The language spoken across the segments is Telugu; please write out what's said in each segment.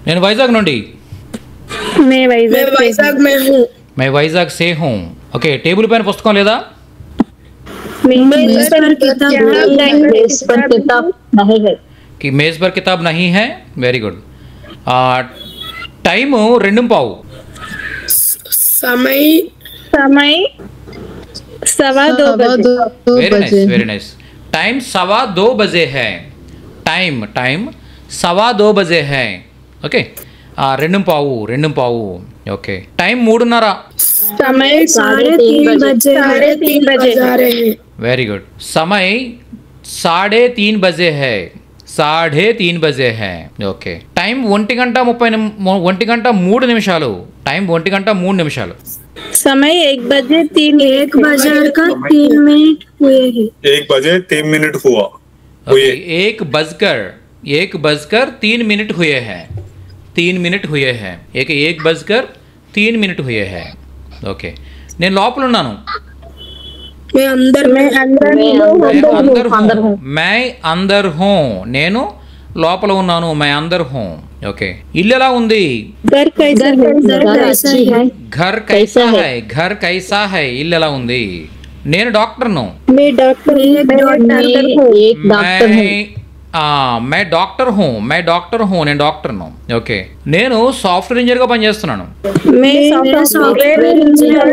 నేను వైజాగ్ నుండి. मैं वैजाग में हूँ. मैं వైజాగ్ से हूँ. ఓకే, టేబుల్ పైన పుస్తకం లేదా? मेज पर किताब नहीं है. कि मेज पर किताब नहीं है. Very good. టైము 2:15. समय समय 2:15 very nice, very nice. Time 2:15 बजे है. टाइम 2:15 बजे है. ओके, 2:15. Okay, time 3:30. समय 3:30 बजे जा रहे हैं. Very good. समय 3:30 बजे है. 3:30 बजे है. ఓకే, టైం 1:30 నిమిషాలు. టైం 1:03. समय 1 बजे 3 1 बजकर 3 मिनट हुए हैं. 1 बजे 3 मिनट हुआ. ओके, 1 बजकर 3 मिनट हुए हैं. 3 मिनट हुए हैं. 1 बजकर 3 मिनट हुए हैं. ఓకే, నేను లోపల ఉన్నాను. मैं अंदर मैं अंदर हूँ. నేను లోపల ఉన్నాను. मैं अंदर हूँ. ఓకే, ఇల్లు ఎలా ఉంది? घर कैसा है. घर कैसा है. घर कैसा है. ఇల్లు ఎలా ఉంది? నేను డాక్టర్ను. मैं डॉक्टर मैं डॉक्टर हूँ. मैं डॉक्टर हूँ. నేను డాక్టర్ను. ఓకే, నేను సాఫ్ట్వేర్ ఇంజనీర్గా పనిచేస్తున్నాను. मैं सॉफ्टवेयर इंजीनियर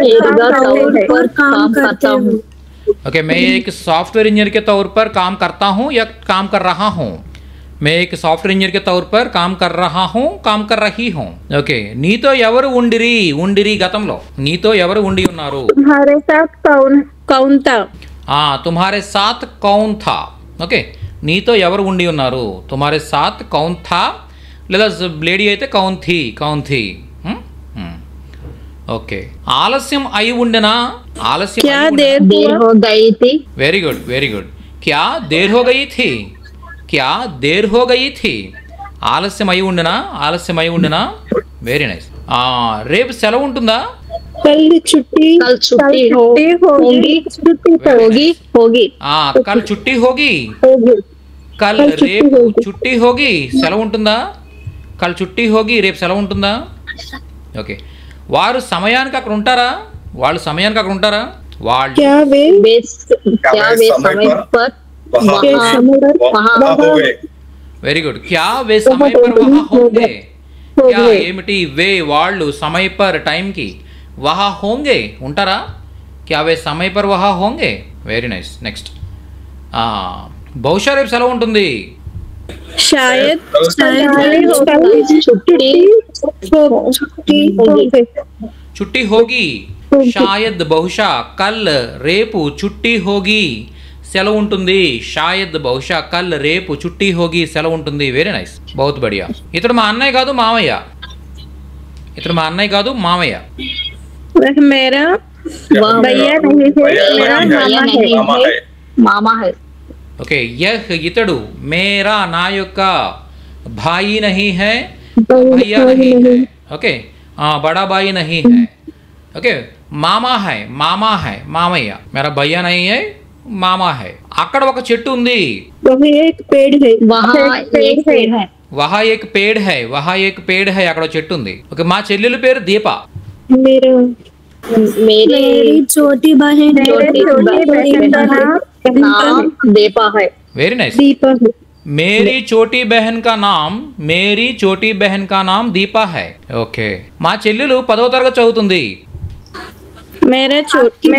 पर काम करता हूँ. ओके, मैं एक सॉफ्टवेयर इंजीनियर के तौर पर काम करता हूँ या काम कर रहा हूँ. मैं एक सॉफ्टवेयर इंजीनियर के तौर पर काम कर रहा हूँ, काम कर रही हूँ. ఓకే, నీతో ఎవరు ఉండిరి గతంలో. నీతో ఎవరు ఉండి ఉన్నారు? तुम्हारे साथ कौन था. तुम्हारे साथ कौन था. ఓకే, నీతో ఎవరు ఉండి ఉన్నారు? तुम्हारे साथ कौन था, లేదా లేడీ అయితే कौन थी. ఓకే, ఆలస్యం అయి ఉండనా? ఆలస్యం क्या देर हो गई थी. Very good, very good. क्या देर हो गई थी. क्या देर हो गई थी. ఆలస్యం అయి ఉండనా. Very nice. రేపు సెలవు ఉంటుందా? कल छुट्टी होगी. కల్ చుట్టి హోగి. కల్ రేపు చుట్టి హోగి. సెలవు ఉంటుందా? కల్ చుట్టి హోగి. రేపు సెలవు ఉంటుందా? ఓకే, వారు సమయానికి అక్కడ ఉంటారా? వాళ్ళు సమయానికి అక్కడ ఉంటారా? వాళ్ళు क्या वे समय पर వెరీ గుడ్. క్యా వే సమయ పర్ వహా హోంగే. క్యా ఏమిటి? వే వాళ్ళు సమయ పర్ టైంకి, వహా హోంగే ఉంటారా? క్యా వే సమయ పర్ వహా హోంగే. Very nice. నెక్స్ట్, బహుశా రేపు సెలవు ఉంటుంది. शायद छुट्टी होगी. शायद बहुशा कल రేపు छुट्टी होगी సెలవు ఉంటుంది. షాయద్ బహుశా కల్ రేపు చుట్టి హోగి సెలవు ఉంటుంది. వెరీ నైస్, బహుత్ బడియా. ఇతడు మా అన్నయ్య కాదు మామయ్య. वह मेरा भैया नहीं है, मेरा मामा है. ఓకే, యహ్ ఇతడు, మేరా నా యొక్క, భాయి నహీ హై, భయ్యా నహీ హై. ఓకే, బడా భాయి నహీ హై. ఓకే, మామా హై. మామయ్య. మేరా భయ్యా నహీ హై, మామా హై. అక్కడ ఒక చెట్టు ఉంది. वहाँ एक पेड़ है. వహా ఏక్ పేడ్ హై. అక్కడ ఒక చెట్టు ఉంది. ఓకే, మా చెల్లెలు పేరు దీప. मेरी छोटी बहन दीपा है. Very nice. मेरी छोटी बहन का नाम दीपा है. ఓకే, మా చెల్లెలు 10వ తరగతి చదువుతుంది. मेरी छोटी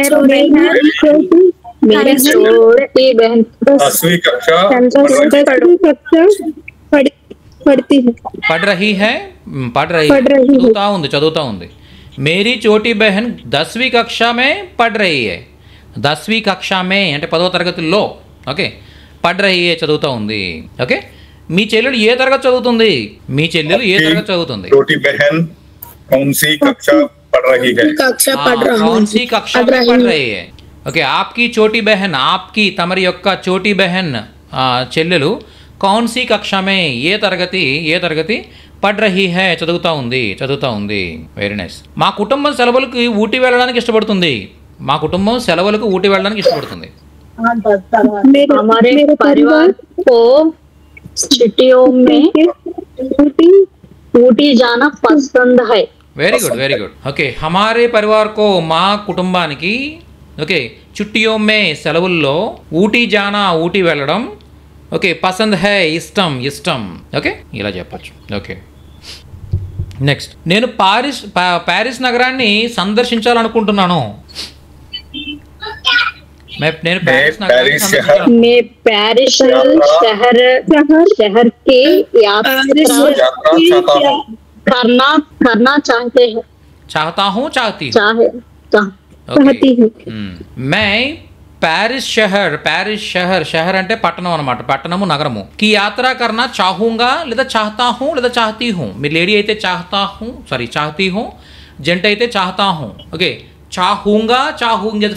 बहन 10वीं कक्षा पढ़ती है. पढ़ रही है. చదువుతా ఉంది. मेरी छोटी बहन 10वीं कक्षा में पढ़ रही है. 10वीं कक्षा में అంటే 10వ తరగతిలో. ఓకే, పढ़ रही है చదువుతా ఉంది. ఓకే, మీ చెల్లెలు ఏ తరగతి చదువుతుంది? छोटी बहन कौन सी कक्षा पढ़ रही है? कौन सी कक्षा में पढ़ रही है. ఓకే, आपकी छोटी बहन, आपकी తమరి యొక్క छोटी बहन చెల్లెలు कौन सी कक्षा में ఏ తరగతి పढ़ रही है చదువుతా ఉంది. Very nice. మా కుటుంబం సెలవులకు ఊటీ వెళ్ళడానికి ఇష్టపడుతుంది. हमारे परिवार को छुट्टियों में ऊटी जाना पसंद है. Very good very good okay హమారే పరివార్ కో మా కుటుంబానికి ఓకే చుట్టియో మే సెలవుల్లో ఊటీ జానా ఊటీ వెళ్ళడం ఓకే పసంద్ హై ఇష్టం ఇష్టం ఓకే ఇలా చెప్పచ్చు ఓకే నెక్స్ట్ నేను ప్యారిస్ నగరాన్ని సందర్శించాలనుకుంటున్నాను నేను ప్యారిస్ నగరాన్ని సందర్శించాలనుకుంటున్నాను मैं पेरिस शहर की यात्रा करना चाहते हैं. चाहता हूँ चाहती हूँ चाहती हूँ. मैं ప్యారిస్ షహర్ అంటే పట్టణం అనమాట పట్టణము నగరము కి యాత్ర కర్నా చాహూంగా లేదా చాహతా హూ లేదా చాహతీ హూ మీరు లేడీ అయితే చాహతీ హూ జంట అయితే చాహతా హూ ఓకే చాహూంగా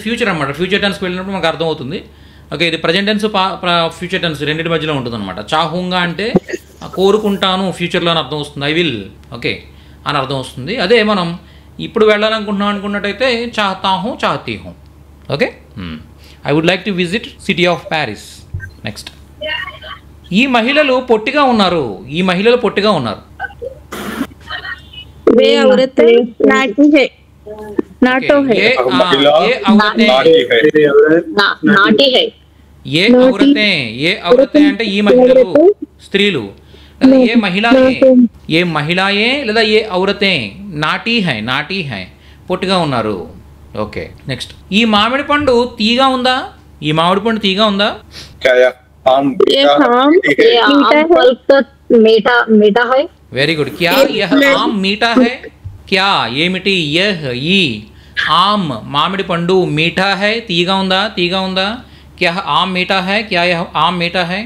ఫ్యూచర్ అనమాట ఫ్యూచర్ టెన్స్కి వెళ్ళినప్పుడు మనకు అర్థమవుతుంది ఓకే ఇది ప్రజెంట్ టెన్స్ ఫ్యూచర్ టెన్స్ రెండింటి మధ్యలో ఉంటుంది అనమాట చాహూంగా అంటే కోరుకుంటాను ఫ్యూచర్లో అని అర్థం వస్తుంది ఐ విల్ ఓకే అని అర్థం వస్తుంది అదే మనం ఇప్పుడు వెళ్ళాలనుకుంటున్నాం అనుకున్నట్టయితే చాహతీ హూ okay I would like to visit city of Paris next ఈ మహిళలు పొట్టిగా ఉన్నారు वे औरतें नाटी है. नाटो है. नाटी है. ఏ ఔరతే అంటే ఈ మహిళలు స్త్రీలు ఏ మహిళాయే లేదా ఏ ఔరతే నాటీ హై పొట్టిగా ఉన్నారు ఓకే నెక్స్ట్ ఈ మామిడి పండు తీగా ఉందా मीठा है. వెరీ గుడ్ క్యా యహ్ ఆమ్ మీఠా హై క్యా ఏమిటి యహ్ ఈ ఆమ్ మామిడి పండు మీఠా హై తీగా ఉందా క్యా ఆమ్ మీఠా హై క్యా యహ్ ఆమ్ మీఠా హై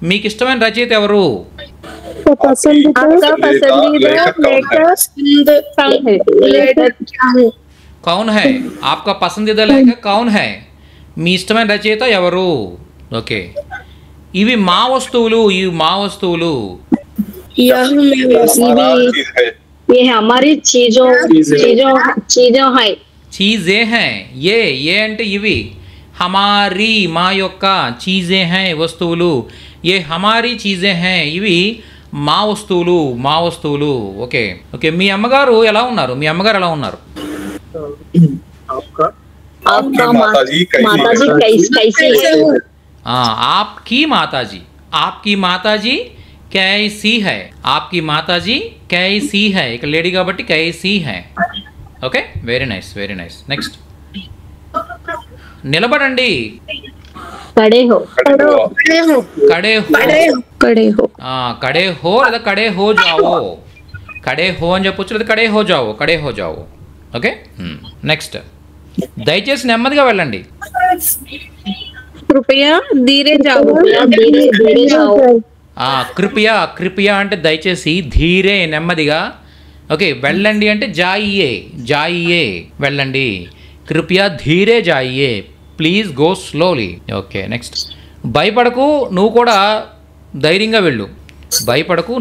మీకు ఇష్టమైన రచయిత ఎవరు కౌన్ హై ఆప్కా పసందీదా లేఖక్ కౌన్ హై మీ ఇష్టమైన రచయిత ఎవరు ఓకే ఇవి మా వస్తువులు ये हमारी चीजों है. చీజే హై ఏ అంటే ఇవి హమారీ మా యొక్క చీజే హై వస్తువులు ఏ హమారీ చీజే హై ఇవి మా వస్తువులు ఓకే మీ అమ్మగారు ఎలా ఉన్నారు आपका माताजी कैसी है. आपकी माताजी कैसी है ఇక లేడీ కాబట్టి कैसी है ఓకే వెరీ నైస్ నెక్స్ట్ నిలబడండి खड़े हो. లేదా కడే హో జావో అని చెప్పొచ్చు లేదా కడే హో జావో ఓకే నెక్స్ట్ దయచేసి నెమ్మదిగా వెళ్ళండి कृपया धीरे जाओ. కృపయా అంటే దయచేసి ధీరే నెమ్మదిగా ఓకే వెళ్ళండి అంటే జాయియే వెళ్ళండి కృపయా ధీరే జాయియే please go slowly okay next భయపడకు నువ్వు కూడా ధైర్యంగా వెళ్ళు భయపడకు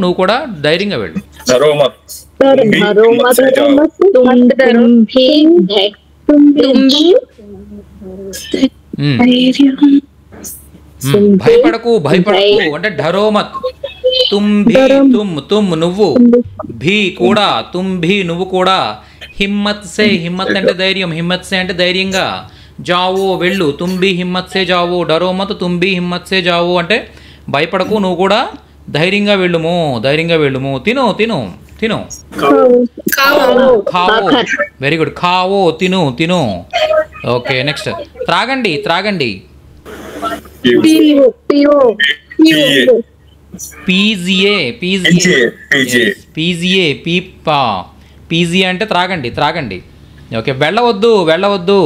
అంటే ఢరోమత్ తుమ్ నువ్వు భీ కూడా నువ్వు కూడా హిమ్మత్ అంటే ధైర్యంగా జావో వెళ్ళు తుమ్ భీ హిమ్మత్ సే జావో డరోమత్ తుమ్ భీ హిమ్మత్ సే జావో అంటే భయపడకు నువ్వు కూడా ధైర్యంగా వెళ్ళుము తిను ఖావో వెరీ గుడ్ ఖావో తిను ఓకే నెక్స్ట్ త్రాగండి పీజియే అంటే త్రాగండి ఓకే వెళ్ళవద్దు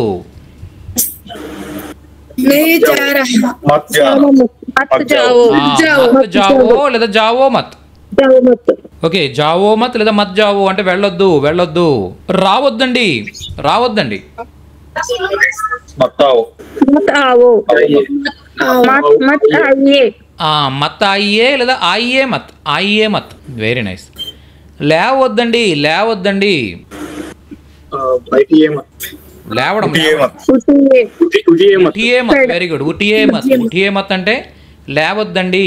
జావో లేదా జావో మత్ ఓకే జావో మత్ లేదా మత్ జావో అంటే వెళ్ళొద్దు రావద్దండి మత్ ఆయియే లేదా ఆయియే మత్ వెరీ నైస్ లేవద్దండి లేవడం వెరీ గుడ్ ఉటియే మత్ అంటే లేవద్దండి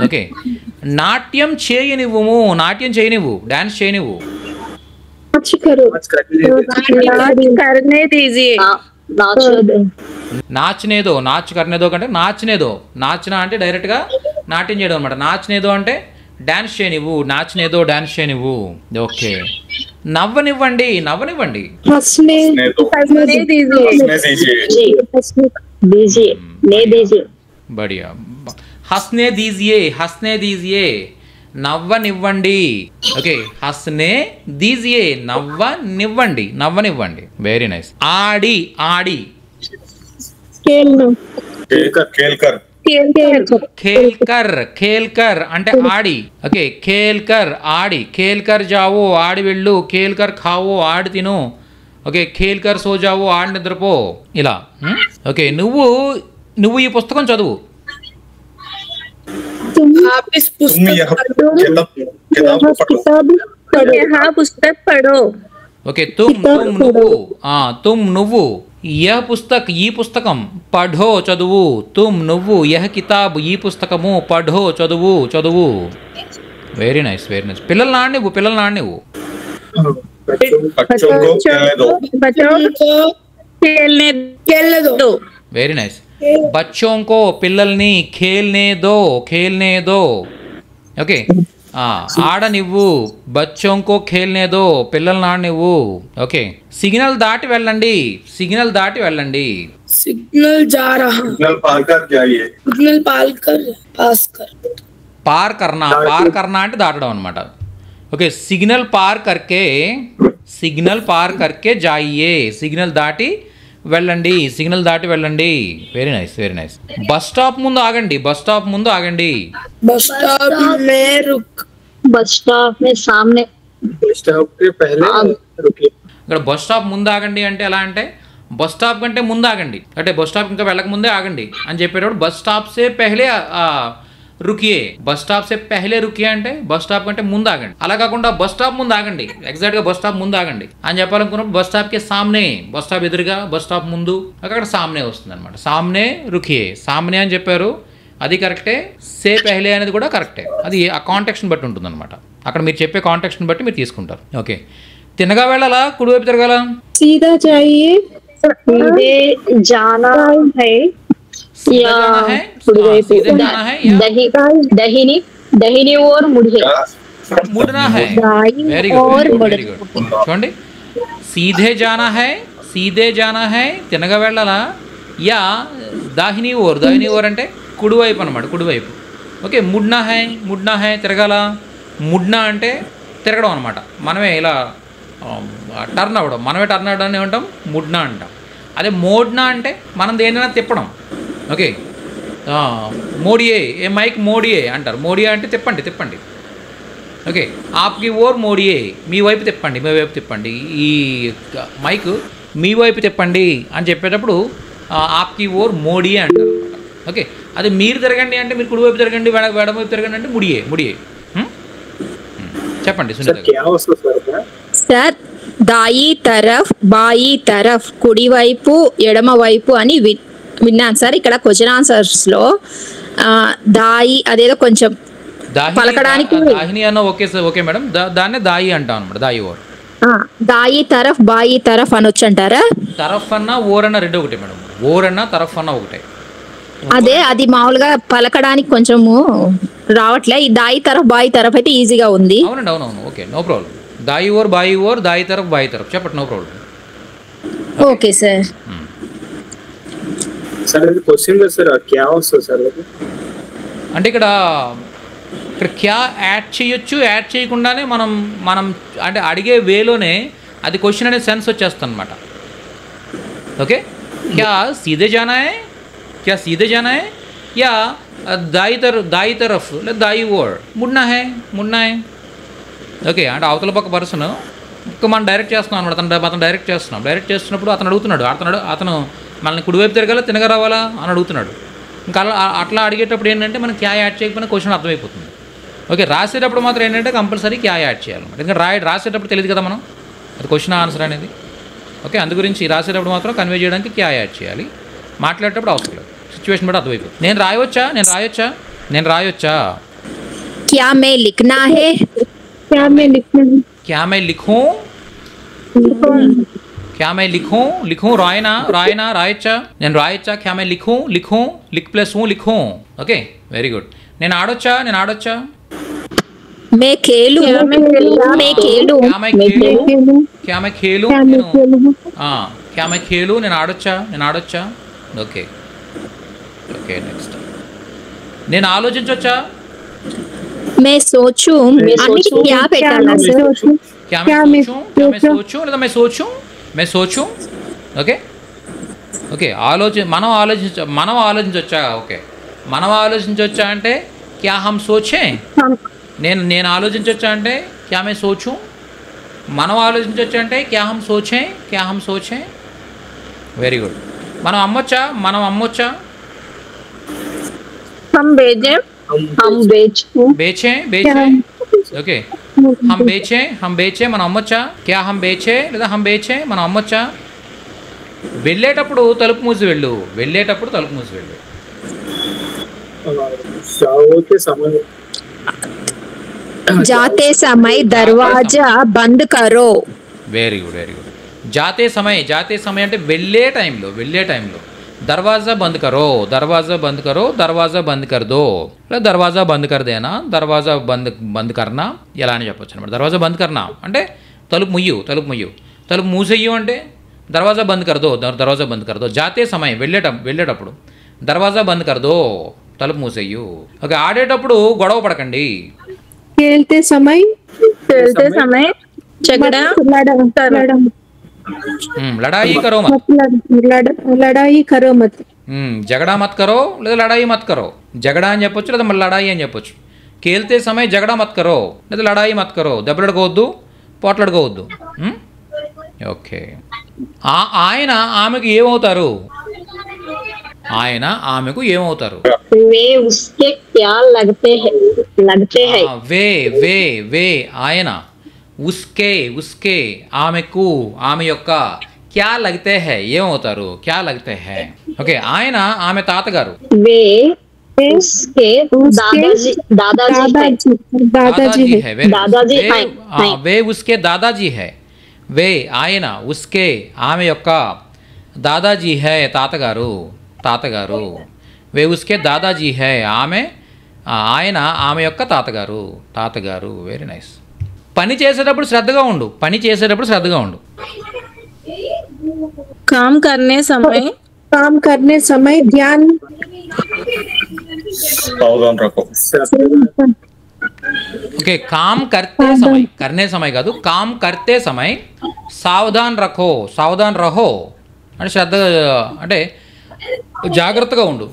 ఓకే నాట్యం చేయనివ్వుము, నాట్యం చేయనివ్వు, డాన్స్ చేయనివ్వు. नाच करो नाच करने दीजिए नाच నాచనేదో, నాచ్ కర్నేదో కంటే నాచనేదో, నాచనా అంటే డైరెక్ట్గా నాట్యం చేయడం అనమాట. నాచనేదో అంటే డాన్స్ చేయనివ్వు, నాచనేదో డాన్స్ చేయనివ్వు. ఓకే, నవ్వనివ్వండి, నవ్వనివ్వండి. हंसने करने दीजिए हंसने दीजिए दीजिए ने दीजिए బడియా. హస్నే దీజియే, హస్నే దీజియే, నవ్వనివ్వండి. ఓకే, హస్నే దీజియే, నవ్వనివ్వండి, నవ్వనివ్వండి. Very nice. ఆడి, ఆడి. खेलना खेलकर खेलकर ఖేల్కర్, ఖేల్కర్ అంటే ఆడి. ఓకే, ఖేల్కర్ ఆడి, ఖేల్కర్ జావో ఆడి వెళ్ళు, ఖేల్కర్ ఖావో ఆడి తిను. ఓకే, ఖేల్కర్ సో జావో ఆడి నిద్రపో. ఇలా. ఓకే, నువ్వు నువ్వు ఈ పుస్తకం చదువు. आप इस तुम पुस्तक यह पढ़ो किताब किताब पढ़ो किताब पढ़ो यहाँ पुस्तक पढ़ो ఓకే, తుమ్ నువ్వు, తుమ్ నువ్వు, యహ్ పుస్తక్ ఈ పుస్తకం, పఢో చదువు, తుమ్ నువ్వు, యహ్ కితాబ్ ఈ పుస్తకము, పఢో చదువు, చదువు. Very nice, very nice. పిల్లల్ని ఆడినివ్వు, పిల్లల్ని ఆడినివ్వు. बच्चों को खेलने दो बच्चों को खेलने दो వెరీ నైస్. బచ్చోంకో పిల్లల్ని, ఖేల్నే దో, ఖేల్నే దో. ఓకే, ఆడనివ్వు, బచ్చోంకో ఖేల్నే దో, పిల్లల్ని ఆడనివ్వు. ఓకే, సిగ్నల్ దాటి వెళ్ళండి, సిగ్నల్ దాటి వెళ్ళండి. सिग्नल जा रहा सिग्नल पार कर जाइए सिग्नल पास कर పార్ కర్నా, పార్ కర్నా అంటే దాటడం అనమాట. ఓకే, సిగ్నల్ పార్ కర్కే, సిగ్నల్ పార్ కర్కే జాయియే, సిగ్నల్ దాటి వెళ్ళండి, సిగ్నల్ దాటి వెళ్ళండి. Very nice, very nice. Bus stop ముందు ఆగండి, బస్ స్టాప్ ముందు ఆగండి. बस स्टॉप में रुक बस स्टॉप में सामने स्टॉप के पहले रुकिए ఇక్కడ బస్ స్టాప్ ముందు ఆగండి అంటే ఎలా అంటే, బస్ స్టాప్ కంటే ముందు ఆగండి అంటే బస్ స్టాప్ ఇంకా వెళ్ళక ముందే ఆగండి అని చెప్పేటప్పుడు బస్ స్టాప్ సే పెహలే రుకియే, బస్ స్టాప్ సే పెహలే రుకియే అంటే బస్ స్టాప్ కంటే ముందు ఆగండి. అలా కాకుండా బస్ స్టాప్ ముందు ఆగండి, ఎగ్జాక్ట్గా బస్ స్టాప్ ముందు ఆగండి అని చెప్పాలనుకున్నప్పుడు బస్ స్టాప్కి సామ్నే, బస్ స్టాప్ ఎదురుగా, బస్ స్టాప్ ముందు, అక్కడ సామ్నే వస్తుంది అనమాట. సామ్నే రుకియే, సామ్నే అని చెప్పారు, అది కరెక్టే. సే పెహలే అనేది కూడా కరెక్టే. అది ఆ కాంటెక్స్ట్ని బట్టి ఉంటుంది అనమాట. అక్కడ మీరు చెప్పే కాంటెక్స్ట్ని బట్టి మీరు తీసుకుంటారు. ఓకే, తిన్నగా వెళ్ళాలా, కుడివైపు తిరగాల? सीधा जाइए सीधे जाना है या सीधे जाना है या दहीनी दहीनी और मुड़े मुड़ना है. Very good, very good. చూడండి, సీధే జానా హై, సీధే జానా హై, తినగా వెళ్ళాలా, యా దాహిని ఓర్, దాహిని ఓర్ అంటే కుడివైపు అనమాట, కుడివైపు. ఓకే, ముడ్నా హై, ముడ్నా హై తిరగాల. ముడ్నా అంటే తిరగడం అనమాట, మనమే ఇలా టర్న్ అవ్వడం, మనమే టర్న్ అవ్వడం ఏమంటాం, ముడ్నా అంటాం. అదే మోడ్నా అంటే మనం దేనైనా తిప్పడం. ఓకే, మోడియే, ఏ మైక్ మోడియే అంటారు, మోడియే అంటే తిప్పండి, తిప్పండి. ఓకే, ఆప్కి ఓర్ మోడియే, మీ వైపు తిప్పండి, మీ వైపు తిప్పండి, ఈ మైక్ మీ వైపు తిప్పండి అని చెప్పేటప్పుడు ఆప్కి ఓర్ మోడియే అంటారు అనమాట. ఓకే, అది మీరు తిరగండి అంటే మీరు కుడివైపు తిరగండి, ఎడమవైపు తిరగండి అంటే ముడియే, ముడియే. చెప్పండి సునీత గారు. సార్, దాయి తరఫ్, బాయి తరఫ్, కుడివైపు ఎడమవైపు అని విన్నాను సార్. ఇక్కడ క్వశ్చన్ ఆన్సర్స్ లో దాయి అదేదో కొంచెం పలకడానికి దాహిని అన్న ఓకే సార్, ఓకే మేడం, దాన్నే దాయి అంటాం అనమాట, దాయి ఓర్. దాయి తరఫ్, బాయి తరఫ్ అనొచ్చు అంటారా? తరఫ్ అన్న ఓర్ అన్న రెండు ఒకటే మేడం, ఓర్ అన్న తరఫ్ అన్న ఒకటే. అదే అది మామూలుగా పలకడానికి కొంచెము రావట్లే. ఈ దాయి తరఫ్, బాయి తరఫ్ అయితే ఈజీగా ఉంది. అవునండి, అవునవును, ఓకే, నో ప్రాబ్లం. దాయి ఓర్, బాయి ఓర్, దాయి తరఫ్, బాయి తరఫ్ చెప్పండి, no problem. Okay sir. Sir question का सर क्या వస్తుంది సార్ అంటే ఇక్కడ క్యా యాడ్ చేయొచ్చు, యాడ్ చేయకుండానే మనం మనం అంటే అడిగే వేలోనే అది క్వశ్చన్ అనే సెన్స్ వచ్చేస్తుంది అనమాట. ఓకే, క్యా సీధే జానా హై, క్యా సీధే జానా హై యా దాయి తరఫ్ లేదా దాయి ఓర్ ముడ్నా హై, ముడ్నా హై. ఓకే, అంటే అవతల పక్క పర్సన్ ఇంకా మనం డైరెక్ట్ చేస్తున్నాం అనమాట, అతను డైరెక్ట్ చేస్తున్నాం. డైరెక్ట్ చేస్తున్నప్పుడు అతను అడుగుతున్నాడు, అతను మనల్ని కుడివైపు తిరగాల, తినగా రావాలా అని అడుగుతున్నాడు. ఇంకా అట్లా అడిగేటప్పుడు ఏంటంటే మనం క్యా యాడ్ చేయకపోయినా క్వశ్చన్ అర్థమైపోతుంది. ఓకే, రాసేటప్పుడు మాత్రం ఏంటంటే కంపల్సరీ క్యా యాడ్ చేయాలన్నమాట. ఎందుకంటే రాసేటప్పుడు తెలియదు కదా మనం అది క్వశ్చన్ ఆన్సర్ అనేది. ఓకే, అందు గురించి రాసేటప్పుడు మాత్రం కన్వే చేయడానికి క్యా యాడ్ చేయాలి, మాట్లాడేటప్పుడు అవసరం లేదు, సిచ్యువేషన్ బట్టి అర్థమైపోతుంది. నేను రాయొచ్చా क्या मैं लिखना है? क्या मैं लिखना है? क्या मैं लिखूं? क्या मैं लिखूं? लिखूं రాయనా రాయనా రాయచ్చా నేను రాయచ్చా क्या मैं लिखूं लिखूं लिख प्लस हूं लिखूं ఓకే వెరీ గుడ్ నేను ఆడొచ్చా मैं खेलूं? क्या मैं खेलूं? क्या मैं खेलूं? क्या मैं खेलूं? क्या मैं खेलूं? क्या मैं खेलूं నేను ఆడొచ్చా ఓకే ఓకే నెక్స్ట్ నేను ఆలోచించొచ్చా मैं सोचूं అన్నికి क्या పెట్టాలా సార్? क्या मैं सोचूं లేదా मैं सोचूं ఓకే ఓకే మనం ఆలోచించొచ్చా ఓకే మనం ఆలోచించొచ్చా అంటే क्या हम सोचें నేను ఆలోచించొచ్చా అంటే क्या मैं सोचूं మనం ఆలోచించొచ్చా అంటే क्या हम सोचें వెరీ గుడ్ మనం అమ్మొచ్చా हम बेचें ఓకే हम बेचे మనం అమ్మొచ్చా क्या हम बेचे లేదా हम बेचे మనం అమ్మొచ్చా వెళ్ళేటప్పుడు తలుపు మూసి వెళ్ళు जाओ समय जाते समय दरवाजा बंद करो. వెరీ గుడ్ జాతే సమయ అంటే వెళ్ళే టైంలో दरवाज़ा बंद करो दरवाज़ा बंद कर दो లేదా దర్వాజా బంద్ కర్ దేనా దర్వాజా బంద్ కర్నా ఎలా అని చెప్పొచ్చు అనమాట. దర్వాజా బంద్ కర్నా అంటే తలుపు మూసేయు అంటే దర్వాజా బంద్ కర్ దో జాతే సమయ వెళ్ళేటప్పుడు దర్వాజా బంద్ కర్ దో తలుపు మూసేయు. ఓకే ఆడేటప్పుడు గొడవ పడకండి. खेलते समय झगड़ा लड़ाई करो मत लड़ाई करो मत జగడా మత్ కరో లేదా లడాయి మత్ కరో. జగడా అని చెప్పొచ్చు లేదా మళ్ళీ లడాయి అని చెప్పొచ్చు. కేల్తే సమయ జగడా మత్ కరో లేదా లడాయి మత్ కరో. దెబ్బలాడుకోవద్దు, పోట్లాడుకోవద్దు. ఓకే ఆయన ఆమెకు ఏమవుతారు? वे उसके क्या लगते हैं వే ఆయన ఉస్కే ఆమెకు ఆమె యొక్క క్యా లగతే హై ఏమవుతారు? క్యా లగతే హై. ఓకే ఆయన ఆమె తాతగారు. वे उसके दादाजी है వే ఉస్కే దాదాజీ హై. వే ఆయన ఉస్కే ఆమె యొక్క దాదాజీ హై తాతగారు. వే ఉస్కే దాదాజీ హై ఆయన ఆమె యొక్క తాతగారు. Very nice. పని చేసేటప్పుడు శ్రద్ధగా ఉండు. काम करने समय ध्यान सावधान रखो. ఓకే काम करने समय కాదు काम करते समय సావధాన్ రహో అంటే శ్రద్ధగా అంటే జాగ్రత్తగా ఉండు.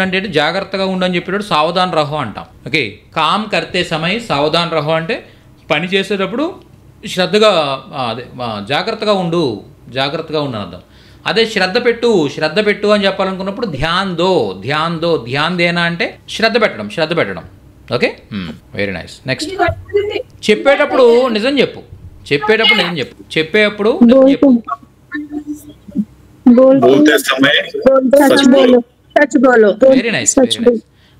అంటే జాగ్రత్తగా ఉండు అని చెప్పేటప్పుడు సావధాన్ రహో అంటాం. ఓకే కామ్ కర్తే సమయ సావధాన్ రహో అంటే పని చేసేటప్పుడు శ్రద్ధగా అదే జాగ్రత్తగా ఉండు అని అర్థం. అదే శ్రద్ధ పెట్టు అని చెప్పాలనుకున్నప్పుడు ధ్యాన్ దేనా అంటే శ్రద్ధ పెట్టడం. Okay very nice. నెక్స్ట్ చెప్పేటప్పుడు నిజం చెప్పు. बोलते समय सच बोलो వెరీ నైస్.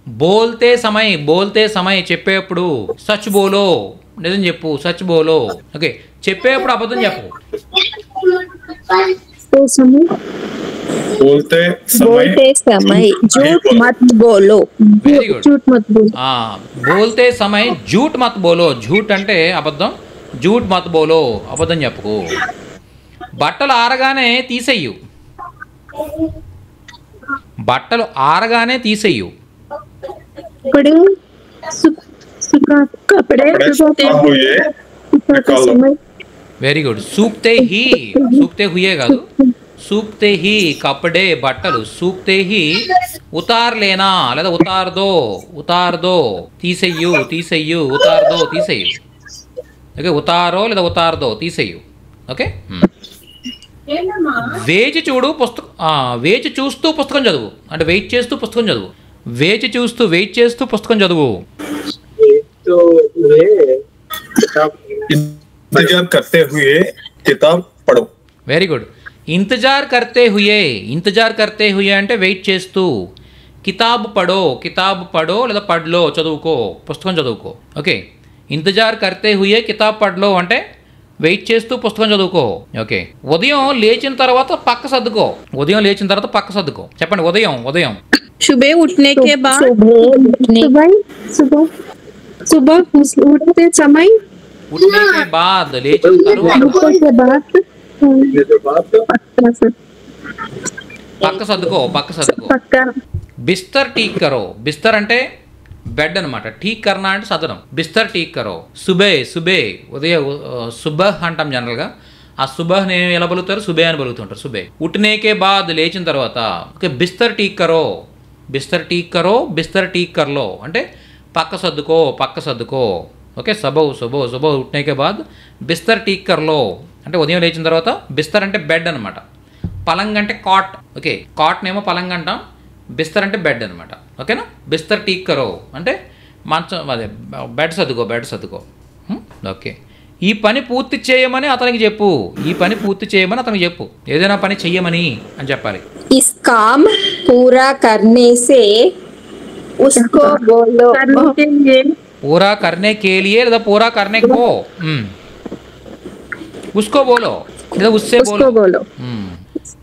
బోల్తే సమయ చెప్పేప్పుడు సచ్ బోలో నిజం చెప్పు. సచ్ బోలో. ఓకే చెప్పేప్పుడు అబద్ధం చెప్పు. बोलते समय झूठ मत बोलो. Very good. బోల్తే సమయ झूठ मत बोलो. झूठ అంటే అబద్ధం. झूठ मत बोलो అబద్ధం చెప్పుకో. బట్టలు ఆరగానే తీసేయు. कपड़े వెరీ గుడ్. सूखते हुए కాదు सूखते ही कपड़े బట్టలు सूखते ही उतार लेना లేదా उतार दो తీసేయు उतार दो తీసేయు. ఓకే ఉతారో లేదా उतार दो తీసేయు. ఓకే వేచి చూస్తూ పుస్తకం చదువు అంటే వెయిట్ చేస్తూ పుస్తకం చదువు. వెయిట్ చేస్తూ పుస్తకం చదువు. इंतजार करते हुए किताब पढ़ो. Very good. ఇంతజార్ కర్తే హుయే అంటే వెయిట్ చేస్తూ. కితాబ్ పడో లేదా పడ్లో చదువుకో, పుస్తకం చదువుకో. ఓకే, ఇంతజార్ కర్తే హుయే కితాబ్ పడ్లో అంటే వెయిట్ చేస్తూ పుస్తకం చదువుకో. ఓకే, ఉదయం లేచిన తర్వాత పక్క సర్దుకో. చెప్పండి. ఉదయం सुबह उठने के बाद सुबह उठते समय ఉట్నే కే బాద్ లేచిన తర్వాత के बाद పక్క సర్దుకో. पक्का బిస్తర్ ఠీక్ కరో. బిస్తర్ అంటే బెడ్ అనమాట. ఠీక్ కర్నా అంటే సదనం. బిస్తర్ ఠీక్ కరో. సుబే ఉదయం సుబహ్ అంటాం జనరల్గా. ఆ సుబహ్ నేను ఎలా పలుకుతారు? సుబే అని పలుకుతుంటారు. సుబే. ఉట్నేకే బాద్ లేచిన తర్వాత ఓకే బిస్తర్ ఠీక్ కరో. బిస్తర్ ఠీక్ కర్లో అంటే పక్క సర్దుకో. ఓకే, సుబహ్ ఉట్నేకే బాద్ బిస్తర్ ఠీక్ కర్లో అంటే ఉదయం లేచిన తర్వాత. బిస్తర్ అంటే బెడ్ అనమాట. పలంగ్ అంటే కాట్. ఓకే, కాట్నేమో పలంగ్ అంటాం, బిస్తర్ అంటే బెడ్ అనమాట. ఓకేనా? బిస్తర్ ఠీక్ కరో అంటే మంచం, అదే బెడ్ సర్దుకో. ఓకే, ఈ పని పూర్తి చేయమని అతనికి చెప్పు. ఏదైనా పని చెయ్యమని అని చెప్పాలి. इस काम पूरा करने से उसको बोलो. करने के लिए पूरा करने के लिए లేదా पूरा करने को उसको बोलो లేదా उससे बोलो.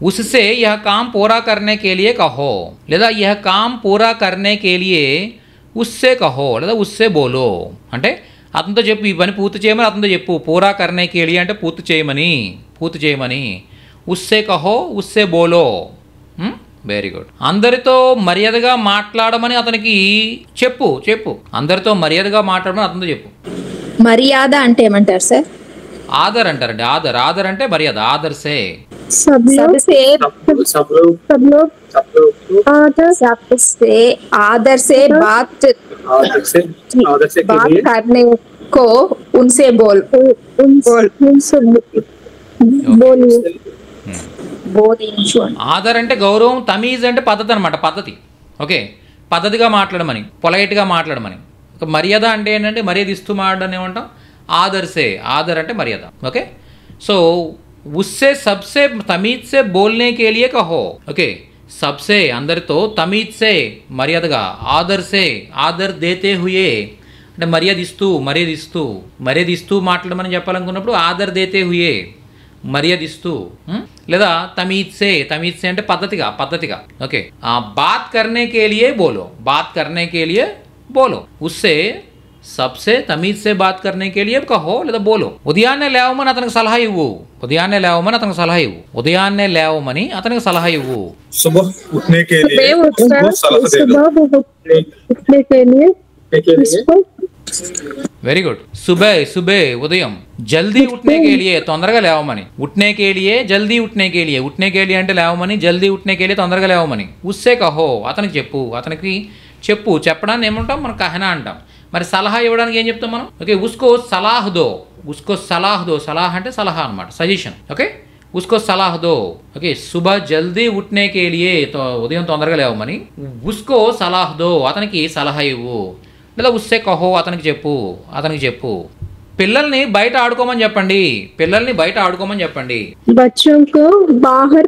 उससे यह काम पूरा करने के लिए कहो లేదా यह काम पूरा करने के लिए उससे कहो లేదా उससे बोलो. అంటే అతనితో చెప్పు, ఈ పని పూర్తి చేయమని అతనితో చెప్పు. పూరా కర్నే కే లియే అంటే పూర్తి చేయమని. ఉస్సే కహో ఉస్సే బోలో. Very good. అందరితో మర్యాదగా మాట్లాడమని అతనికి చెప్పు. అందరితో మర్యాదగా మాట్లాడమని అతనితో చెప్పు. మర్యాద అంటే ఏమంటారు సార్? ఆదర్ అంటారండి. ఆదర్ అంటే మర్యాద. ఆదర్ సే सब लोग सबसे आदर से बात आदर से करने को उनसे बोलिए. ఆదర్ అంటే గౌరవం, తమీజ్ అంటే పద్ధతి అనమాట. ఓకే, పద్ధతిగా మాట్లాడమని, పొలైట్గా మాట్లాడమని. మర్యాద అంటే ఏంటంటే మర్యాద ఇస్తూ మాట్లాడడం ఏమంటాం? ఆదర్ అంటే మర్యాద. ఓకే, సో उससे सबसे तमीज से बोलने के लिए कहो. ఓకే, सबसे అందరితో, తమీజ్ సే మర్యాదగా, ఆదర్ దేతే హుయే అంటే మర్యాద ఇస్తూ మాట్లాడమని చెప్పాలనుకున్నప్పుడు ఆదర్ దేతే హుయే మర్యాదిస్తూ. లేదా తమీజ్ సే అంటే పద్ధతిగా. ఓకే, బాత్ కర్నే కే లియే బోలో. ఉస్సే సబ్సే తమీజ్ సే బాత్ కర్నే కే లియే కహో లేదా బోలో. ఉదయాన్నే లేవమని అతనికి సలహా ఇవ్వు. सुबह उठने के लिए उठकर सलाह दे दो. उठने के लिए వెరీ గుడ్. సుబే ఉదయం. జల్దీ ఉట్నే కే లియే తొందరగా లేవమని. ఉట్నే కే లియే జల్దీ ఉట్నే కే లియే అంటే లేవమని, జల్దీ ఉట్నే కే లియే తొందరగా లేవమని. ఉస్సే కహో అతనికి చెప్పు. చెప్పడాన్ని ఏమంటాం మనం? కహనా అంటాం. మరి సలహా ఇవ్వడానికి ఏం చెప్తాం మనం? ఓకే, ఉస్కో సలాహ్ దో. సలాహ్ అంటే సలహా అనమాట, సజెషన్. ఓకే, ఉస్కో సలాహ్ దో. ఓకే, సుబహ్ జల్దీ ఉట్నే కే లియే ఉదయం తొందరగా లేవమని. ఉస్కో సలాహ్ దో అతనికి సలహా ఇవ్వు. లేదా ఉస్సే కహో అతనికి చెప్పు. పిల్లల్ని బయట ఆడుకోమని చెప్పండి. बच्चों को बाहर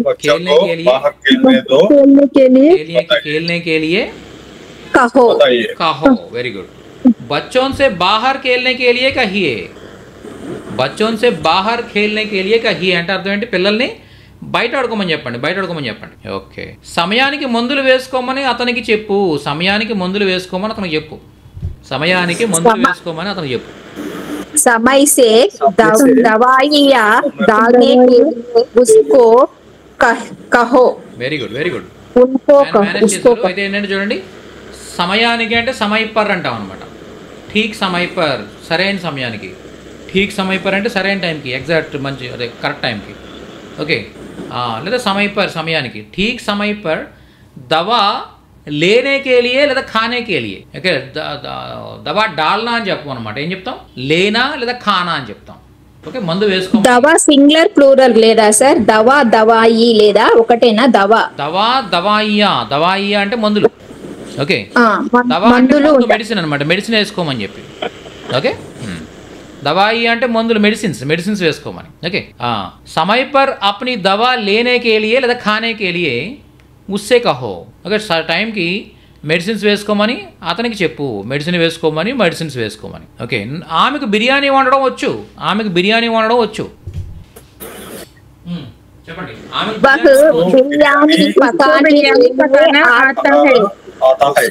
बच्चों को बाहर खेलने दो. खेलने के लिए कहो. Very good. बच्चों से बाहर खेलने के लिए कहिए అంటే అర్థం ఏంటి? పిల్లల్ని బయట ఆడుకోమని చెప్పండి. ఓకే, సమయానికి మందులు వేసుకోమని అతనికి చెప్పు. समय से दवाइयाँ डालने के लिए उसको कहो. Very good. उनको అయితే ఏంటంటే చూడండి, సమయానికి అంటే సమయ పర్ అంటాం అనమాట. ఠీక్ సమయ పర్ సరైన సమయానికి. ఠీక్ సమయ పర్ అంటే సరైన టైంకి, ఎగ్జాక్ట్ మంచి అదే కరెక్ట్ టైంకి. ఓకే, లేదా సమయ పర్ సమయానికి. ఠీక్ సమయ పర్ దవా లేనే కే లియే లేదా ఖానే కే లియే. ఓకే, దవా డాల్నా అని చెప్పం అనమాట. ఏం చెప్తాం? లేనా లేదా ఖానా అని చెప్తాం. ఓకే, మందు వేసుకో. దవా సింగులర్ ప్లూరల్ లేదా సార్? దవాయి లేదా ఒకటేనా? దవాయియా అంటే మందులు. ఓకే, దవా అంటే మెడిసిన్ అనమాట. మెడిసిన్ వేసుకోమని చెప్పి. ఓకే, दवाई అంటే మందులు, మెడిసిన్స్ వేసుకోమని. ఓకే, समय पर अपनी दवा लेने के लिए లేదా खाने के लिए ఉస్సే కహో. ఓకే, టైంకి మెడిసిన్స్ వేసుకోమని అతనికి చెప్పు, మెడిసిన్ వేసుకోమని, మెడిసిన్స్ వేసుకోమని. ఓకే, ఆమెకు బిర్యానీ వండడం వచ్చు, ఆమెకు బిర్యానీ వండడం వచ్చు. చెప్పండి. ఆమెకు वह बिरयानी पकाने पकाना आता है आता है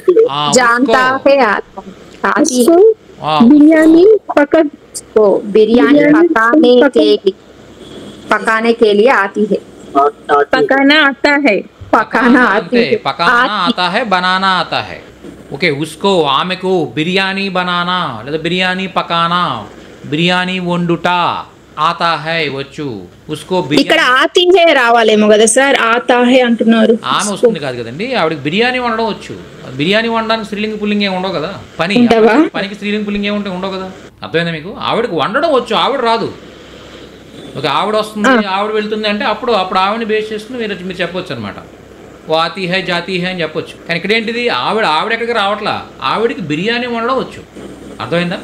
जानता है, आती उसको है। बिरयानी पका उसको बिरयानी पकाने के लिए आती है। पकाना आता है पकाना आती అంతే, है। పకానా ఆతా హై, బనానా ఆతా హై. ఓకే, ఉస్కో ఆమెకు బిర్యానీ బనానా లేదా బిర్యానీ పకానా, బిర్యానీ వండుట ఆతా హై వచ్చు. ఉస్కో ఇక్కడ బిర్యానీ, ఆతి హే రావాలేమో కదా సార్, ఆతా హే అంటున్నారు. ఆమె వస్తుంది కాదు కదండి, ఆవిడకి బిర్యానీ వండడం వచ్చు. బిర్యానీ వండడానికి స్త్రీలింగ పుల్లింగ్ ఏమి ఉండవు కదా, ఉండవా? పనికి స్త్రీలింగ పుల్లింగ్ ఏమి ఉంటాయి, ఉండవు కదా. అర్థమైందా మీకు? ఆవిడకి వండడం వచ్చు, ఆవిడ రాదు. ఓకే, ఆవిడ వస్తుంది, ఆవిడ వెళ్తుంది అంటే అప్పుడు ఆవిడని బేస్ చేసుకుని మీరు చెప్పొచ్చు అనమాట. ఓ ఆతీ హై జాతీ హై అని చెప్పొచ్చు. కానీ ఇక్కడ ఏంటిది, ఆవిడ ఎక్కడికి రావట్లా, ఆవిడకి బిర్యానీ వండడం వచ్చు. అర్థమైందా?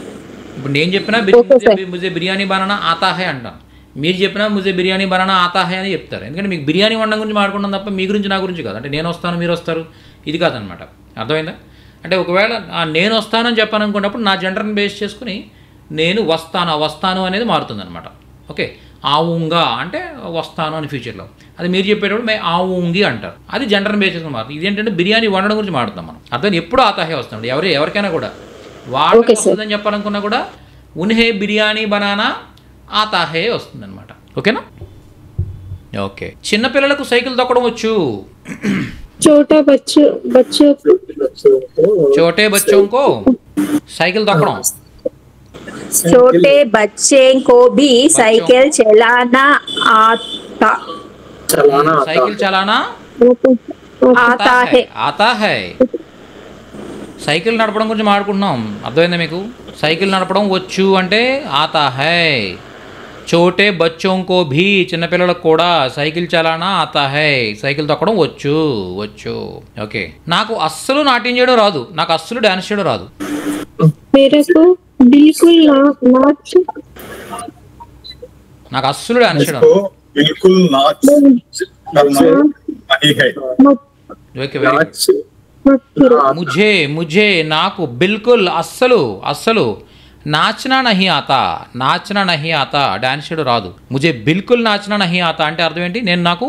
ఇప్పుడు నేను చెప్పినా ముజే బిర్యానీ బనానా ఆతా హై అంటాను, మీరు చెప్పినా ముజే బిర్యానీ బనానా ఆతా హై అని చెప్తారు. ఎందుకంటే మీకు బిర్యానీ వండడం గురించి మాట్లాడుకుంటాం తప్ప మీ గురించి నా గురించి కాదు. అంటే నేను వస్తాను మీరు వస్తారు ఇది కాదనమాట. అర్థమైందా? అంటే ఒకవేళ నేను వస్తానని చెప్పాను అనుకున్నప్పుడు నా జెండర్ని బేస్ చేసుకుని నేను వస్తాను అనేది మారుతుంది అనమాట. ఓకే, ఆవుంగా అంటే వస్తాను అని ఫ్యూచర్లో, అది మీరు చెప్పేటప్పుడు మే ఆవుంగి అంటారు, అది జెండర్ని బేస్ చేసుకుని మారుతుంది. ఇదేంటంటే బిర్యానీ వండడం గురించి మాట్లాడుతాం మనం. అర్థం ఎప్పుడు ఆతాహే వస్తుంది, ఎవరికైనా కూడా వాళ్ళకి వస్తుందని చెప్పాలనుకున్నా కూడా ఉన్హే బిర్యానీ బనానా ఆతాహే వస్తుంది అనమాట. ఓకేనా? ఓకే, చిన్నపిల్లలకు సైకిల్ తొక్కడం వచ్చు. छोटा बच्चों చోటే బచ్చోంకో సైకిల్ తొక్కడం. छोटे बच्चे को भी साइकिल चलाना आता సైకిల్ చలానా आता है। ఆతా హై. సైకిల్ నడపడం గురించి మాట్లాడుకుంటున్నాం. అర్థమైందా మీకు? సైకిల్ నడపడం వచ్చు అంటే ఆతా హై. చోటే బచ్చోంకో భీ చిన్నపిల్లలకు కూడా సైకిల్ చలానా ఆతా హై, సైకిల్ తొక్కడం వచ్చు. ఓకే, నాకు అస్సలు నాట్యం చేయడం రాదు, నాకు అస్సలు డాన్స్ చేయడం రాదు. मेरे को बिल्कुल नाच నాకు అస్సలు డాన్స్ చేయడం इसको बिल्कुल नाच करना नहीं है ఓకే, వెరీ గుడ్. मत करो। ముझే నాకు బిల్కుల్ అస్సలు నాచనా నహీ ఆతా డాన్స్ చేయడం రాదు. ముझे బిల్కుల్ నాచనా నహీ ఆతా అంటే అర్థం ఏంటి, నాకు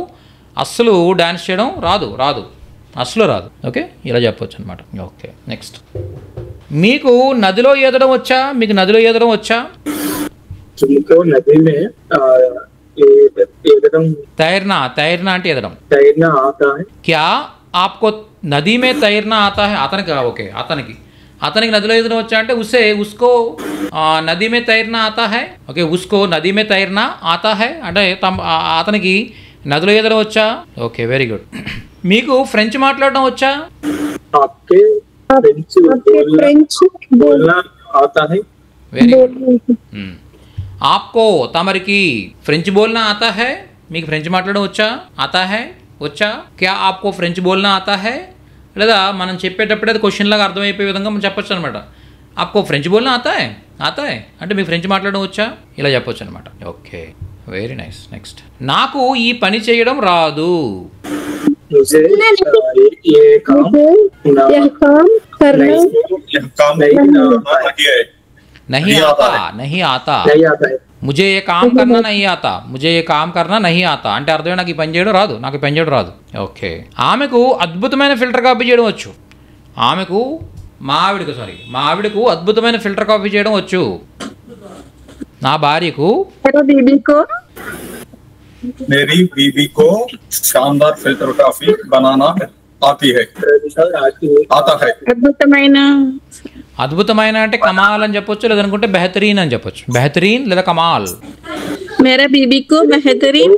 అస్సలు డాన్స్ చేయడం రాదు, అస్సలు రాదు. ఓకే, ఇలా చెప్పొచ్చు అనమాట. Okay, next. మీకు నదిలో ఈదడం వచ్చా? तुमको नदी में తైర్నా అంటే ఈదడం. तैरना आता है క్యా ఆప్కో నదీ మే తైర్నా ఆతా హై? అతనికి నదిలో ఈదడం వచ్చా అంటే ఉస్కో నదీ మే తైర్నా ఆతా హై. ఓకే, ఉస్కో నదీ మే తైర్నా ఆతా హై అంటే అతనికి నదిలో ఈదడం వచ్చా. Okay, very good. మీకు ఫ్రెంచ్ మాట్లాడడం వచ్చా? आपके फ्रेंच बोलना आता है వెరీ గుడ్. ఆప్కో తమరికి ఫ్రెంచ్ బోల్నా ఆతా హై? మీకు ఫ్రెంచ్ మాట్లాడడం వచ్చా? ఆతా హై వచ్చా? క్యా ఆప్కో ఫ్రెంచ్ బోల్నా ఆతా హై? లేదా మనం చెప్పేటప్పుడే అది క్వశ్చన్ లాగా అర్థమైపోయే విధంగా మనం చెప్పొచ్చు అనమాట. ఆప్కో ఫ్రెంచ్ బోల్నా ఆతా హై అంటే మీకు ఫ్రెంచ్ మాట్లాడడం వచ్చా, ఇలా చెప్పొచ్చు అనమాట. Okay, very nice. నెక్స్ట్. నాకు ఈ పని చేయడం రాదు. मुझे ये काम यह काम करना यह काम नहीं है नहीं आता नहीं आता है ముझే ఏ కామ్ కర్నా నహీ ఆతా అంటే అర్థమే నాకు ఈ పని చేయడం రాదు. ఓకే, ఆమెకు అద్భుతమైన ఫిల్టర్ కాఫీ చేయడం వచ్చు. మా ఆవిడకు అద్భుతమైన ఫిల్టర్ కాఫీ చేయడం వచ్చు. నా భార్యకు मेरी बीवी को शानदार फिल्टर कॉफी बनाना आता है అద్భుతమైన అంటే కమాల్ అని చెప్పొచ్చు, లేదనుకుంటే బెహతరీన్ అని చెప్పొచ్చు. బెహతరీన్ లేదా కమాల్. मेरा बीबी को बेहतरीन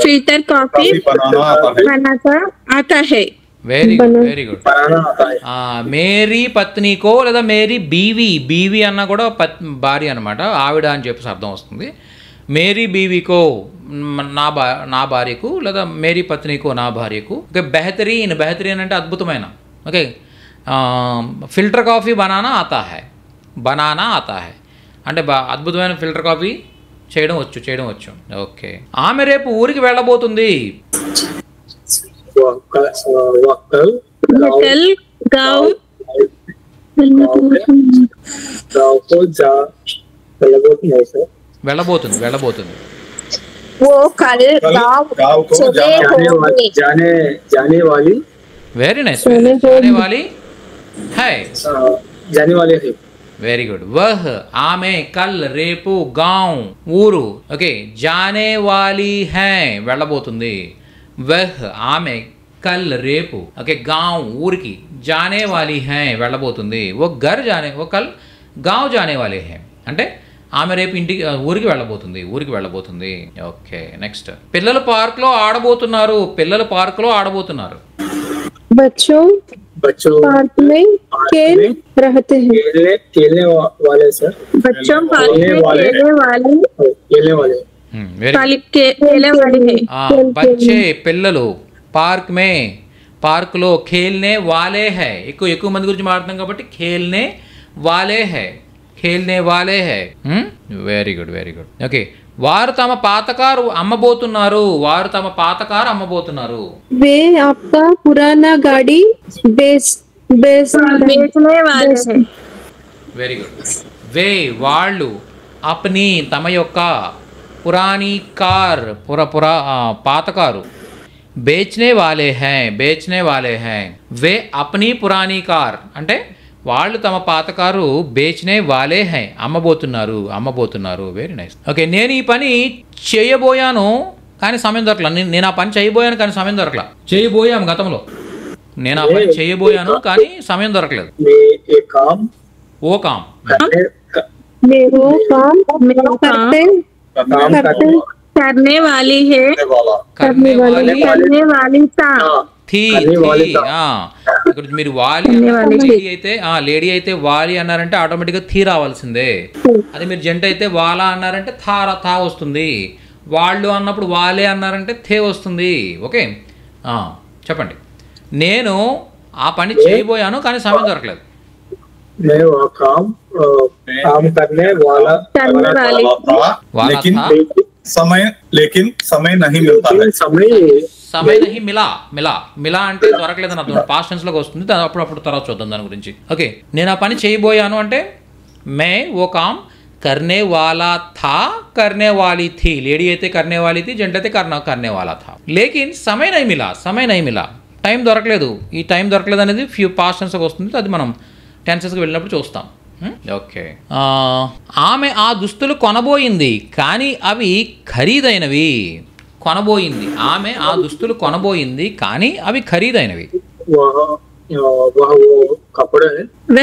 फिल्टर कॉफी बनाना आता है। Very good. మేరీ పత్నికో లేదా మేరీ బీవీ అన్న కూడా భార్య అనమాట, ఆవిడ అని చెప్పేసి అర్థం వస్తుంది. మేరీ బీవీకో నా భార్యకు, లేదా మేరీ పత్నికో నా భార్యకు. ఓకే, బెహతరీన్ అంటే అద్భుతమైన. ఓకే, ఫిల్టర్ కాఫీ బనానా ఆతా హై అంటే అద్భుతమైన ఫిల్టర్ కాఫీ చేయడం వచ్చు. ఓకే, ఆమె రేపు ఊరికి వెళ్ళబోతుంది. वह कल कल गाँव गाँव को जा नहीं सर వెళ్ళబోతుంది वो कल गाँव गाँव को चले होंगे जाने वाली వెరీ నైస్ जाने वाली है जाने वाले है వెరీ గుడ్ వహ్ ఆమె కల్ రేపు గావ్ ఊరు ఓకే జానే వాలీ హై వెళ్ళబోతుంది వహ్ ఆమె కల్ రేపు ఓకే గావ్ ఊరికి జానే వాలీ హై వెళ్ళబోతుంది ఓ గర్ జానే ఓ కల్ గావ్ జానే వాలీ హై అంటే ఆమె రేపు ఇంటికి ఊరికి వెళ్ళబోతుంది ఓకే నెక్స్ట్ పిల్లలు పార్క్లో ఆడబోతున్నారు बच्चों बच्चों पार्क में खेल रहते हैं खेलने वाले सर बच्चों पार्क में खेलने वाली खेलने वाले खेलने वाली है బచ్చే పిల్లలు పార్క్లో ఖేల్నే వాలే హై ఎక్కువ మంది గురించి మాట్లాడుతున్నాం కాబట్టి ఖేల్నే వాలే హై వెరీ గుడ్ ఓకే వారు తమ పాతకారు అమ్మబోతున్నారు वे आपका पुराना गाड़ी बेचने वाले हैं వెరీ గుడ్ వాళ్ళు అప్ని తమ యొక్క పురాణీ కార్ పాత కారు బేచ్నే వాలే హై వే అప్ని పురాణీ కార్ అంటే వాళ్ళు తమ పాత కారు బేచ్నే వాలే హై అమ్మబోతున్నారు వెరీ నైస్ ఓకే నేను ఈ పని చేయబోయాను కానీ సమయం దొరకలా నేను ఆ పని చేయబోయాను కానీ సమయం దొరకలా చేయబోయాము గతంలో నేను ఆ పని చేయబోయాను కానీ సమయం దొరకలేదు ఓ కామ్ वो काम करने वाली है करने वाली था థీ ఇక్కడ మీరు వాలి లేడీ అయితే వాలి అన్నారంటే ఆటోమేటిక్గా థీ రావాల్సిందే అది మీరు జంట అయితే వాలా అన్నారంటే థా వస్తుంది వాళ్ళు అన్నప్పుడు వాలే అన్నారంటే థే వస్తుంది ఓకే చెప్పండి నేను ఆ పని చేయబోయాను కానీ సమయం దొరకలేదు मैं वो काम करने वाला लेकिन समय नहीं मिलता है समय नहीं మిలా అంటే దొరకలేదు అని అర్థం పాస్ట్ టెన్స్ లోకి వస్తుంది అప్పుడు తర్వాత చూద్దాం దాని గురించి ఓకే నేను ఆ పని చేయబోయాను అంటే మే ఓ కామ్ करने वाला था करने वाली थी लेडी అయితే करने वाली थी జంట అయితే करने वाला था लेकिन समय नहीं मिला టైం దొరకలేదు ఈ టైం దొరకలేదు అనేది ఫ్యూ పాస్ట్ టెన్స్ లోకి వస్తుంది అది మనం టెన్సెస్కి వెళ్ళినప్పుడు చూస్తాం ఓకే ఆమె ఆ దుస్తులు కొనబోయింది కానీ అవి ఖరీదైనవి ఆమె ఆ దుస్తులు కొనబోయింది కానీ అవి ఖరీదైనవి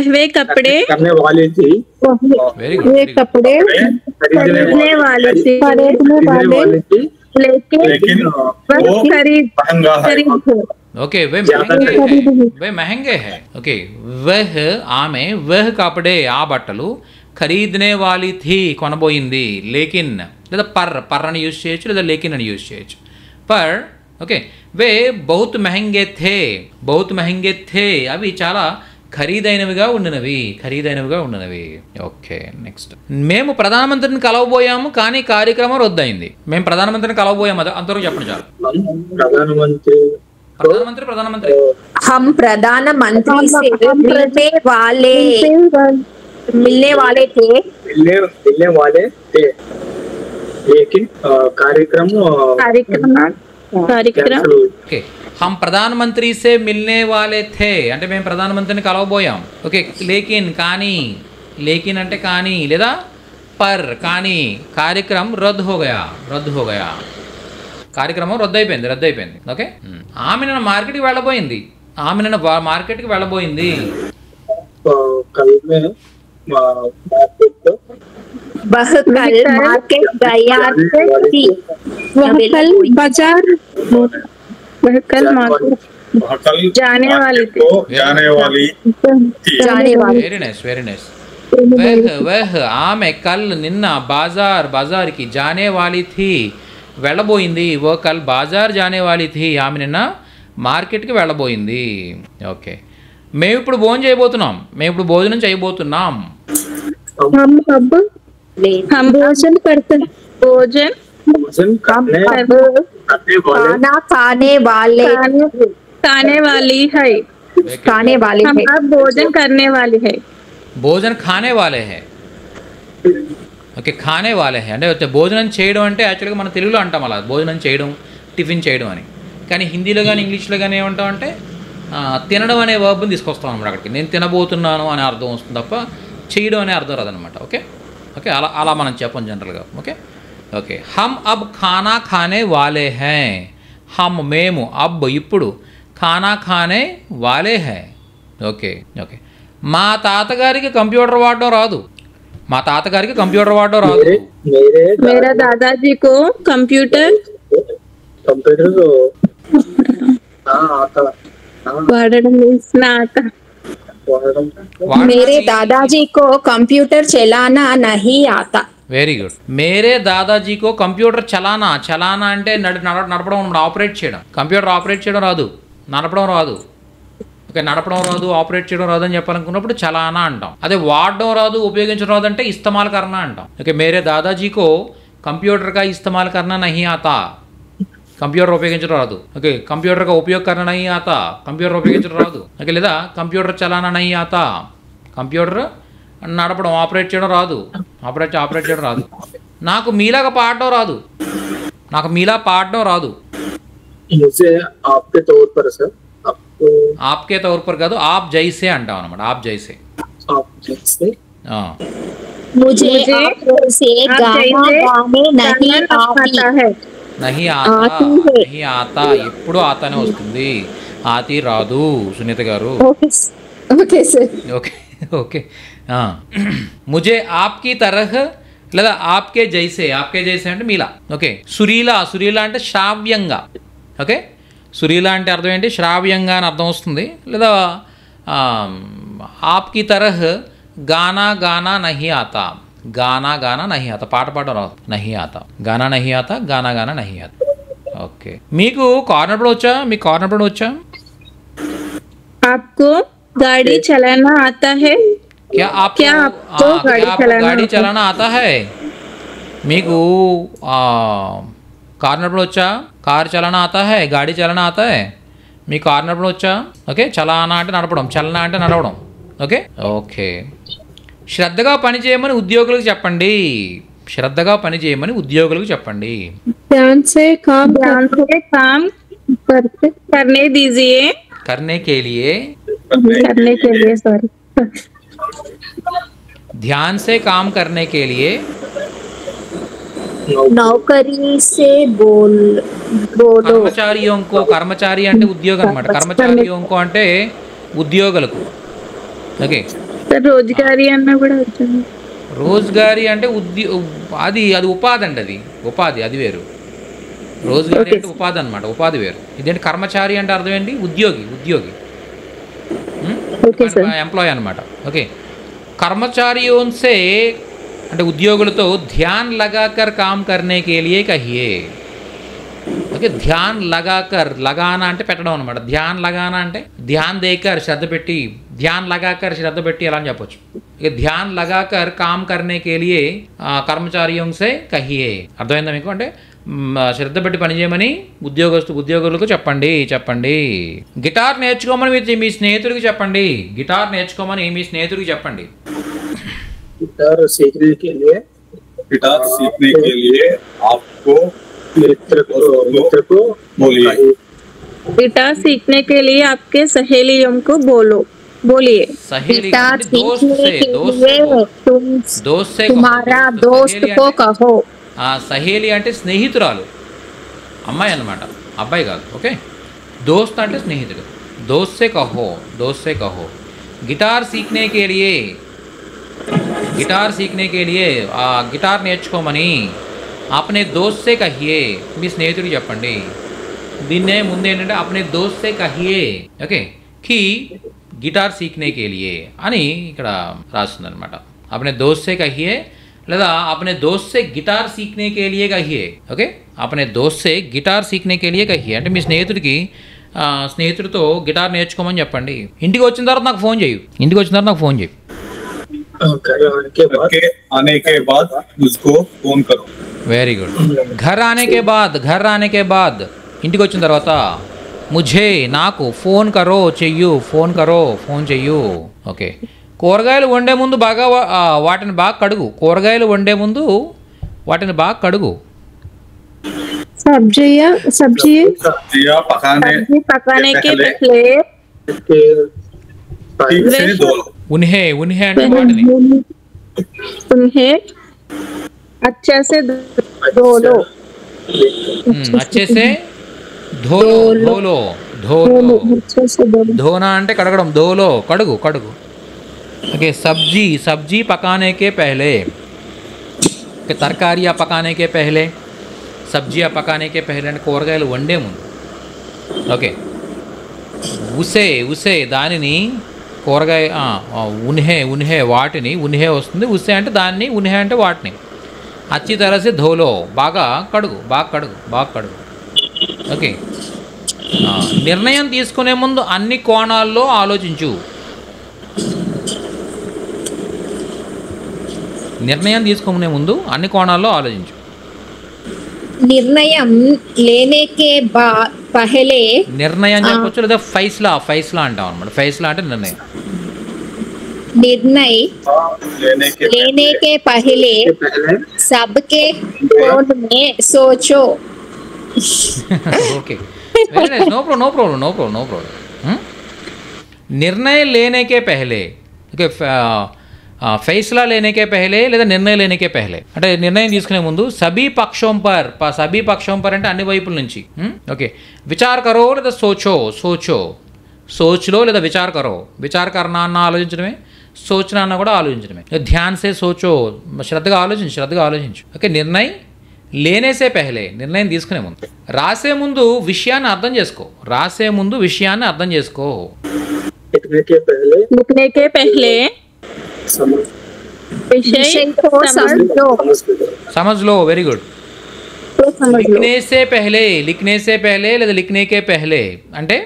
वे कपड़े करने वाली थी వెరీ वे గుడ్ कपड़े खरीदने वाली थी लेकिन वह वो खरीद महंगा है ओके वे महंगे हैं ओके ఆమె వహ్ కపడే ఆ బట్టలు ఖరీదనే వాలి థీ కొనబోయింది లేకిన్ లేదా పర్ అని యూజ్ చేయొచ్చు లేదా లేకిన్ అని యూజ్ చేయొచ్చు పర్ ఓకే వే బహుత్ మెహంగే థే అవి చాలా ఖరీదైనవిగా ఉండినవి ఓకే నెక్స్ట్ మేము ప్రధానమంత్రిని కలవబోయాము కానీ కార్యక్రమం రద్దయింది మేము ప్రధానమంత్రిని కలవబోయాము అంతవరకు చెప్పండి చాలు प्रधानमंत्री हम प्रधानमंत्री से मिलने वाले थे लेकिन कार्यक्रम ఓకే हम प्रधानमंत्री से मिलने वाले थे అంటే మేము ప్రధానమంత్రిని కలవబోయాం ఓకే లేకిన్ అంటే కానీ లేదా పర్ కానీ కార్యక్రమం రద్దు హో గయా కార్యక్రమం రద్దయిపోయింది ఓకే ఆమె నన్ను మార్కెట్కి వెళ్ళబోయింది जाने वाली వెరీ నైస్ वह ఆమె కల్ నిన్న బాజార్కి జానే వాలి థీ వెళ్ళబోయింది ఓ కల్ బాజార్ జానే వాలి థీ ఆమె నిన్న మార్కెట్కి వెళ్ళబోయింది ఓకే మేము ఇప్పుడు భోజనం చేయబోతున్నాం हम भोजन करते खाने वाले खाने वाली है। खाने वाले हम हैं। अब भोजन करने वाली है। భోజన ఖానే వాలే హే. ఓకే, ఖానే వాలే హే అంటే భోజనం చేయడం అంటే యాక్చువల్గా మన తెలుగులో అంటాం అలా, భోజనం చేయడం, టిఫిన్ చేయడం అని. కానీ హిందీలో కానీ ఇంగ్లీష్లో కానీ ఏమంటాం అంటే తినడం అనే వర్బ్ని తీసుకొస్తాం అన్నమాట అక్కడికి. నేను తినబోతున్నాను అనే అర్థం వస్తుంది తప్ప చేయడం అనే అర్థం రాదనమాట. ఓకే ఓకే, అలా అలా మనం చెప్పం జనరల్గా. ఓకే ఓకే, హమ్ అబ్ ఖానా ఖానే వాలే హై. హమ్ మేము, అబ్ ఇప్పుడు, ఖానా ఖానే వాలే హై. ఓకే ఓకే, మా తాతగారికి కంప్యూటర్ వాడడం రాదు. మా తాతగారికి కంప్యూటర్ వాడడం రాదు. मेरा दादाजी को कंप्यूटर कंप्यूटर तो आता वाड़न ना आता। मेरे दादाजी को कंप्यूटर चलाना नहीं आता। Very good. మేరే దాదాజీకో కంప్యూటర్ చలానా. చలానా అంటే నడపడం, ఆపరేట్ చేయడం. కంప్యూటర్ ఆపరేట్ చేయడం రాదు, నడపడం రాదు. ఓకే, నడపడం రాదు, ఆపరేట్ చేయడం రాదు అని చెప్పాలనుకున్నప్పుడు చలానా అంటాం. అదే వాడడం రాదు, ఉపయోగించడం రాదు అంటే ఇస్తమాల్ కర్నా అంటాం. ఓకే, మేరే దాదాజీకో కంప్యూటర్ కా ఇస్తమాల్ కర్నా నహీ ఆతా. కంప్యూటర్ ఉపయోగించడం రాదు. ఓకే, కంప్యూటర్ కా ఉపయోగ కర్నా నహీ ఆతా. కంప్యూటర్ ఉపయోగించడం రాదు. ఓకే, లేదా కంప్యూటర్ చలానా నహీ ఆతా. కంప్యూటర్ నడపడం, ఆపరేట్ చేయడం రాదు. ఆపరేట్ చేయడం రాదు. నాకు మీలాగా పాడడం రాదు. నాకు మీలా పాడడం రాదు. मुझे आपके तौर पर सर, आपको ఆప్కే తౌర్ పర్ కాదు, ఆప్ జైసే అంటాం అనమాట. ఆప్ జైసే. आप जैसे मुझे आप जैसे गाना गाने नहीं आती। आता है। నహీ ఆతా. ఆతీ హై. నహీ ఆతా ఎప్పుడు ఆతానే వస్తుంది, ఆతి రాదు సునీత గారు. Okay okay sir. Okay okay, ముజే ఆప్కి తరహ్ లేదా ఆప్కే జైసే. ఆప్కే జైసే అంటే మీలా. ఓకే, సురీలా. సురీలా అంటే శ్రావ్యంగా. ఓకే, సురీలా అంటే అర్థం ఏంటి? శ్రావ్యంగా అని అర్థం వస్తుంది. లేదా ఆప్కి తరహ్ గానా గానా నహీ ఆతా. గానా గానా నహీ ఆతా, పాట పాడడం రాదు. నహీ ఆతా, గానా నహీ ఆతా, గానా గానా నహీ ఆతా. ఓకే, మీకు కార్నర్ పడ వచ్చా? మీకు కార్నర్ పడ వచ్చా? आपको गाड़ी चलाना आता है? क्या आपको गाड़ी चलाना आता है? మీకు కార్ నడపడం వచ్చా? కార్ చలానా ఆతా హై, గాడి చలానా ఆతా హై. మీ కార్ నడపడం వచ్చా? ఓకే, చలానా అంటే నడపడం, చలనా అంటే నడవడం. ఓకే ఓకే, శ్రద్ధగా పని చేయమని ఉద్యోగులకు చెప్పండి. శ్రద్ధగా పని చేయమని ఉద్యోగులకు చెప్పండి. ध्यान से काम करने दीजिए। करने के लिए सॉरी, ध्यान से काम करने के लिए नौकरी से बोलो। కర్మచారియోంకో. కర్మచారి అంటే ఉద్యోగం అనమాట. కర్మచారియోంకో అంటే ఉద్యోగులకు. ఓకే, रोजगारी అన్న కూడా వచ్చింది. రోజ్గారీ అంటే అది ఉపాధి అండి. అది ఉపాధి, అది వేరు. రోజ్గారీ అంటే ఉపాధి అనమాట, ఉపాధి వేరు. ఇదేంటి కర్మచారి అంటే అర్థం ఏంటి? ఉద్యోగి. ఉద్యోగి ఎంప్లాయ్ అనమాట. ఓకే, కర్మచారియోన్సే అంటే ఉద్యోగులతో ధ్యాన్ లగాకర్ కామ్ కర్నే కే లియే కహియే. ఓకే, ధ్యాన్ లగాకర్, లగానా అంటే పెట్టడం అనమాట. ధ్యాన్ లగానా అంటే ధ్యాన్ దేకర్, శ్రద్ధ పెట్టి, ధ్యాన్ లగాకర్ శ్రద్ధ పెట్టి అలా అని చెప్పొచ్చు. ఇక ధ్యాన్ లగాకర్ కామ్ కర్నే కే లియే కర్మచారియోంసే కహియే. అర్థమైందా మీకు? అంటే శ్రద్ధ పెట్టి పనిచేయమని ఉద్యోగులకు చెప్పండి. గిటార్ నేర్చుకోమని మీ స్నేహితుడికి చెప్పండి. గిటార్ నేర్చుకోమని మీ స్నేహితుడికి చెప్పండి. गिटार सीखने के लिए आपको मित्र को बोलिए। गिटार सीखने के लिए आपके सहेलियों को बोलिए। सहेली गिटार दोस्त सीखने से, के दोस्त लिए को, तुम तुम्हारा दोस्त को कहो। సహేలి అంటే స్నేహితురాలు, అమ్మాయి అన్నమాట, అబ్బాయి కాదు. ఓకే, దోస్త్ అంటే స్నేహితుడు. దోస్త్ సే కహో. గిటార్ సీఖనే కే లియే గిటార్ నేర్చుకోమని అప్నే దోస్త్ సే కహియే, మీ స్నేహితుడికి చెప్పండి. దీన్నే ముందు ఏంటంటే అప్నే దోస్త్ సే కహియే. ఓకే, కి గిటార్ సీఖనే కే లియే అని ఇక్కడ రాస్తుంది అనమాట. అప్నే దోస్త్ సే కహియే లేదా అప్నే దోస్త్ సే గిటార్ సీఖనే కే లియే కహియే. ఓకే, అప్నే దోస్త్ సే గిటార్ సీఖనే కే లియే కహియే అంటే మీ స్నేహితుడితో గిటార్ నేర్చుకోమని చెప్పండి. ఇంటికి వచ్చిన తర్వాత నాకు ఫోన్ చేయు. घर आने के बाद मुझको फोन करो। Very good. ఘర్ ఆనే కే బాద్ ఇంటికి వచ్చిన తర్వాత ముఝే నాకు ఫోన్ కరో చెయ్యు, ఫోన్ కరో ఫోన్ చెయ్యు. ఓకే, కూరగాయలు వండే ముందు బాగా వాటిని బాగా కడుగు. కూరగాయలు వండే ముందు వాటిని బాగా కడుగు. सब्जी सब्जियां पकाने सब्जी पकाने के पहले ठीक से धो लो। ఉన్హే ఉన్హే అంటే వాటిని उन्हें अच्छे से धो लो। అచ్చేసే ధోలో ధోలో ధోలో. ధోనా అంటే కడగడం, ధోలో కడుగు కడుగు. ఓకే, సబ్జీ సబ్జీ పకానే కే పహలే. ఓకే, తర్కారియా పకానే కే పహలే, సబ్జియా పకానే కే పహలే అంటే కూరగాయలు వండే ముందు. ఓకే, ఉసే ఉసే దానిని కూరగాయ ఉన్హే ఉన్హే వాటిని, ఉన్హే వస్తుంది, ఉసే అంటే దాన్ని, ఉన్హే అంటే వాటిని. అచ్చి తరసి ధోలో బాగా కడుగు, బాగా కడుగు, బాగా కడుగు. ఓకే, నిర్ణయం తీసుకునే ముందు అన్ని కోణాల్లో ఆలోచించు. నిర్ణయం తీసుకునే ముందు అన్ని కోణాల్లో ఆలోచించు. నిర్ణయం లేనేకే పహలే. నిర్ణయం చెప్పొచ్చు, లేదా ఫైస్లా, ఫైస్లా అంటాం అనమాట. ఫైస్లా అంటే నిర్ణయం. निर्णय लेने के पहले सबके कोण में सोचो. Okay, very nice. No problem, no problem, no problem, no problem. నిర్ణయ లేనేకే పెహలే. ఓకే, ఫైసలా లేనేకే పెహలే లేదా నిర్ణయం లేనేకే పెహలే అంటే నిర్ణయం తీసుకునే ముందు సభీ పక్షం పర్, సభీ పక్షం పర్ అంటే అన్ని వైపుల నుంచి. ఓకే, విచార్ కరో లేదా సోచో, సోచో సోచ్లో లేదా విచార్ కరో. విచార్ కరనా అన్న ఆలోచించడమే, సోచన అన్న కూడా ఆలోచించడమే. ధ్యాన్ సే సోచో, శ్రద్ధగా ఆలోచించు, శ్రద్ధగా ఆలోచించు. ఓకే, నిర్ణయం లేనేసే పెహలే నిర్ణయం తీసుకునే ముందు. రాసే ముందు విషయాన్ని అర్థం చేసుకో, రాసే ముందు విషయాన్ని అర్థం చేసుకో. लिखने के पहले विषय को समझ लो। సమజ్లో, వెరీ గుడ్. లిఖనే సే పెహలే, లిఖనే సే పెహలే లేదా లిఖనే కే పెహలే అంటే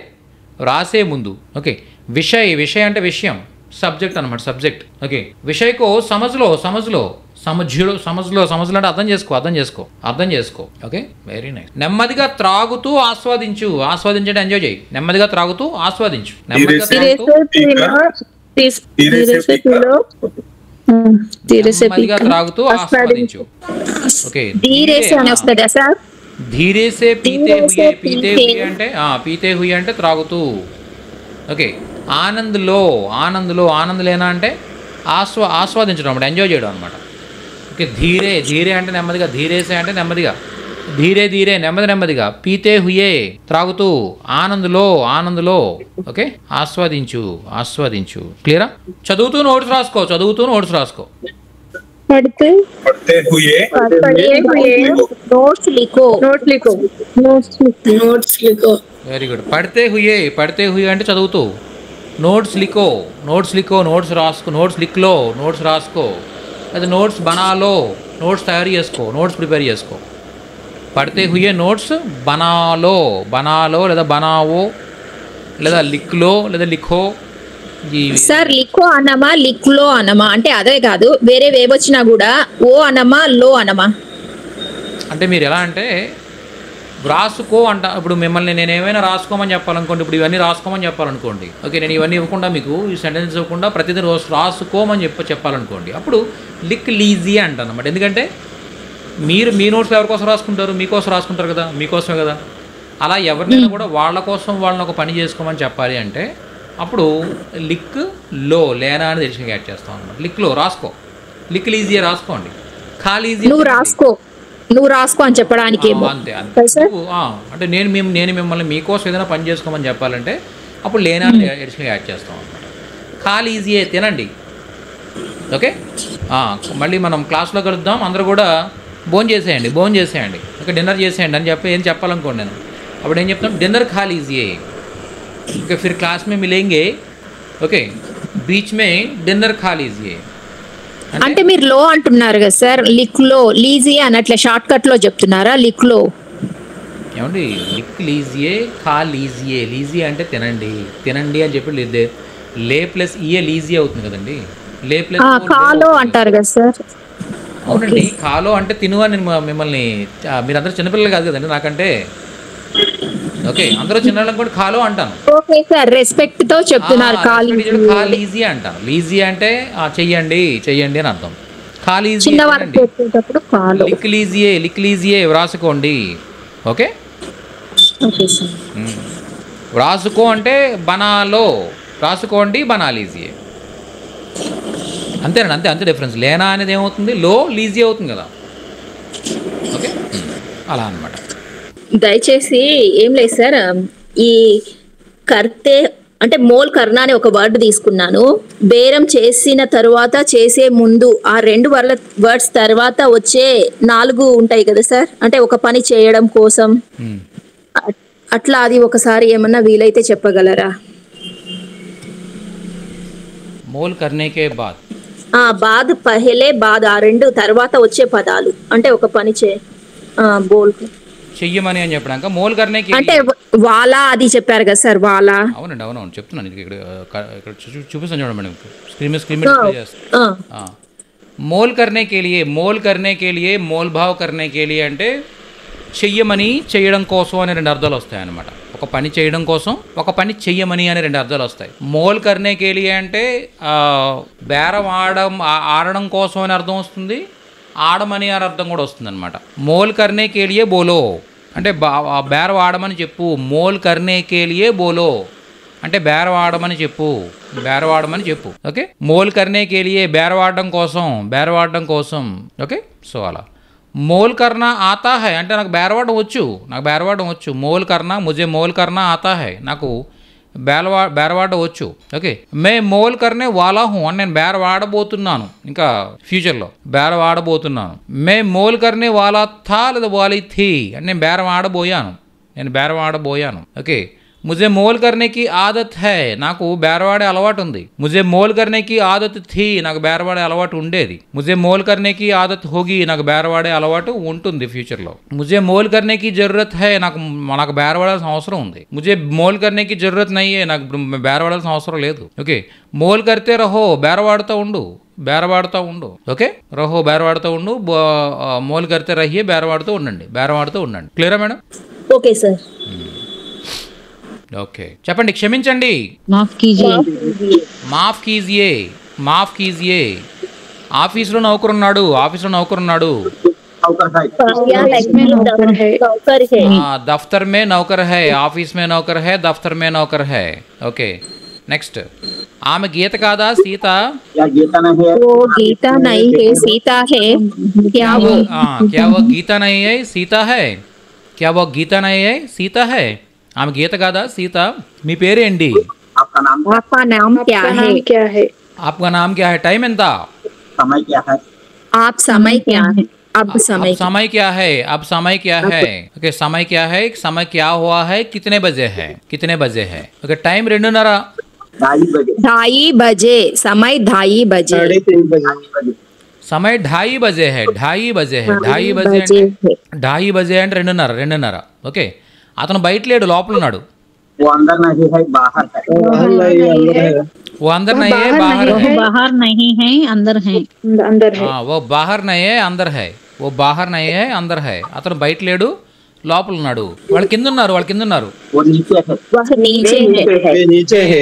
రాసే ముందు. ఓకే, విషయ్, విషయ్ అంటే విషయం, సబ్జెక్ట్ అనమాట, సబ్జెక్ట్. ఓకే, విషయ్కో సమజ్లో, సమజ్లో సమజ్లో, సమజ్లో సమజ్లో అంటే అర్థం చేసుకో, అర్థం చేసుకో, అర్థం చేసుకో. Okay, very nice. నెమ్మదిగా త్రాగుతూ ఆస్వాదించు. ఆస్వాదించండి, ఎంజాయ్ చేయి. నెమ్మదిగా త్రాగుతూ ఆస్వాదించు. నెమ్మదిగా త్రాగుతూ నెమ్మదిగా త్రాగుతూ ఆస్వాదించు. ఓకే, ధీరే సే అని వస్తుందా సార్? ధీరే సే పీతే హుయే, పీతే హుయే అంటే పీతే హుయే అంటే త్రాగుతూ. ఓకే, ఆనంద్లో, ఆనంద్లో, ఆనంద్ లేనా అంటే ఆస్వాదించడం అనమాట, ఎంజాయ్ చేయడం అనమాట. ఓకే, ధీరే, ధీరే అంటే నెమ్మదిగా, ధీరేసే అంటే నెమ్మదిగా, ధీరే ధీరే నెమ్మది నెమ్మదిగా. పీతే హుయే త్రాగుతూ, ఆనంద్లో, ఆనంద్లో. ఓకే, ఆస్వాదించు, ఆస్వాదించు. క్లియరా? చదువుతూ నోట్స్ రాసుకో, చదువుతూ నోట్స్ రాసుకో. पढ़ते पढ़ते हुए नोट्स लिखो, नोट लिखो, नोट्स लिखो. Very good. పడితే హుయే, పడితే హుయే అంటే చదువుతూ. నోట్స్ లిఖో, నోట్స్ లిఖో నోట్స్ రాసుకో, నోట్స్ లిఖ్లో నోట్స్ రాసుకో, లేదా నోట్స్ బనాలో నోట్స్ తయారు చేసుకో, నోట్స్ ప్రిపేర్ చేసుకో. పడితే హుయే నోట్స్ బనాలో, బనాలో లేదా బనావో లేదా లిఖ్లో లేదా లిఖో. సార్ లిఖో అనమా లిఖ్లో అనమా అంటే అదే కాదు, వేరే వేవొచ్చినా కూడా ఓ అనమా లో అనమా అంటే మీరు ఎలా అంటే రాసుకో అంట. ఇప్పుడు మిమ్మల్ని నేను ఏమైనా రాసుకోమని చెప్పాలనుకోండి, ఇప్పుడు ఇవన్నీ రాసుకోమని చెప్పాలనుకోండి. ఓకే, నేను ఇవన్నీ ఇవ్వకుండా మీకు ఈ సెంటెన్స్ ఇవ్వకుండా ప్రతిదీ రాసుకోమని చెప్పాలనుకోండి, అప్పుడు లిక్ లీజీ అంట అన్నమాట. ఎందుకంటే మీరు మీ నోట్స్ ఎవరి కోసం రాసుకుంటారు? మీకోసం రాసుకుంటారు కదా, మీకోసమే కదా. అలా ఎవరినైనా కూడా వాళ్ళ కోసం వాళ్ళని ఒక పని చేసుకోమని చెప్పాలి అంటే అప్పుడు లిక్ లో, లేనా అని తెలిసి యాడ్ చేస్తాం అనమాట. లిక్లో రాసుకో, లిక్ లీజీ రాసుకోండి. ఖాళీ నువ్వు రాసుకో అని చెప్పడానికి అంతే అంటే నేను మిమ్మల్ని మీకోసం ఏదైనా పని చేసుకోమని చెప్పాలంటే అప్పుడు లేనా ఎడిషనల్ యాడ్ చేస్తాం అనమాట. ఖాళీ ఈజీయే తినండి. ఓకే, మళ్ళీ మనం క్లాస్లో కలుద్దాం. అందరూ కూడా భోజనం చేసేయండి. ఓకే, డిన్నర్ చేసేయండి అని చెప్పి ఏం చెప్పాలనుకోండి నేను అప్పుడు ఏం చెప్తాను, డిన్నర్ ఖాళీ ఈజీయే. ఓకే, फिर क्लास में मिलेंगे. ఓకే, బీచ్ మే డిన్నర్ ఖా లీజియే అంటే మీరు లో అంటున్నారు కదా సార్, లిక్ లో లీజీ అని అట్లా షార్ట్ కట్ లో చెప్తున్నారా? లిక్ లో ఏమండి, లిక్ లీజియే ఖా లీజియే. లీజీ అంటే తినండి, తినండి అని చెప్పి లే ప్లస్ ఇయే లీజీ అవుతుంది కదండి. లే ప్లస్ ఖాలో అంటారు కదా సార్. అవునండి, ఖాలో అంటే తిను అని మిమ్మల్ని, మీరందరూ చిన్నపిల్లలు కాదు కదండి నాకంటే. ఓకే అందరూ చిన్నవాళ్ళకి కూడా ఖాలో అంటాను. ఓకే సార్, రెస్పెక్ట్ తో చెప్తున్నారు. ఖాళీ ఖాళీజీ అంటాను. లీజీ అంటే చెయ్యండి చెయ్యండి అని అర్థం. ఖాళీజీ చిన్నవాళ్ళకి చెప్పేటప్పుడు ఖాళీ. లిక్ లీజియే వ్రాసుకోండి. ఓకే వ్రాసుకో అంటే బనాలో, రాసుకోండి బనాలీజియే. అంతేనండి, అంతే అంతే డిఫరెన్స్. లేనా అనేది ఏమవుతుంది, లో లీజీ అవుతుంది కదా. ఓకే అలా అనమాట. దయచేసి ఏం లేదు సార్, ఈ కర్తే అంటే మోల్ కర్ణ అనే ఒక వర్డ్ తీసుకున్నాను. బేరం చేసిన తర్వాత, చేసే ముందు ఆ 2 వర్డ్స్ తర్వాత వచ్చే 4 ఉంటాయి కదా సార్, అంటే ఒక పని చేయడం కోసం అట్లా. అది ఒకసారి ఏమన్నా వీలైతే చెప్పగలరా? మోల్ కర్నేకే బాద్ బాద్ పహలే బాద్, ఆ 2 తర్వాత వచ్చే పదాలు అంటే ఒక పని బోల్ చెయ్యమని అని చెప్పడాక మోల్ కర్నేకి అంటే వాలా అది చెప్పారు కదా సార్, వాలా. అవునండి అవునవును చెప్తున్నాను. ఇక్కడ చూపిస్తాను చూడండి మేడం, స్క్రీన్ మీద డిస్ప్లే చేస్తాను. మోల్ కర్నే కే లియే మోల్ భావ్ కర్నే కే లియే అంటే చెయ్యమని, చేయడం కోసం అనే 2 అర్థాలు వస్తాయి అన్నమాట. ఒక పని చేయడం కోసం, ఒక పని చెయ్యమని అనే 2 అర్థాలు వస్తాయి. మోల్ కర్నే కే లియే అంటే బేరం ఆడడం కోసం అని అర్థం వస్తుంది, ఆడమని అని అర్థం కూడా వస్తుంది అనమాట. మోల్ కర్నే కే లియే బోలో అంటే బేరం ఆడమని చెప్పు. మోల్ కర్నే కే లియే బోలో అంటే బేరం ఆడమని చెప్పు, బేరం ఆడమని చెప్పు. ఓకే మోల్ కర్నే కే లియే బేరవాడడం కోసం. ఓకే సో అలా. మోల్ కర్నా ఆతా హై అంటే నాకు బేరవాడడం వచ్చు. మోల్ కర్నా ముజే మోల్ కర్నా ఆతా హై, నాకు బేరవాడడం వచ్చు. ఓకే మే మోల్ కర్నే వాలా హూ అని నేను బేరవాడబోతున్నాను, ఇంకా ఫ్యూచర్లో బేరవాడబోతున్నాను. మే మోల్ కర్నే వాలా థా లేదా వాలి థీ అని నేను బేరవాడబోయాను. ఓకే ముజే మోల్ కర్నేకి ఆదత్ హై, నాకు బేరవాడే అలవాటు ఉంది. ముజే మోల్ కర్నేకి ఆదత్ థీ, నాకు బేరవాడే అలవాటు ఉండేది. ముజే మోల్ కర్నేకి ఆదత్ హోగి, నాకు బేరవాడే అలవాటు ఉంటుంది ఫ్యూచర్లో. ముజే మోల్ కర్నేకి జరూరత్ హై, నాకు బేరవాడాల్సిన అవసరం ఉంది. ముజే మోల్ కర్నేకి జరూరత్ నహీ హై, నాకు బేరవాడాల్సిన అవసరం లేదు. ఓకే మోల్ కర్తే రహో, బేరవాడుతూ ఉండు. ఓకే రహో బేరవాడుతూ ఉండు. మోల్ కర్తే రహియే, బేరవాడుతూ ఉండండి. క్లియరా మేడం? Okay sir. ఓకే చెప్పండి. క్షమించండి. మాఫ్ కీజియే. ఆఫీసులో నౌకరున్నాడు. దఫ్తర్ మే నౌకర్ హై, ఆఫీస్ మే నౌకర్ హై, దఫ్తర్ మే నౌకర్ హై. Okay next. ఆమె గీత కాదా సీత? గీతా నహీ హై సీతా హై. క్యా वो గీతా నహీ హై సీతా హై? ఆమె గీత కాదా సీత? మీ పేరేంటి? आपका नाम क्या है? आपका नाम क्या है? టైం ఎంత? समय क्या है? अब समय क्या है? ओके समय क्या है? समय क्या हुआ है? कितने बजे है? Okay time 2:30. 2:30 बजे. समय 2:30 बजे. समय 2:30 बजे है. 2:30 बजे అంటే 2:30. ఓకే అతను బయట లేడు, లోపల ఉన్నాడు. वो अंदर नहीं है बाहर है. वो अंदर नहीं है बाहर है. बाहर नहीं है अंदर है. वो बाहर नहीं है अंदर है. అతను బయట లేడు, లోపల ఉన్నాడు. వాళ్ళు కింద ఉన్నారు. वो नीचे है.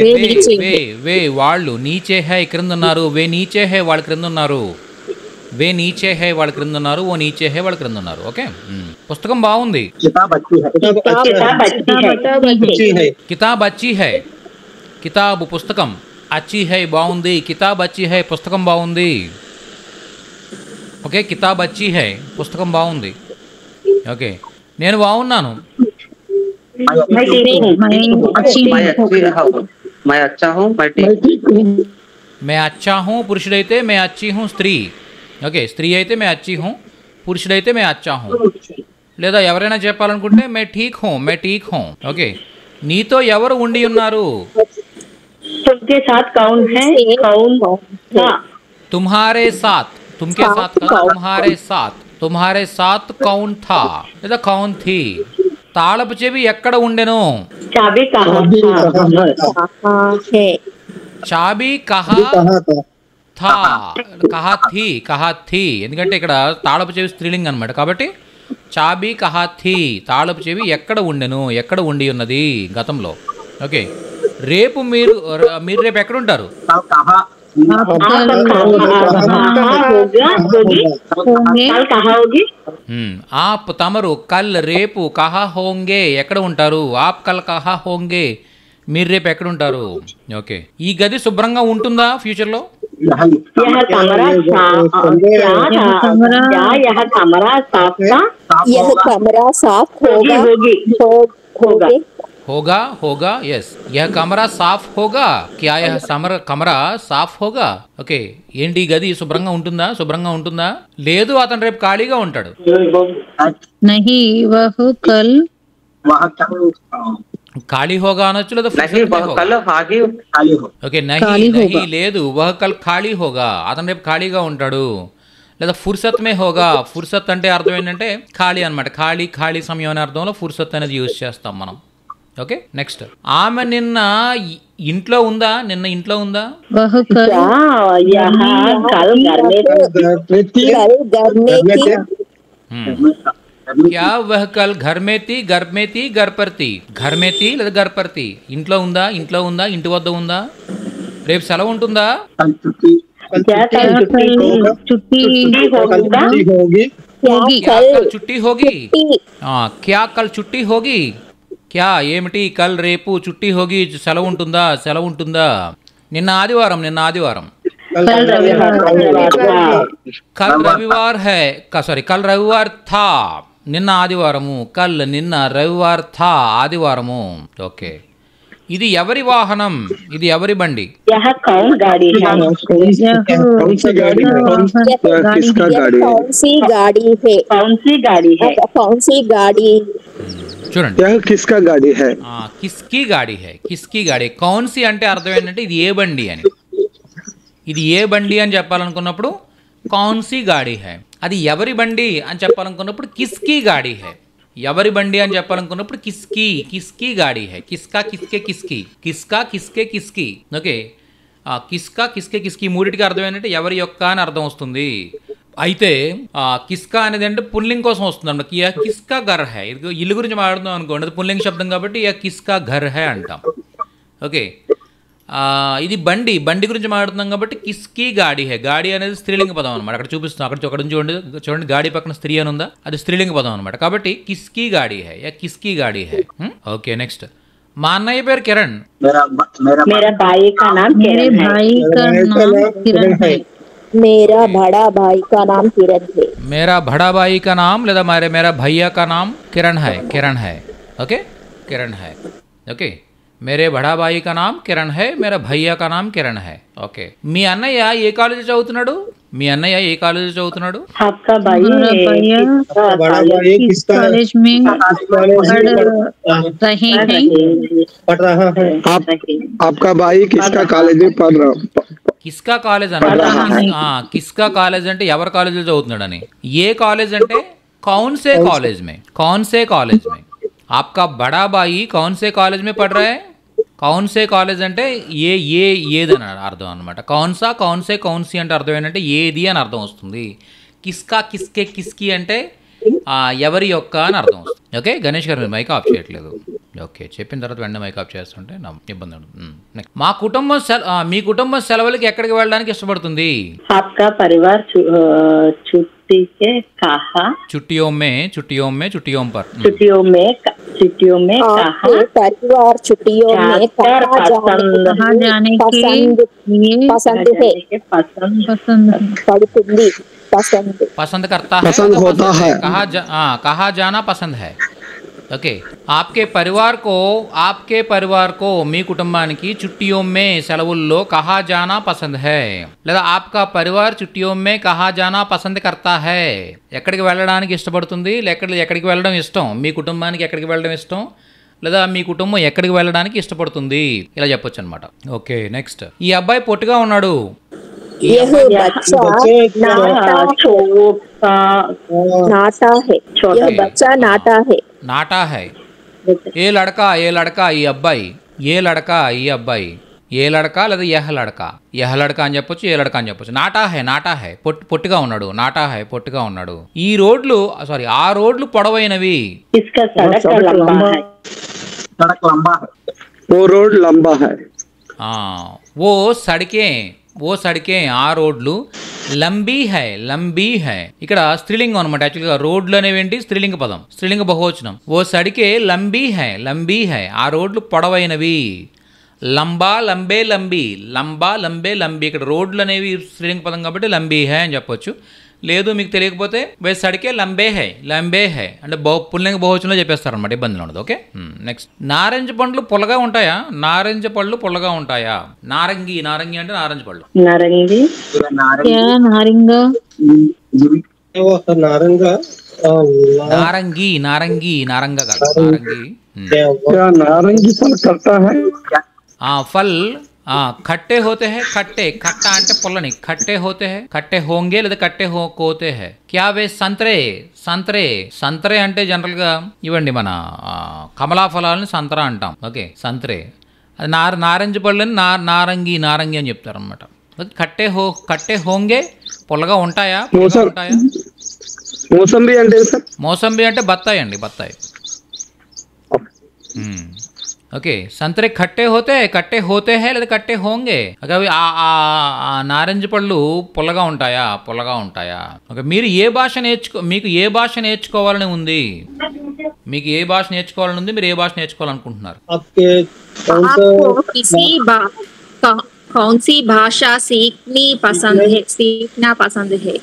వే వాళ్ళు నీచే హై క్రింద ఉన్నారు. వే నీచే హై వాళ్ళు క్రింద ఉన్నారు. ఓ నీచే హై వాళ్ళు క్రింద ఉన్నారు. ఓకే పుస్తకం బాగుంది. కితాబ్ అచ్చి హై. కితాబ్ పుస్తకం, అచ్చి హై బాగుంది. కితాబ్ అచ్చి హై పుస్తకం బాగుంది. ఓకే కితాబ్ అచ్చి హై పుస్తకం బాగుంది. ఓకే నేను బాగున్నాను. మే అచ్చా హూ పురుషుడైతే మే అచ్చి హూ స్త్రీ. ఓకే స్త్రీ అయితే మే అచ్చి హూ, పురుషుడైతే మే అచ్చా హూ. లేదా ఎవరైనా చెప్పాలనుకుంటే మే ఠీక్ హూ. ఓకే నీతో ఎవరు ఉండి ఉన్నారు? తుమ్హారే సాత్. తుమ్కే సాత్ కాదు, తుమ్హారే సాత్ కౌన్ థా లేదా కౌన్ థీ. తాళపు చెవి ఎక్కడ ఉండెను? చాబీ కహా థా, కహా థీ. ఎందుకంటే ఇక్కడ తాళపు చెవి స్త్రీలింగ్ అనమాట, కాబట్టి చాబీ కహా థీ, తాళపు చెవి ఎక్కడ ఉండెను, ఎక్కడ ఉండి ఉన్నది గతంలో. ఓకే, రేపు మీరు రేపు ఎక్కడ ఉంటారు? कल कहाँ ఆప్ తమరు కల్ రేపు కహా హోంగే ఎక్కడ ఉంటారు, ఆప్ కల్ కహా హోంగే మీరు రేపు ఎక్కడ ఉంటారు. ఓకే, ఈ గది శుభ్రంగా ఉంటుందా ఫ్యూచర్లో? यह यह कमरा साफ होगा होगे होगा होगा यस, यह कमरा साफ होगा, क्या यह कमरा साफ होगा. ఓకే, ఏంటి ఈ గది శుభ్రంగా ఉంటుందా, శుభ్రంగా ఉంటుందా? లేదు, అతను రేపు ఖాళీగా ఉంటాడు. नहीं वह कल ఖాళీ హోగా అనొచ్చు, లేదా खाली हो ఓకే, నహీ లేదు, వహ కల్ ఖాళీ హోగా, అతను రేపు ఖాళీగా ఉంటాడు. లేదా ఫుర్సత్ మే హోగా, ఫుర్సత్ అంటే అర్థం ఏంటంటే ఖాళీ అనమాట, ఖాళీ సమయం అనే అర్థంలో ఫుర్సత్ అనేది యూజ్ చేస్తాం మనం. ఓకే, నెక్స్ట్, ఆమె నిన్న ఇంట్లో ఉందా, నిన్న ఇంట్లో ఉందా? वह कल క్యా వహ్ కల్ ఘర్ మే థీ, ఘర్ మే థీ, ఘర్ పర్ థీ, ఘర్ మే థీ లేదా ఘర్ పర్ థీ, ఇంట్లో ఉందా, ఇంట్లో ఉందా, ఇంటి వద్ద ఉందా, రేపు సెలవు ఉంటుందా? छुट्टी క్యా కల్ చుట్టి హోగి, క్యా కల్ చుట్టి హోగి, క్యా ఏమిటి, కల్ రేపు, చుట్టి హోగి సెలవు ఉంటుందా, సెలవు ఉంటుందా. నిన్న ఆదివారం, కల్ రవివార్ హై, సారీ కల్ రవివార్ థా, నిన్న ఆదివారము, కల్ నిన్న, రవివార్ థా ఆదివారము. ఓకే, ఇది ఎవరి వాహనం, ఇది ఎవరి బండి? कौन सी गाड़ी है చూడండి, यह किसका गाड़ी है కిస్కి గాడి హై, కిస్కి గాడి, కౌన్సీ అంటే అర్థం ఏంటంటే ఇది ఏ బండి అని, ఇది ఏ బండి అని చెప్పాలనుకున్నప్పుడు కౌన్సీ గాడి హై, అది ఎవరి బండి అని చెప్పాలనుకున్నప్పుడు కిస్కి గాడి హై, ఎవరి బండి అని చెప్పాలనుకున్నప్పుడు కిస్కి గాడి హై, కిస్కా కిస్కే కిస్కి, కిస్కా కిస్కే కిస్కి. ఓకే, కిస్కా కిస్కే కిస్కి మూడింటికి అర్థం ఏంటంటే ఎవరి యొక్క అని అర్థం వస్తుంది. అయితే కిస్కా అనేది అంటే పుల్లింగ్ కోసం వస్తుంది అన్నమాట. యా కిస్కా ఘర్ హై, ఇది ఇల్లు గురించి మాట్లాడుతున్నాం అనుకోండి, అది పుల్లింగ్ శబ్దం కాబట్టి యా కిస్కా ఘర్ హై అంటాం. ఓకే, ఇది బండి గురించి మాట్లాడుతున్నాం కాబట్టి కిస్కి గాడి హై, గాడి అనేది స్త్రీలింగ పదం అనమాట. అక్కడ చూపిస్తాం, అక్కడ చూడండి గాడి పక్కన స్త్రీ అని ఉందా, అది స్త్రీలింగ పదం అనమాట. కాబట్టి కిస్కి గాడి హై, యా కిస్కి గాడి హై. ఓకే, నెక్స్ట్, మా అన్నయ్య పేరు కిరణ్. मेरे भाई का नाम किरण है मेरा बड़ा भाई का नाम किरण है मेरा बड़ा भाई का नाम లేదా मेरा भैया का नाम किरण है. ओके, किरण है. ఓకే, मेरे बड़ा भाई का नाम किरण है, मेरा भैया का नाम किरण है. ఓకే, మీ అన్నయ్య ఏ కాలేజీ చదువుతున్నాడు? आपका भाई बड़ा भाई किस कॉलेज में पढ़ रहा है आपका भाई किसका कॉलेज में पढ़ रहा కిస్కా కాలేజ్ అన్నమాట. కిస్కా కాలేజ్ అంటే ఎవరి కాలేజీలో చదువుతున్నాడని. ఏ కాలేజ్ అంటే कौन से कॉलेज में आपका बड़ा भाई कौन से कॉलेज में पढ़ रहा है. कौन से कॉलेज అంటే ఏదని అర్థం అనమాట. कौन से कौन सी అంటే అర్థం ఏంటంటే ఏది అని అర్థం వస్తుంది. కిస్కా కిస్కే కిస్కి అంటే ఎవరి యొక్క అని అర్థం వస్తుంది. ఓకే, గణేష్ గారు మీరు మైక్ ఆఫ్ చేయట్లేదు. ఓకే, చెప్పిన తర్వాత వెంటనే మైక్ ఆఫ్ చేస్తుంటే నా ఇబ్బంది ఉంటుంది. మీ కుటుంబం సెలవులకి ఎక్కడికి వెళ్ళడానికి ఇష్టపడుతుంది? आपका परिवार छुट्टी के कहा छुट्टियों में पर छुट्टियों में कहा परिवार छुट्टियों में कहाँ जाने की पसंद है पड़ती पसंद करता है, पसंद होता है, कहाँ जाना पसंद है. ఓకే, आपके परिवार को మీ కుటుంబానికి छुट्टियों में సెలవుల్లో कहाँ जाना पसंद है లేదా आपका परिवार छुट्टियों में कहाँ जाना पसंद करता है. ఎక్కడికి వెళ్ళడానికి ఇష్టపడుతుంది, ఎక్కడికి వెళ్ళడం ఇష్టం, మీ కుటుంబానికి ఎక్కడికి వెళ్ళడం ఇష్టం లేదా మీ కుటుంబం ఎక్కడికి వెళ్ళడానికి ఇష్టపడుతుంది, ఇలా చెప్పొచ్చు అనమాట. ఓకే, నెక్స్ట్, ఈ అబ్బాయి పొట్టిగా ఉన్నాడు. यह बच्चा नाटा है ये लड़का ये अब्बाई ఏ లడకా లేదా యహ్ లడకా, యహ్ లడకా అని చెప్పొచ్చు, ఏ లడకా అని చెప్పొచ్చు. నాటా హై పొట్టిగా ఉన్నాడు, నాటా హై పొట్టిగా ఉన్నాడు. ఈ రోడ్లు ఆ రోడ్లు పొడవైనవి. इसका सड़क लंबा है। सड़क लंबा है। वो रोड लंबा है। ఓ సడికే ఆ రోడ్లు లంబీ హై. ఇక్కడ స్త్రీలింగం అనమాట. యాక్చువల్గా రోడ్లు అనేవేంటి స్త్రీలింగ పదం, స్త్రీలింగ బహువచనం. ఓ సడికే లంబీ హై ఆ రోడ్లు పొడవైనవి. లంబా లంబే లంబీ. ఇక్కడ రోడ్లు అనేవి స్త్రీలింగ పదం కాబట్టి లంబీ హై అని చెప్పొచ్చు. లేదు మీకు తెలియకపోతే వే సడికే లంబే హై అంటే పుల్లింగ బహువచనంలో చెప్పేస్తారనమాట, ఇబ్బందులు ఉండదు. Okay, next. నారింజ పండ్లు పుల్లగా ఉంటాయా? నారింజ పళ్ళు పుల్లగా ఉంటాయా? నారంగి అంటే నారింజ పళ్ళు. नारंगी नारिंगा नारंगा కాదు, నారంగి. क्या नारंगी फल करता है? फल खट्टे होते हैं. खट्टा అంటే పుల్లని. खट्टे होते हैं, खट्टे होंगे లేదా खट्टे होते हैं. क्या वे సంత్రే అంటే జనరల్ గా ఇవ్వండి మన కమలా ఫలాలని సంత్రా అంటాం. ఓకే, సంత్రే. అది నారింజ పళ్ళని నారంగి అని చెప్తారు అనమాట. కట్టే హోంగే పుల్లగా ఉంటాయా? మోసంబి అంటే బత్తాయి అండి, బత్తాయి. ఓకే, సంతరే కట్టే హోతే హై లేదా కట్టే హోంగే. నారింజ పళ్ళు పుల్లగా ఉంటాయా? ఓకే, మీకు ఏ భాష నేర్చుకోవాలని ఉంది? మీరు ఏ భాష నేర్చుకోవాలనుకుంటున్నారు? कौन सी भाषा सीखना पसंद है?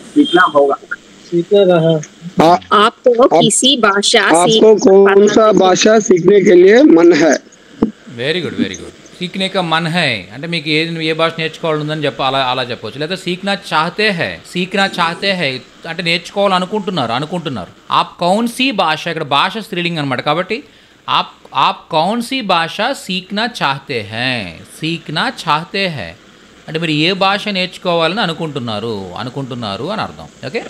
आपको किसी भाषा आपको कौन सा भाषा सीखने के लिए मन है? Very good. సీఖనే కా మన్ హై అంటే మీకు ఏ భాష నేర్చుకోవాలని అలా చెప్పవచ్చు. లేదా సీఖనా చాహతే హై అంటే నేర్చుకోవాలనుకుంటున్నారు. ఆప్ కౌన్ సీ భాష, ఇక్కడ భాష స్త్రీలింగం అనమాట. కాబట్టి आप कौन सी भाषा सीखना चाहते हैं అంటే మీరు ఏ భాష నేర్చుకోవాలని అనుకుంటున్నారు అని అర్థం. ఓకే,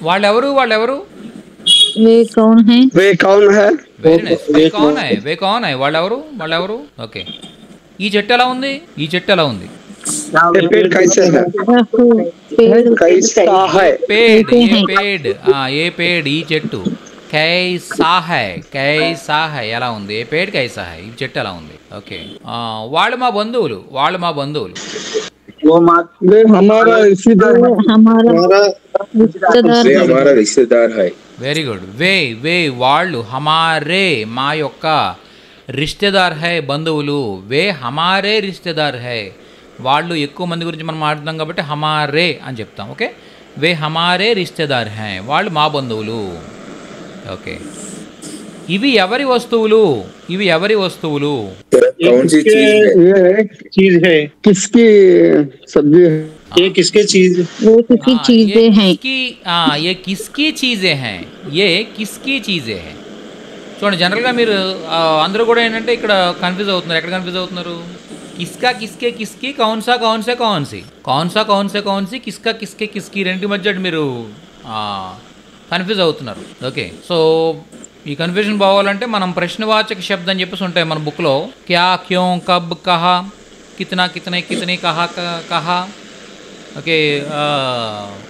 వాళ్ళెవరు? वे कौन है? Very nice. వే కౌన్ హై వాళ్ళెవరు? ఓకే, ఈ చెట్టు ఎలా ఉంది? పేడ్ ఈ చెట్టు. కైసా హై ఎలా ఉంది? ఏ పేడ్ కైసా హై, ఈ చెట్టు ఎలా ఉంది? ఓకే, వాళ్ళు మా బంధువులు. हमारा रिश्तेदार है। Very good. వే వాళ్ళు, హమారే మా యొక్క, రిష్తేదార్ హై బంధువులు. వే హమారే రిష్తేదార్ హై వాళ్ళు ఎక్కువ మంది గురించి మనం మాట్లాడుతాం కాబట్టి హమారే అని చెప్తాం. ఓకే, వే హమారే రిష్తేదార్ హై వాళ్ళు మా బంధువులు. ఓకే, ఇవి ఎవరి వస్తువులు? कौन सी चीज है? किसकी सब्जी है? ये किसके चीज? वो किसकी चीजें हैं? ये किसकी चीजें हैं చూడండి. జనరల్గా మీరు అందరూ కూడా ఏంటంటే ఇక్కడ కన్ఫ్యూజ్ అవుతున్నారు. ఎక్కడ కన్ఫ్యూజ్ అవుతున్నారు? కిస్కి కౌన్సా కిస్కి రెండింటి మధ్య మీరు కన్ఫ్యూజ్ అవుతున్నారు. ఓకే, సో ఈ కన్ఫ్యూజన్ పోవాలంటే మనం ప్రశ్నవాచక శబ్దం అని చెప్పేసి ఉంటాయి మన బుక్లో. క్యా, క్యోं, కబ్, కహా, కితనా, కితనీ, కహా. ఓకే,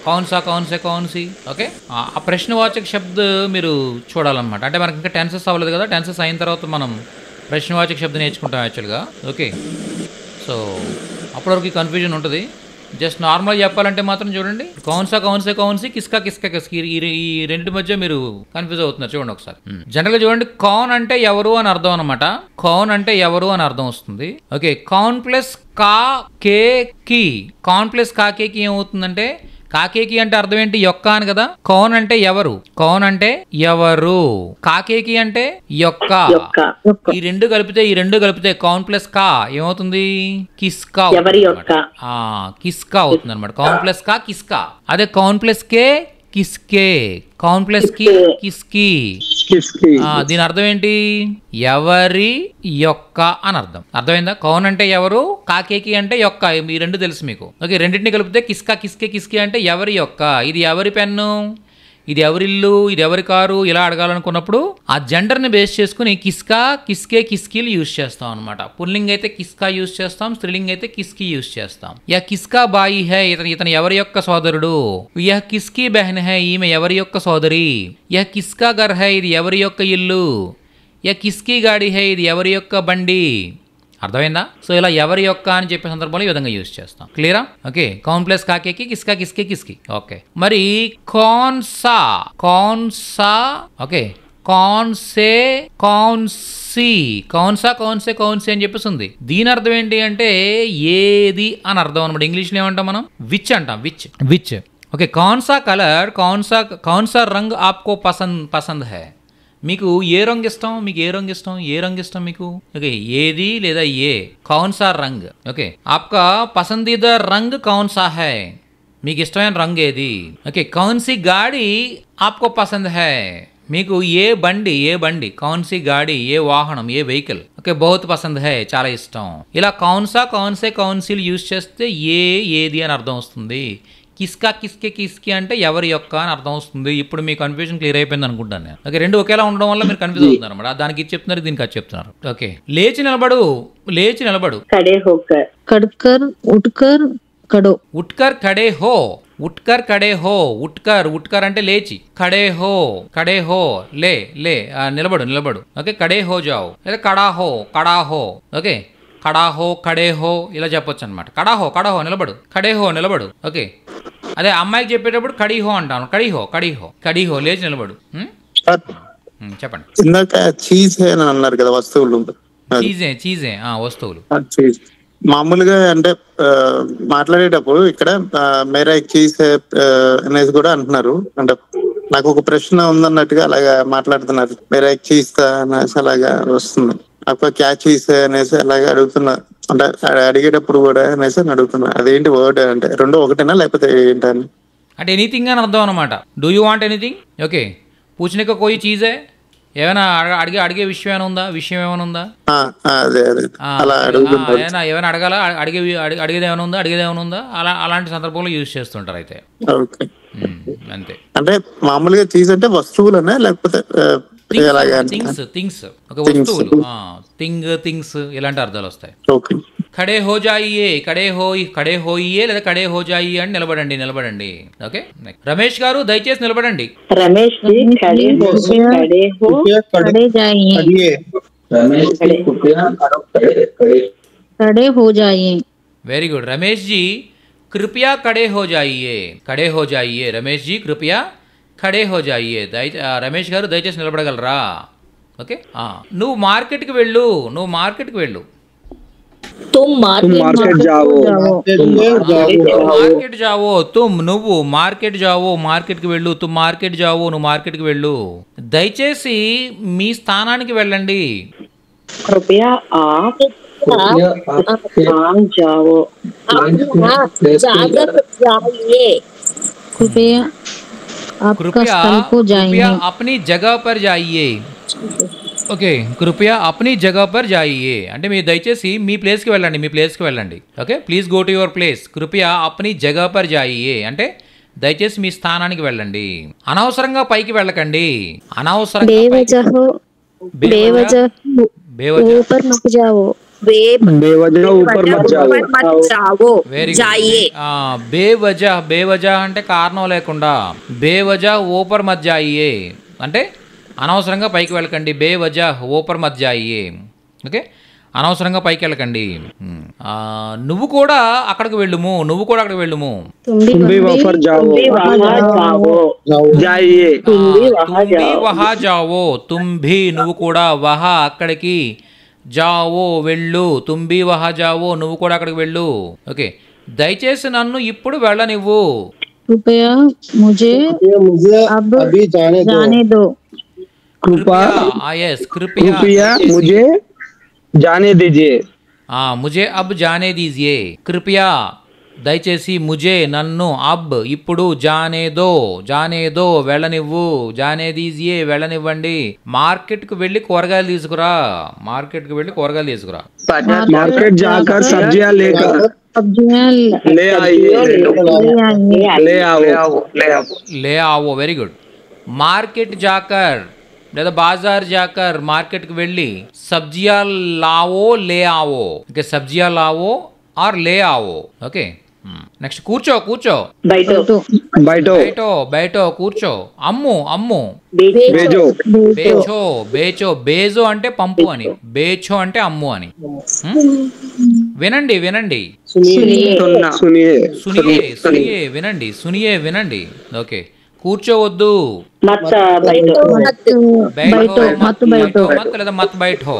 కౌన్ సి. ఓకే, ఆ ప్రశ్నవాచక శబ్ద మీరు చూడాలన్నమాట. అంటే మనకి ఇంకా టెన్సెస్ అవ్వలేదు కదా, టెన్సెస్ అయిన తర్వాత మనం ప్రశ్నవాచక శబ్దం నేర్చుకుంటాం యాక్చువల్గా. ఓకే, సో అప్పటివరకు ఈ కన్ఫ్యూజన్ ఉంటుంది. జస్ట్ నార్మల్గా చెప్పాలంటే మాత్రం చూడండి, కౌన్సీ కిస్కా ఈ రెండింటి మధ్య మీరు కన్ఫ్యూజ్ అవుతున్నారు. చూడండి ఒకసారి. జనరల్గా చూడండి, కౌన్ అంటే ఎవరు అని అర్థం అనమాట. కౌన్ అంటే ఎవరు అని అర్థం వస్తుంది. ఓకే, కౌన్ ప్లస్ కా కే కి ఏమవుతుందంటే, కాకేకి అంటే అర్థం ఏంటి? యొక్క అని కదా. కౌన్ అంటే ఎవరు, కాకేకి అంటే యొక్క. ఈ రెండు కలిపితే కౌన్ ప్లస్ కా ఏమవుతుంది? కిస్కా. కిస్కా అవుతుంది అనమాట. కౌన్ ప్లస్ కా కిస్కా. అదే కౌన్ ప్లస్ కే కిస్కే, కౌన్ ప్లస్ కి కిస్కి. దీని అర్థం ఏంటి? ఎవరి యొక్క అని అర్థం. అర్థమైందా? కౌన్ అంటే ఎవరు, కాకేకి అంటే యొక్క. ఈ రెండు తెలుసు మీకు. ఓకే, రెండింటిని కలిపితే కిస్కా కిస్కే కిస్కి అంటే ఎవరి యొక్క. ఇది ఎవరి పెన్ను? ఇది ఎవరిల్లు, ఇది ఎవరి కారు ఇలా అడగాలనుకున్నప్పుడు ఆ జెండర్ని బేస్ చేసుకుని కిస్కా, కిస్కే, కిస్కీలు యూజ్ చేస్తాం అనమాట. పుల్లింగ్ అయితే కిస్కా యూజ్ చేస్తాం, స్త్రీలింగ్ అయితే కిస్కీ యూజ్ చేస్తాం. యా కిస్కా బాయి హై, ఇతను ఎవరి యొక్క సోదరుడు. యహ్ కిస్కీ బెహన్ హై, ఈమె ఎవరి యొక్క సోదరి. యహ్ కిస్కా గర్ హై, ఇది ఎవరి యొక్క ఇల్లు. యా కిస్కీ గాడి హై, ఇది ఎవరి యొక్క బండి. అర్థమైందా? సో ఇలా ఎవరి యొక్క అని చెప్పే సందర్భంలో ఈ విధంగా యూజ్ చేస్తాం. క్లియరా? ఓకే. కౌన్ ప్లస్ కాకేకి కిస్కా, కిస్కే, కిస్కి. ఓకే. మరి కౌన్ సా, ఓకే, కౌన్ సే, కౌన్ సి, కౌన్ సా, కౌన్ సే, కౌన్ సే అని చెప్పేసి ఉంది. దీని అర్థం ఏంటి అంటే ఏది అని అర్థం అనమాట. ఇంగ్లీష్లో ఏమంటాం మనం? విచ్ అంటాం. విచ్. ఓకే. కౌన్ సా కలర్, కౌన్ సా రంగ్ ఆప్కో పసంద్ హై. మీకు ఏ రంగు ఇష్టం? ఏ రంగు ఇష్టం మీకు? ఓకే. ఏది లేదా ఏ. కౌన్ సా రంగ్. ఓకే. ఆప్కా పసందీదా రంగ్ కౌన్ సా హై, మీకు ఇష్టమైన రంగు ఏది? ఓకే. కౌన్ సి గాడి ఆప్కో పసంద్ హై, మీకు ఏ బండి, కౌన్ సి గాడి, ఏ వాహనం, ఏ వెహికల్. ఓకే. బహుత్ పసంద్ హై, చాలా ఇష్టం. ఇలా కౌన్ సా, కౌన్ సే, కౌన్ సిలు యూజ్ చేస్తే ఏది అని అర్థం వస్తుంది. కిస్కా, కిస్కే, కిస్కి అంటే ఎవరి యొక్క అని అర్థం వస్తుంది. ఇప్పుడు మీ కన్ఫ్యూజన్ క్లియర్ అయిపోయింది అనుకుంటాను నేను. ఓకే. రెండు ఒకేలా ఉండడం వల్ల మీరు కన్ఫ్యూజ్ అవుతున్నారు అన్నమాట. దానికి ఇది చెప్తున్నారు, దీనికి అది చెప్తున్నారు. ఓకే. లేచి నిలబడు. खड़े होकर, खड़कर, उठकर, खड़ो. ఉట్కర్ ఖడే హో, ఉట్కర్ అంటే లేచి. ఖడే హో లే నిలబడు. ఓకే. ఖడే హో జాओ లేదా కడా హో. ఓకే. ఖడే హో ఇలా చెప్పొచ్చు అనమాట. కడా హో నిలబడు, నిలబడు. ఓకే. అదే అమ్మాయికి చెప్పేటప్పుడు కడీ హో అంటాను. కడీ హో లేచి నిలబడు. చెప్పండి. ఇందాక చీజ్ అని అన్నారు కదా, వస్తువులు. చీజే వస్తువులు. మామూలుగా అంటే మాట్లాడేటప్పుడు ఇక్కడ మేరా చీజ్ అనేసి కూడా అంటున్నారు. అంటే నాకు ఒక ప్రశ్న ఉందన్నట్టుగా అలాగా మాట్లాడుతున్నారు. మేరా చీజ్ అనేసి అలాగా వస్తుంది. అప్పుడు క్యా చీజ్ అనేసి అలాగే అడుగుతున్నా. అంటే అడిగేటప్పుడు కూడా అనేసి అడుగుతున్నా. అదేంటి వర్డ్ అంటే రెండు ఒకటేనా లేకపోతే ఏంటని? అంటే ఎనీథింగ్ అని అర్థం అనమాట. Do you want anything? Okay. పూछने का कोई चीज है, ఏమైనా అడిగే విషయం ఏమైనా ఉందా? ఏమైనా అడగాల, అడిగేది ఏమైనా ఉందా అలాంటి సందర్భంలో యూజ్ చేస్తుంటారు అయితే. అంతే. అంటే మామూలుగా చీజ్ అంటే వస్తువులనే లేకపోతే థింగ్స్ ఒక వస్తువులు, థింగ్స్ ఇలాంటి అర్థాలు వస్తాయి. ఖడే హో జాయియే, ఖడే హోయియే లేదా ఖడే హో జాయియే అని నిలబడండి. ఓకే. రమేష్ గారు దయచేసి నిలబడండి. रमेश जी खड़े हो जाइए. Very good. रमेश जी कृपया खड़े हो जाइए. रमेश जी कृपया ఖడే హో జాయియే. రమేష్ గారు దయచేసి నిలబడగలరా? ఓకే. నువ్వు మార్కెట్కి వెళ్ళు. तुम मार्केट जाओ. నువ్వు మార్కెట్ జావో, మార్కెట్కి వెళ్ళు. తుమ్ మార్కెట్ జావో, నువ్వు మార్కెట్కి వెళ్ళు. దయచేసి మీ స్థానానికి వెళ్ళండి. कृपया आप जाओ. कृपया अपनी जगह पर जाइए. ఓకే. కృపయా అప్నీ జగహ పర్ జాయియే అంటే మీరు దయచేసి మీ ప్లేస్కి వెళ్ళండి. Okay. Please go to your place. కృపయా అప్నీ జగహ పర్ జాయియే అంటే దయచేసి మీ స్థానానికి వెళ్ళండి. అనవసరంగా పైకి వెళ్ళకండి. బేవజా అంటే కారణం లేకుండా. బేవజా ఓపర్ మత్ జాయియే అంటే అనవసరంగా పైకి వెళ్ళకండి. బేవజా ఓపర్ మత్ జాయియే. ఓకే. అనవసరంగా పైకి వెళ్ళకండి. నువ్వు కూడా అక్కడికి వెళ్ళుము. తుంభి నువ్వు కూడా, వహా అక్కడికి, జావో వెళ్ళు. తుంభి వహా జావో నువ్వు కూడా అక్కడికి వెళ్ళు. ఓకే. దయచేసి నన్ను ఇప్పుడు వెళ్ళనివ్వు. कृपया मुझे अभी जाने दो. कृपया मुझे जाने दीजिए. मुझे अब जाने दीजिए. कृपया దయచేసి ముజే నన్ను, అబ్ ఇప్పుడు, జానే దో వెళ్ళనివ్వు, జానే దీజియే వెళ్ళనివ్వండి. మార్కెట్కి వెళ్ళి కూరగాయలు తీసుకురా. मार्केट जाकर सब्जियां लेकर ले आओ. ले आओ. Very good. మార్కెట్ జాకర్ లేదా బాజార్ జాకర్ మార్కెట్కి వెళ్ళి సబ్జియా లావో లే ఆవో. ఓకే, సబ్జియా లావో ఆర్ లే ఆవో. ఓకే, నెక్స్ట్ కూర్చో కూర్చో. बैठो బయటో బయటో కూర్చో. అమ్ము అమ్ము. भेजो బేచో బేచో. బేజో అంటే పంపు అని, బేచో అంటే అమ్ము అని. వినండి వినండి. सुनना सुनिए సునియే సునియే వినండి, సునియే వినండి. ఓకే, కూర్చోవద్దు. मत बैठो బైఠో మత్ బైఠో మత్ లేదా మత్ బైఠో.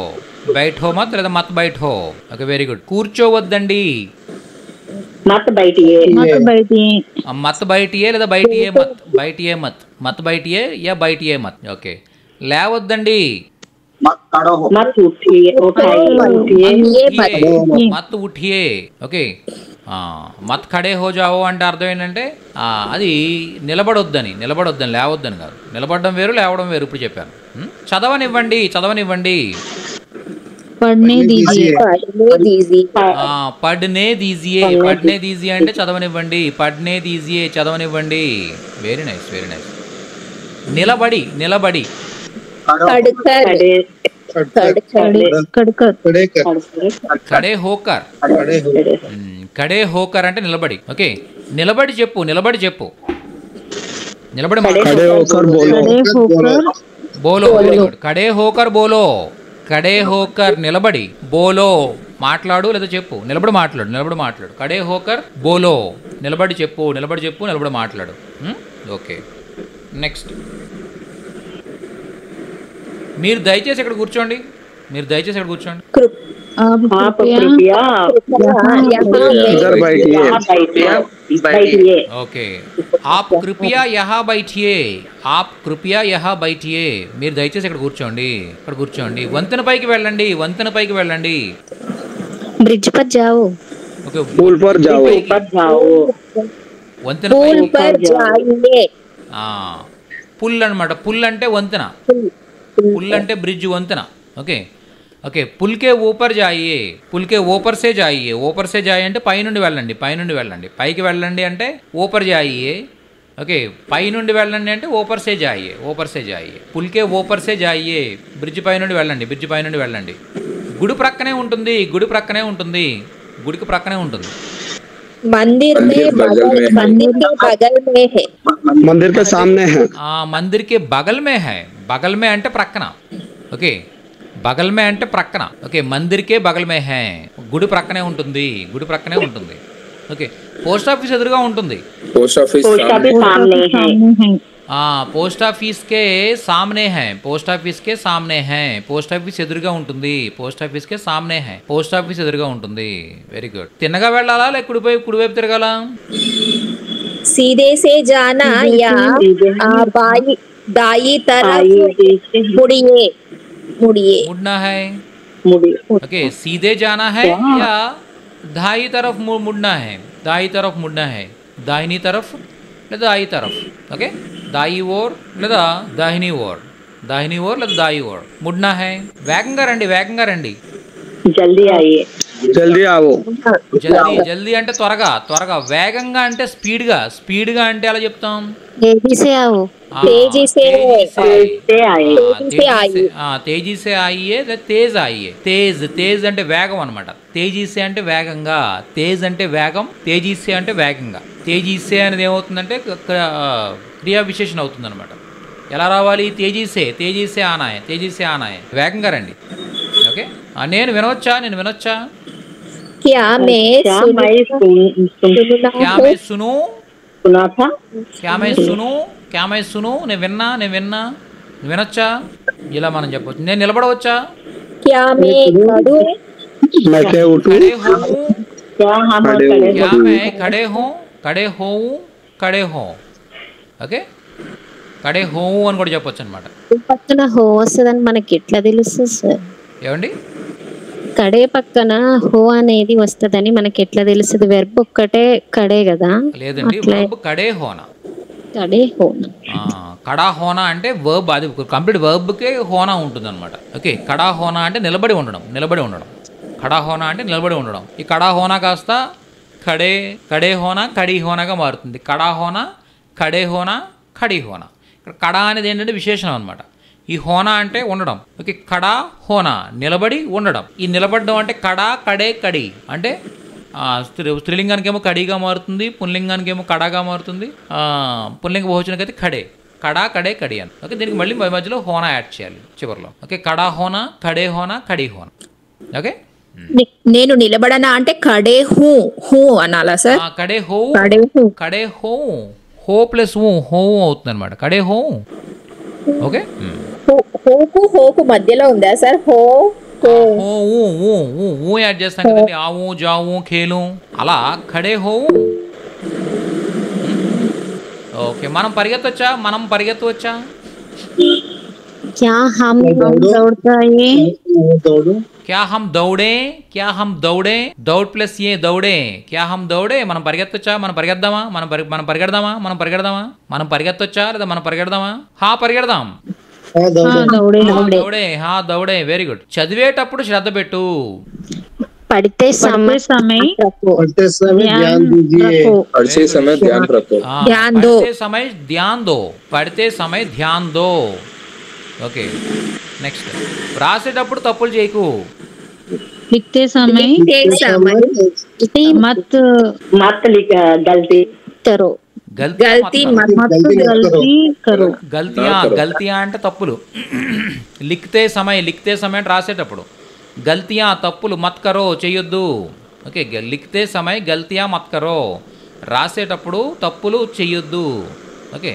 బైఠో మత్ లేదా మత్ బైఠో. Okay, very good. కూర్చోవద్దండి. मत बैठिए మత్ బయటియే లేదా బయటియే మత్. బయటియే మత్. మత్ బయటియే యా బయటియే మత్. ఓకే, లేవద్దండి. मत खड़ो हो मत उठिए उठाइए మత్ ఉఠియే. ఓకే, మత్ ఖడే హో జావో అంటే అర్థం ఏంటంటే అది నిలబడొద్దని, నిలబడొద్దని, లేవద్దని కాదు. నిలబడడం వేరు, లేవడం వేరు. ఇప్పుడు చెప్పాను. చదవనివ్వండి, చదవనివ్వండి. पढ़ने दीजिए పడ్నే దీజియే. పడ్నే దీజియే అంటే చదవనివ్వండి. పడ్నే దీజియే చదవనివ్వండి. Very nice, very nice. నిలబడి నిలబడి. ఖడే హోకర్. ఖడే హోకర్ అంటే నిలబడి. ఓకే, నిలబడి చెప్పు, నిలబడి చెప్పు. నిలబడి खड़े होकर बोलो బోలో. Very good. ఖడే హోకర్ బోలో. ఖడే హోకర్ నిలబడి, బోలో మాట్లాడు లేదా చెప్పు. నిలబడి మాట్లాడు, నిలబడి మాట్లాడు. ఖడే హోకర్ బోలో, నిలబడి చెప్పు, నిలబడి చెప్పు, నిలబడి మాట్లాడు. Okay, next. మీరు దయచేసి ఇక్కడ కూర్చోండి. మీరు దయచేసి ఇక్కడ కూర్చోండి. आप आप कृपया इधर बैठिए बैठिए ఓకే, ఆప్ కృపయా యహా బైఠియే. ఆప్ కృపయా యహా బైఠియే. మీరు దయచేసి ఇక్కడ కూర్చోండి, ఇక్కడ కూర్చోండి. వంతెన పైకి వెళ్ళండి, వంతెన పైకి వెళ్ళండి. ब्रिज पर जाओ ఓకే, पुल पर जाओ ऊपर जाओ వంతెన పైకి. పుల్ అనమాట. పుల్ అంటే వంతెన. పుల్ అంటే బ్రిడ్జ్, వంతెన. Okay okay, పుల్కే ఊపర్ జాయియే. పుల్కే ఊపర్ సే జాయియే. ఊపర్ సే జాయి అంటే పైనుండి వెళ్ళండి, పైనుండి వెళ్ళండి. పైకి వెళ్ళండి అంటే ఊపర్ జాయియే. ఓకే, పైనుండి వెళ్ళండి అంటే ఊపర్ సే జాయియే. ఊపర్ సే జాయియే. పుల్కే ఊపర్ సే జాయియే. బ్రిడ్జ్ పైనుండి వెళ్ళండి, బ్రిడ్జ్ పైనుండి వెళ్ళండి. గుడి ప్రక్కనే ఉంటుంది, గుడి ప్రక్కనే ఉంటుంది, గుడికి ప్రక్కనే ఉంటుంది. मंदिर मंदिर के सामने है మందిర్ కే బగల్ మే హై. బగల్ మే అంటే ప్రక్కన. ఓకే, బగల్ మే అంటే ప్రక్కన. ఓకే, మందిర్ కే బగల్ మే హై. గుడి ప్రక్కనే ఉంటుంది, గుడి ప్రక్కనే ఉంటుంది. ఓకే, పోస్ట్ ఆఫీస్ ఎదురుగా ఉంటుంది. पोस्ट ऑफिस सामने है పోస్ట్ ఆఫీస్ కే సామ్నే హై. పోస్ట్ ఆఫీస్ కే సామ్నే హై. పోస్ట్ ఆఫీస్ ఎదురుగా ఉంటుంది. పోస్ట్ ఆఫీస్ కే సామ్నే హై. పోస్ట్ ఆఫీస్ ఎదురుగా ఉంటుంది. Very good. తిన్నగా వెళ్ళాలా లేక కుడివైపు తిరగాల? सीधे से जाना या दाई तरफ मुड़िए मुड़िए मुड़ना है. मुड़िए ओके, सीधे जाना है या दाई तरफ मुड़ना है. दाई तरफ मुड़ना है. दाहिनी तरफ లేదా దాయి తరఫ్. ఓకే, దాయి ఓర్ లేదా దాహిని ఓర్. దాహిని ఓర్ లేదా దాయి ఓర్. ముడ్నా హై. వేగంగా రండి, వేగంగా రండి. जल्दी आइए जल्दी आओ జల్దీ. జల్దీ అంటే త్వరగా, త్వరగా. వేగంగా అంటే స్పీడ్గా. స్పీడ్గా అంటే ఎలా చెప్తాం? तेजी से आओ तेजी से తేజీ సే ఆయియే లేదా తేజ్ ఆయియే. తేజ్, తేజ్ అంటే వేగం అనమాట. తేజీసే అంటే వేగంగా, తేజ్ అంటే వేగం, తేజీసే అంటే వేగంగా. తేజీసే అనేది ఏమవుతుందంటే క్రియా విశేషణ అవుతుంది అనమాట. ఎలా రావాలి? తేజీసే, తేజీసే ఆనాయే, తేజీసే ఆనాయే. వేగంగా రండి. ఓకే, నేను వినవచ్చా? నేను వినొచ్చా? क्या मैं క్యా మే సును, सुना था క్యా మే సును, క్యా మే సును. నేను విన్నా, నేను విన్నా. వినొచ్చా? ఇలా మనం చెప్పవచ్చు. నేను నిలబడవచ్చా? क्या मैं खड़ू मैं क्या उठूं खड़े हूँ. क्या हम खड़े खड़े क्या मैं खड़े हूँ, खड़े हूँ, खड़े हूँ. ఓకే, ఖడే హో అని కూడా చెప్పొచ్చు అనమాట. పక్కన హో వస్తుందని మనకి ఎట్లా తెలుస్తుంది సార్? ఏమండి? కడే పక్కన హో అనేది వస్తుందని మనకి ఎట్లా తెలుస్తుంది? వెర్బ్ ఒక్కటే కడే కదా. లేదండి, వర్బ్ కడే హోనా. కడే హోనా. కడా హోనా అంటే వర్బ్. అది కంప్లీట్ వర్బ్కే హోనా ఉంటుంది అనమాట. ఓకే, కడా హోనా అంటే నిలబడి ఉండడం, నిలబడి ఉండడం. కడా హోనా అంటే నిలబడి ఉండడం. ఈ కడా హోనా కాస్త కడే హోనా, కడీ హోనాగా మారుతుంది. కడా హోనా, కడే హోనా, ఖడీ హోనా. ఇక్కడ కడ అనేది ఏంటంటే విశేషణం అనమాట. ఈ హోనా అంటే ఉండడం. ఓకే, కడ హోనా నిలబడి ఉండడం. ఈ నిలబడడం అంటే కడ కడే కడి అంటే స్త్రీలింగానికి ఏమో కడిగా మారుతుంది, పుల్లింగానికి ఏమో కడగా మారుతుంది, పుల్లింగ బహువచనానికి అయితే కడే, కడా కడే కడి అని. ఓకే, దీనికి మళ్ళీ మధ్యలో హోనా యాడ్ చేయాలి చివరిలో. ఓకే, కడా హోనా, కడే హోనా, కడి హోనా. ఓకే, నేను నిలబడనా అంటే కడే హూ హూ అనాలా సార్? కడే హో, కడే హూ, కడే హో, హో ప్లస్ హో అవుతుంది అనమాట. కడే హో. ఓకే, హోకు హోకు మధ్యలో ఉందా సార్? హో ఊ యాడ్ చేస్తాం కదండి. ఆవు జావు ఖేలు అలా ఖడే హో. ఓకే, మనం పరిగెత్తవచ్చా? क्या हम दौड़ते क्या हम दौड़े दौड़ प्लस ये दौड़े क्या हम दौड़े మనం పరిగెత్తవచ్చా? మనం పరిగెత్తవచ్చా లేదా మనం పరిగెడదామా? పరిగెడదాం. దౌడే. Very good. చదివేటప్పుడు శ్రద్ధ పెట్టు. पढ़ते समय ध्यान दो. Okay, next. రాసేటప్పుడు తప్పులు చేయకు. लिखते समय मत गलती करो. గల్తియా అంటే తప్పులు. లిఖతే సమయ అంటే రాసేటప్పుడు. గల్తియా తప్పులు, మత్ కరో చెయ్యొద్దు. ఓకే, లిఖతే సమయ గల్తియా మత్ కరో, రాసేటప్పుడు తప్పులు చెయ్యొద్దు. ఓకే,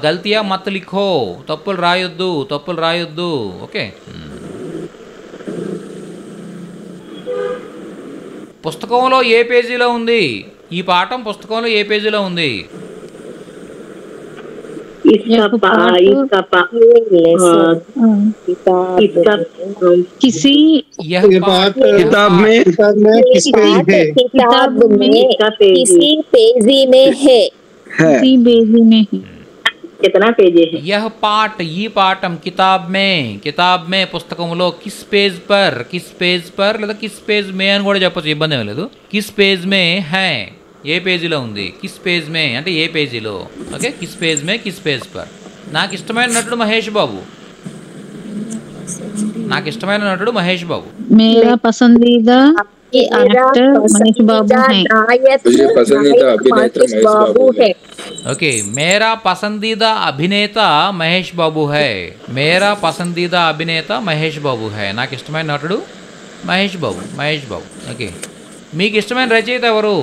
గల్తియా మత్ లిఖో, తప్పులు రాయొద్దు. ఓకే, పుస్తకంలో ఏ పేజీలో ఉంది? ఈ పాఠం పుస్తకంలో ఏ పేజీలో ఉంది? किताब में किस पेज है? किसी पेजी में है. कितना पेज है? यह पाठ, ఈ పాఠం కితాబ్ మే పుస్తకంలో కిస్ పేజ్ పర్ లేదా కిస్ పేజ్ మే అని కూడా చెప్పచ్చు, ఇబ్బంది ఏమీ లేదు. కిస్ పేజ్ మే హై, ఏ పేజీలో ఉంది? కిస్ పేజ్ మే అంటే ఏ పేజీలో. ఓకే, కిస్ పేజ్ మే కిస్ పేజ్ పర్. నాకు ఇష్టమైన నటుడు మహేష్ బాబు. मेरा पसंदीदा एक्टर महेश बाबू है. ओके, मेरा पसंदीदा अभिनेता महेश बाबू है. నాకు ఇష్టమైన నటుడు మహేష్ బాబు. ఓకే, మీకు ఇష్టమైన రచయిత ఎవరు?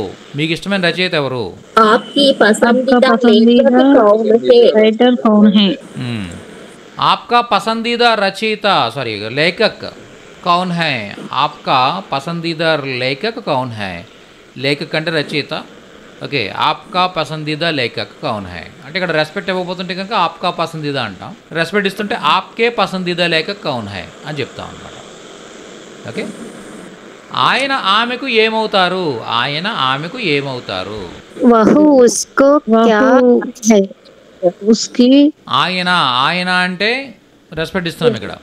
आपकी पसंदीदा राइटर कौन है? आपका पसंदीदा लेखक कौन है? आपका पसंदीदा लेखक कौन है? लेखक అంటే రచయిత. ఓకే, ఆప్కా పసందీదా లేఖక్ కౌన్ హై అంటే ఇక్కడ రెస్పెక్ట్ ఇవ్వబోతుంటే కనుక ఆప్కా పసందీదా అంటాం. రెస్పెక్ట్ ఇస్తుంటే ఆప్కే పసందీదా లేఖక్ కౌన్ హై అని చెప్తాం అన్నమాట. ఓకే, ఆయన ఆమెకు ఏమవుతారు? वह उसको क्या है? उसकी ఆయన అంటే రెస్పెక్ట్ ఇస్తున్నాం ఇక్కడ.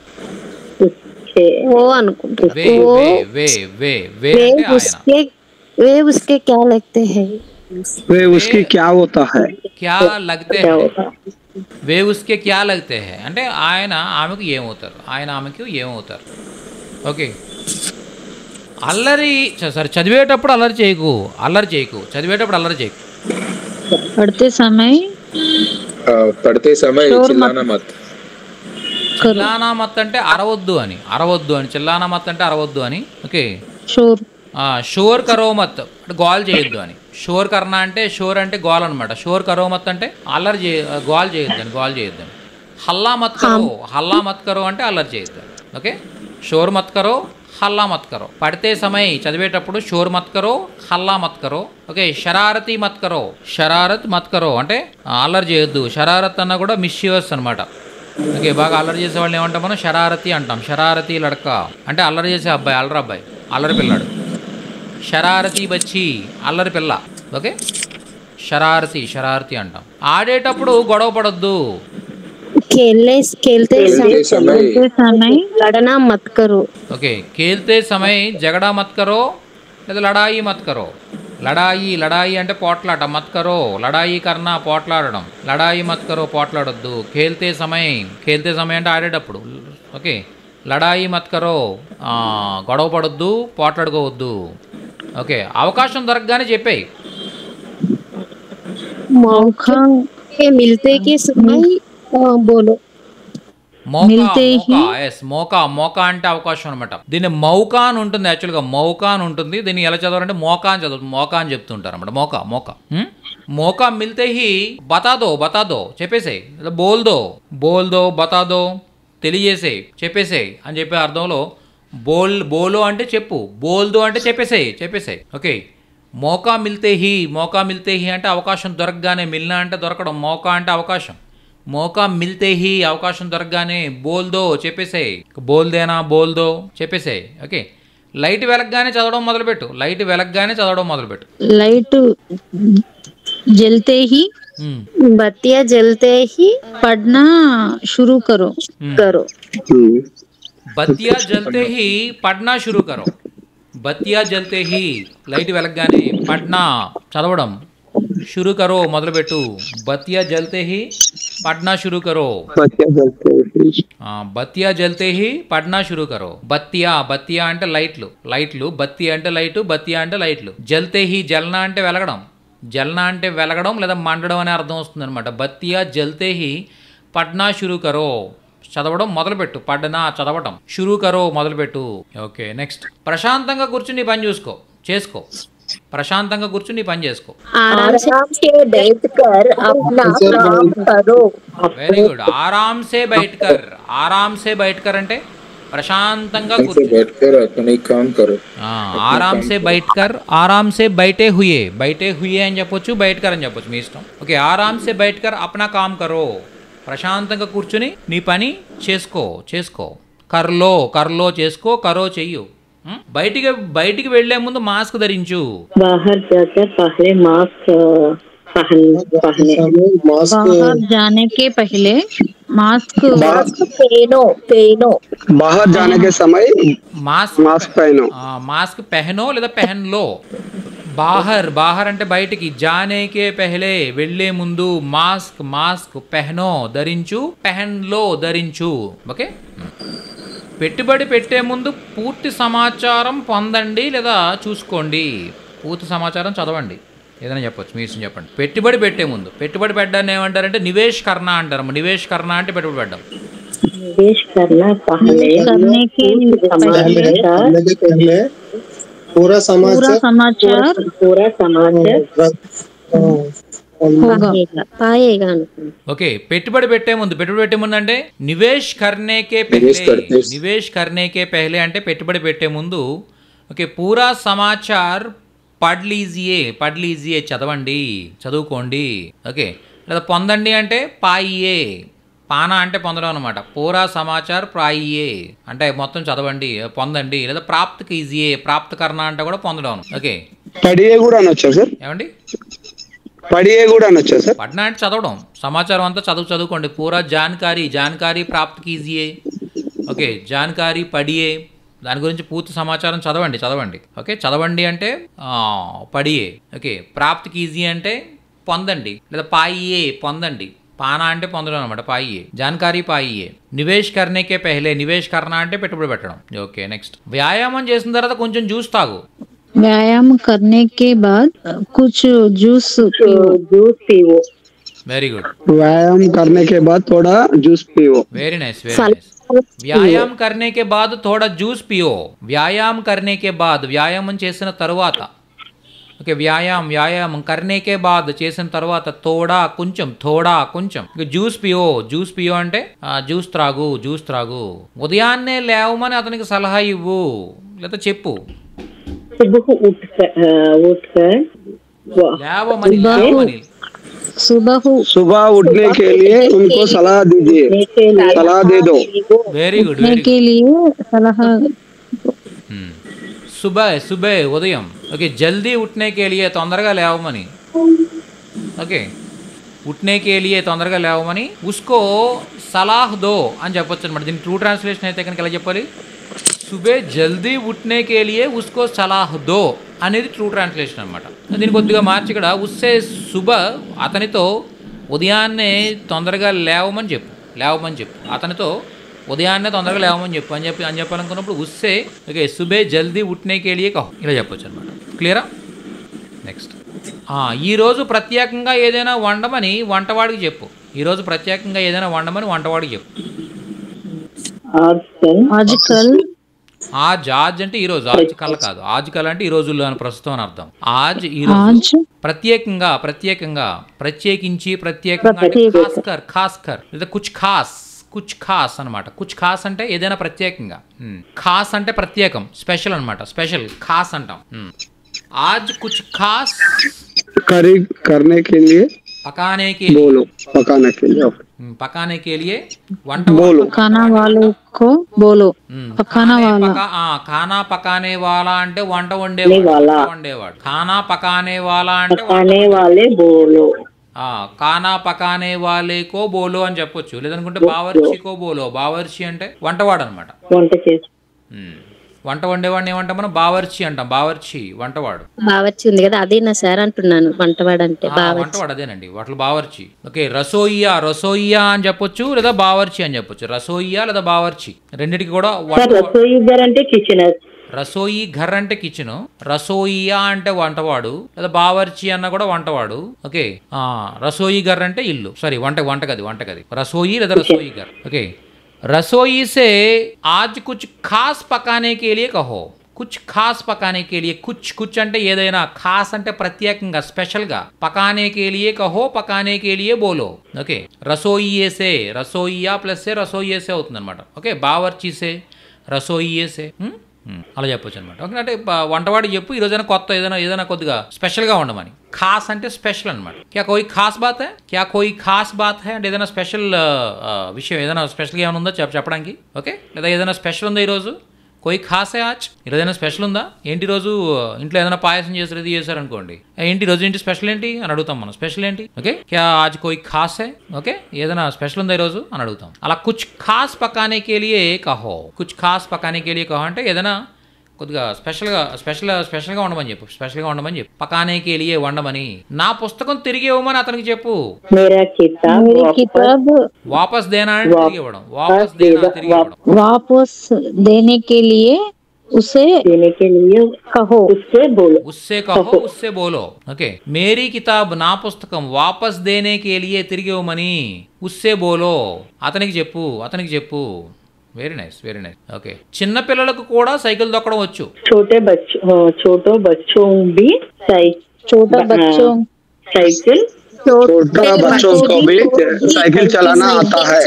वो అనుకుంటా. वे उसके क्या लगते हैं? वे उसकी क्या होता है? वे उसके क्या लगते हैं అంటే ఆయన ఆమెకు ఏమవుతారు. ఓకే, చదివేటప్పుడు అల్లరి చేయకు. पढ़ते समय చిల్లానా మత్ అంటే అరవద్దు అని. చిల్లానా మత్ అంటే అరవద్దు అని. ఓకే, షోర్ కరో మత్ అంటే గోల్ చేయొద్దు అని. షోర్ కర్నా అంటే షోర్ అంటే గోల్ అనమాట. షోర్ కరో మత్ అంటే గోల్ చేయొద్దని. హల్లా మత్ కరో అంటే అల్లరి చేయొద్దు. ఓకే, షోర్ మత్ కరో, హల్లా మత్ కరో. పడితే సమయ చదివేటప్పుడు షోర్ మత్ కరో, హల్లా మత్ కరో. ఓకే, షరారత్ మత్ కరో అంటే అల్లరి చేయొద్దు. షరారత్ అన్న కూడా మిస్యూస్ అనమాట. ఓకే, బాగా అల్లరి చేసే వాళ్ళని ఏమంటాం మనం? షరారతి అంటాం. షరారతి లడక అంటే అల్లరి చేసే అబ్బాయి, అల్లరి పిల్లాడు. షరారతి బచ్చి అల్లరి పిల్ల. ఓకే, షరారతి అంటాం. ఆడేటప్పుడు గొడవ పడొద్దు. खेलते समय लड़ना मत करो. ఓకే, खेलते समय झगड़ा मत करो లేదా లడాయి మత్ కరో. లడాయి లడాయి అంటే పోట్లాట, మత్ కరో లడాయి కర్నా పోట్లాడడం, లడాయి మత్ కరో పోట్లాడొద్దు. ఖేల్తే సమయం, ఖేల్తే సమయం అంటే ఆడేటప్పుడు. ఓకే, లడాయి మత్ కరో గొడవ పడొద్దు, పోట్లాడుకోవద్దు. ఓకే, అవకాశం దొరకగానే చెప్పేయి. मौका के मिलते के समय बोलो. మోకా మోకా అంటే అవకాశం అనమాట. దీన్ని మౌకా అని ఉంటుంది, యాక్చువల్గా మౌకా అని ఉంటుంది. దీన్ని ఎలా చదవాలంటే మోకా అని చదువు, మోకా అని చెప్తుంటారు అనమాట. మోకా మోకా మోకా మిల్తే హీ బతాదో చెప్పేసేయి, బోల్దో బతాదో తెలియజేసేయి, చెప్పేసేయి అని చెప్పే అర్థంలో బోలో అంటే చెప్పు, బోల్దో అంటే చెప్పేసేయి. ఓకే, మోకా మిల్తే హీ అంటే అవకాశం దొరకగానే, మిల్నా అంటే దొరకడం, మోకా అంటే అవకాశం. మోకా మిల్తే హీ అవకాశం దొరకగానే బోల్దో చెప్పేసేయి, బోల్దో చెప్పేసేయి. ఓకే, లైట్ వెలగగానే చదవడం మొదలుపెట్టు, लाइट जलते ही, बत्तियां जलते ही पढ़ना शुरू करो. బత్తియా జల్తే హీ పడ్నా షురూ కరో. బత్తియా జల్తే హీ లైట్ వెలగగానే, పడ్నా చదవడం, షురూ కరో మొదలుపెట్టు. బత్తియా జల్తే హీ పడ్నా షురూ కరో. బత్తియా జల్తే హీ పడ్నా షురూ కరో. బత్తియా అంటే లైట్లు, బత్తి అంటే లైటు, బత్తియా అంటే లైట్లు. జల్తే హీ జల్నా అంటే వెలగడం లేదా మండడం అనే అర్థం వస్తుంది అనమాట. బత్తియా జల్తే హీ పడ్నా షురూ కరో, చదవడం మొదలుపెట్టు. పడ్నా చదవటం, షురూ కరో మొదలుపెట్టు. Okay, next. ప్రశాంతంగా కూర్చుని పని చేసుకో. ప్రశాంతంగా కూర్చుని పని చేసుకో. Very good. ఆరాంసే బైట్కర్ అంటే ప్రశాంతంగా ఆరాంసే బైటే హుయే అని చెప్పొచ్చు, బైట్కర్ అని చెప్పొచ్చు, మీ ఇష్టం. ఓకే, ఆరాంసే బైట్కర్ అప్నా కామ్ కరో. ప్రశాంతంగా కూర్చుని నీ పని చేసుకో. కర్లో చేసుకో, కరో చెయ్యు. బయటికి వెళ్లే ముందు మాస్క్ ధరించు. బాహర్ जाने के पहले मास्क बाहर जाने के समय మాస్క్ పెహనో లేదా పెహన్లో. బాహర్ అంటే బయటికి, జానేకే పెహలే వెళ్లే ముందు, మాస్క్ పెహనో ధరించు, పెహన్లో ధరించు. ఓకే, పెట్టుబడి పెట్టే ముందు పూర్తి సమాచారం పొందండి లేదా చూసుకోండి. పూర్తి సమాచారం చదవండి, ఏదైనా చెప్పొచ్చు, మీ ఇష్టం చెప్పండి. పెట్టుబడి పెట్టే ముందు, పెట్టుబడి పెట్టడాన్ని ఏమంటారంటే నివేష్ కర్ణ అంటారు. నివేష్ కర్ణ అంటే పెట్టుబడి పెట్టడం. पूरा समाचार ఓకే, పెట్టుబడి పెట్టే ముందు అంటే నివేష్ కర్నేకే పెహలే అంటే పెట్టుబడి పెట్టే ముందు. ఓకే, పూరా సమాచార్ పढ़ लीजिए చదువుకోండి. ఓకే, లేదా పొందండి అంటే పాయియే, పానా అంటే పొందడం అనమాట. పూరా సమాచార్ ప్రాయియే అంటే మొత్తం చదవండి, పొందండి. లేదా ప్రాప్త్ కీజియే, ప్రాప్త్ కర్ణ అంటే కూడా పొందడం. ఓకే, పడియే కూడా అనొచ్చా సార్? ఏమండి, పడియే కూడా అనొచ్చా సార్? పడ్నా అంటే చదవడం, సమాచారం అంతా చదువుకోండి. పూరా జాన్కారీ ప్రాప్త్ కీజియే. ఓకే, జాన్కారీ పడియే, దాని గురించి పూర్తి సమాచారం చదవండి. ఓకే, చదవండి అంటే పడియే. ఓకే, ప్రాప్త్ కీజియే అంటే పొందండి, లేదా పాయియే పొందండి. పానా అంటే పొందడం అనమాట, పాయియే, జాన్కారీ పాయియే. నివేష్ కర్నేకే పెహలే, నివేష్ కర్ణ అంటే పెట్టుబడి పెట్టడం. Okay, next. వ్యాయామం చేసిన తర్వాత కొంచెం జ్యూస్ తాగు. व्यायाम करने के बाद कुछ जूस पियो. Very good. व्यायाम करने के बाद थोड़ा जूस पियो. Very nice. వ్యాయామం करने के बाद थोड़ा जूस पियो. వ్యాయామం చేసిన తరువాత. ఓకే, వ్యాయామం కర్నేకే బాద్ చేసిన తర్వాత థోడా కొంచెం జ్యూస్ పియో అంటే జ్యూస్ త్రాగు. ఉదయాన్నే లేవమని అతనికి సలహా ఇవ్వు లేదా చెప్పు. सुबह उठने के लिए उनको सलाह दे दो. Very good. के लिए सलाह. सुबह ఉదయం. ఓకే, జల్దీ ఉట్నే కే లియే తొందరగా లేవమని. ఓకే, ఉట్నే కే లియే తొందరగా లేవమని. ఉస్కో సలాహ్ దో అని చెప్పొచ్చు అనమాట. దీని ట్రూ ట్రాన్స్లేషన్ అయితే కనుక ఎలా చెప్పాలి? సుబే జల్దీ ఉట్నే కే లియే ఉస్కో సలాహ్ దో అనేది ట్రూ ట్రాన్స్లేషన్ అనమాట. దీన్ని కొద్దిగా మార్చి ఇక్కడ ఉస్సే శుభ అతనితో ఉదయాన్నే తొందరగా లేవమని చెప్పు అతనితో ఉదయాన్నే తొందరగా లేవమని చెప్పు అని చెప్పాలనుకున్నప్పుడు ఉస్సే ఓకే సుబే జల్దీ ఉట్నే కేలియే కహో ఇలా చెప్పొచ్చు అనమాట. క్లియరా? నెక్స్ట్ ఈరోజు ప్రత్యేకంగా ఏదైనా వండమని వంటవాడికి చెప్పు. ఈరోజు ప్రత్యేకంగా ఏదైనా వండమని వంటవాడికి చెప్పు. ఆజ్ అంటే ఈరోజు, ఆజ్ కల్ కాదు. ఆజ్ కల్ అంటే ఈ రోజుల్లో అని ప్రస్తుతం అని అర్థం. ఆజ్ ఈరోజు ప్రత్యేకంగా ప్రత్యేకించి ప్రత్యేకంగా ఖాస్కర్ లేదా కుచ్ ఖాస్ అనమాట. కుచ్ ఖాస్ అంటే ఏదైనా ప్రత్యేకంగా, ఖాస్ అంటే ప్రత్యేకం, స్పెషల్ అనమాట. స్పెషల్ ఖాస్ అంటాం. ఆజ్ కుచ్ ఖాస్ करने के लिए पकाने के लिए వంట पकाना वालों को बोलो. पकाना वाला खाना पकाने वाला అంటే వంట వండేవాడు. खाना पकाने वाला అంటే पकाने वाले बोलो. खाना पकाने वाले को बोलो అని చెప్పొచ్చు. లేదనుకుంటే బావర్చి కో బోలో. బావర్చి అంటే వంటవాడు అనమాట. వంట వండేవాడిని ఏమంటాం మనం? బావర్చి అంటాం. బావర్చి వంటవాడు. బావర్చి ఉంది కదా, అదేనా సార్ అంటున్నాను. వంటవాడు అంటే వంటవాడు అదేనండి. వాటిలో బావర్చి. ఓకే, రసోయియా అని చెప్పొచ్చు లేదా బావర్చి అని చెప్పొచ్చు. రసోయియా లేదా బావర్చి రెండింటికి కూడా. రసోయి ఘర్ అంటే కిచెన్, రసోయియా అంటే వంటవాడు లేదా బావర్చి అన్న కూడా వంటవాడు. ఓకే, రసోయి ఘర్ అంటే ఇల్లు, సారీ వంటగది. రసోయి లేదా రసోయి ఘర్. ఓకే, रसोई से आज कुछ खास पकाने के लिए कहो. कुछ खास पकाने के लिए कुछ అంటే ఏదైనా, ఖాస్ అంటే ప్రత్యేకంగా స్పెషల్గా, పకానే కే లియే కహో పకానే కే లియే బోలో. ఓకే, రసోయియే సే రసోయియా ప్లస్ సే రసోయియే సే అవుతుంది అనమాట. ఓకే, బావర్చి సే రసోయియే సే అలా చెప్పొచ్చు అనమాట. ఓకే, అంటే వంటవాడి చెప్పు ఈరోజైనా కొత్త ఏదైనా కొద్దిగా స్పెషల్గా ఉండమని. ఖాస్ అంటే స్పెషల్ అనమాట. క్యా కోయి ఖాస్ బాత్ హై అంటే ఏదైనా స్పెషల్ విషయం, ఏదైనా స్పెషల్గా ఏమైనా ఉందో చెప్పడానికి. ఓకే, లేదా ఏదైనా స్పెషల్ ఉందా ఈరోజు? కోయి ఖాస్ హై ఆజ్, ఈరోజు ఏదైనా స్పెషల్ ఉందా? ఏంటి రోజు ఇంట్లో ఏదైనా పాయసం చేసారు, ఇది చేశారు అనుకోండి, ఏంటి రోజు ఏంటి స్పెషల్ ఏంటి అని అడుగుతాం మనం. స్పెషల్ ఏంటి? ఓకే, క్యా ఆజ్ కోయి ఖాస్ హై. ఓకే, ఏదైనా స్పెషల్ ఉందా ఈరోజు అని అడుగుతాం. అలా కుచ్ ఖాస్ పకానే కే లియే కహో. కుచ్ ఖాస్ పకానే కే లియే కహో అంటే ఏదైనా కొద్దిగా స్పెషల్గా ఉండమని చెప్పు. పకానే కే లియే వండమని. నా పుస్తకం తిరిగి ఇవ్వమని అతనికి చెప్పు. వాపస్ దేనా అంటే తిరిగి ఇవ్వడం. वापस देने के लिए उसे कहो, उससे बोलो. ఓకే, మేరీ కితాబ్ నా పుస్తకం వాపస్ దేనే కే లియే తిరిగి ఇవ్వమని ఉస్సే బోలో అతనికి చెప్పు. Very nice. ఓకే, చిన్న పిల్లలకు కూడా సైకిల్ తొక్కడం వచ్చు. छोटे बच्चों भी साइकिल चलाना आता है.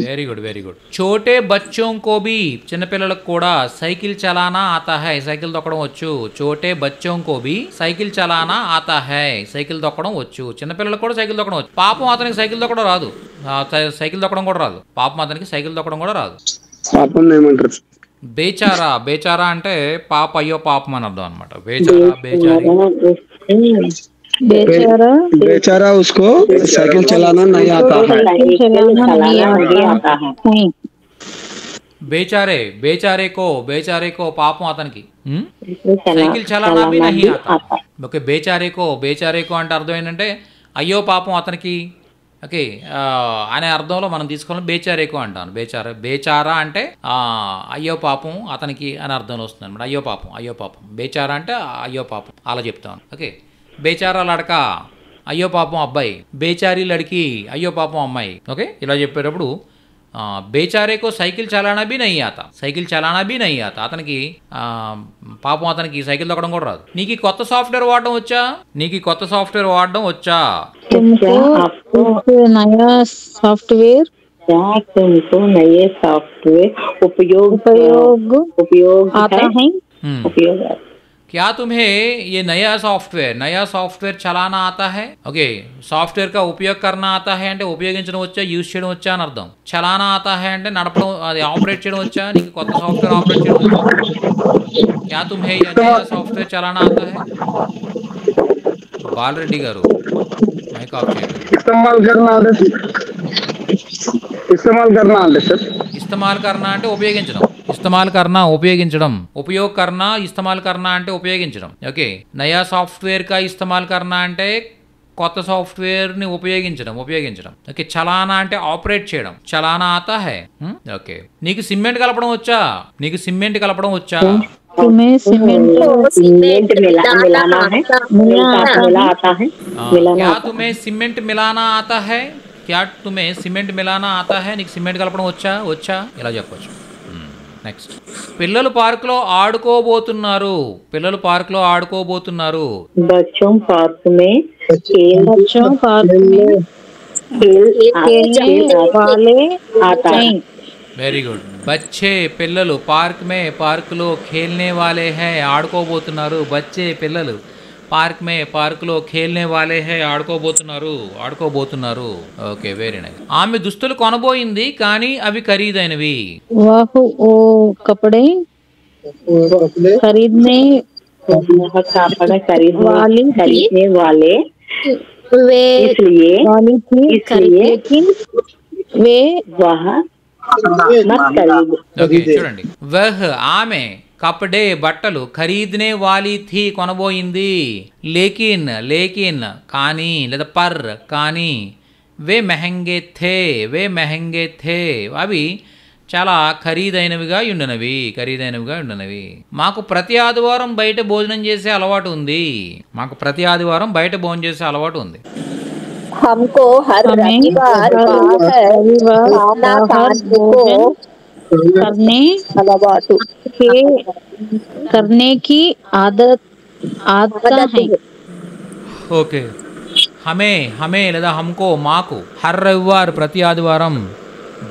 Very good. చోటే బచ్చోం కో భీ చిన్న పిల్లలకు కూడా సైకిల్ చలానా ఆతా హై సైకిల్ తొక్కడం వచ్చు. చోటే బచ్చోం కో భీ సైకిల్ చలానా ఆతా హై సైకిల్ తొక్కడం వచ్చు. చిన్న పిల్లలకు కూడా సైకిల్ తొక్కడం వచ్చు. పాపం అతనికి సైకిల్ తొక్కడం రాదు. పాపం కూడా రాదు. బేచారా అంటే పాప, అయ్యో పాపం అని అర్థం అనమాట. बेचारा उसको साइकिल चलाना नहीं आता है. बेचारे को పాపం అతనికి సైకిల్ చలానా భీ నహీ ఆతా. ఓకే, బేచారే కో అంటే అర్థం ఏంటంటే అయ్యో పాపం అతనికి. ఓకే, అనే అర్థంలో మనం తీసుకోవాలి. బేచారేకో అంటాను. బేచారా అంటే అయ్యో పాపం అతనికి అనే అర్థంలో వస్తుంది అనమాట. అయ్యో పాపం. బేచారా అంటే అయ్యో పాపం అలా చెప్తాను. ఓకే, బేచారా లడక అయ్యో పాపం అబ్బాయి, బేచారీ లడికి అయ్యో పాపం అమ్మాయి. ఓకే, ఇలా చెప్పేటప్పుడు బేచారేకో సైకిల్ చలానా బీ నహీ ఆతా. అతనికి పాపం అతనికి సైకిల్ తొక్కడం కూడా రాదు. నీకు కొత్త సాఫ్ట్వేర్ వాడడం వచ్చా? तुमको नए सॉफ्टवेयर उपयोग आता है. क्या तुम्हें ये नया सॉफ्टवेयर चलाना आता है? ओके, సాఫ్ట్వేర్ का उपयोग करना आता है అంటే ఉపయోగించడం వచ్చా, యూజ్ చేయడం వచ్చా అని అర్థం. చలానా आता है అంటే నడపడం, అది ఆపరేట్ చేయడం వచ్చా, నీకు కొత్త సాఫ్ట్వేర్ ఆపరేట్ చేయడం వచ్చా? क्या तुम्हें ये नया सॉफ्टवेयर चलाना आता है? బాలరెడ్డి గారు మైక్ ఆఫ్ చేయండి. ఇస్తమాల్ కర్నా అంటే ఉపయోగించడం. ఇస్తమాల్ కర్నా ఉపయోగించడం, ఉపయోగ్ కర్నా ఇస్తమాల్ కర్నా అంటే ఉపయోగించడం. ఓకే, నయా సాఫ్ట్వేర్ కా ఇస్తమాల్ కర్నా అంటే కొత్త సాఫ్ట్వేర్ ని ఉపయోగించడం. ఓకే, చలానా అంటే ఆపరేట్ చేయడం, చలానా ఆతా హై. ఓకే, నీకు సిమెంట్ కలపడం వచ్చా? तुम्हें सीमेंट सीमेंट मिलाना है मिला आता है क्या तुम्हें సిమెంట్ మిలానా ఆతా హై? क्या तुम्हें సిమెంట్ మిలానా ఆతా హై? నీకు సిమెంట్ కలపడం వచ్చా ఇలా చెప్పొచ్చు. నెక్స్ట్, పిల్లలు పార్కులో ఆడుకోబోతున్నారు. बच्चों पार्क में खेलने वाले आता है. Very good. బచ్చే పిల్లలు పార్కులో ఖేల్నే వాలే హై ఆడుకోబోతున్నారు. బచ్చే పిల్లలు పార్కులో ఖేల్నే వాలే హై ఆడుకోబోతున్నారు. Okay, very nice. ఆమె దుస్తులు కొనబోయింది కానీ అవి ఖరీదైనవి. वाह ओ कपड़े खरीदने वाले वे इसलिए वाली थी, लेकिन वे वह मत खरीद. ఓకే, చూడండి. వహ్ ఆమె కపడే బట్టలు ఖరీదనే వాలీ థీ కొనబోయింది. లేకిన్ కానీ లేదా పర్ కానీ వే మెహంగే థే అవి చాలా ఖరీదైనవిగా ఉండినవి. మాకు ప్రతి ఆదివారం బయట భోజనం చేసే అలవాటు ఉంది. हमको हर रविवार करने की आदत है. ఓకే, హమే లేదా హమ్కో మాకు హర్ రవివార్ ప్రతి ఆదివారం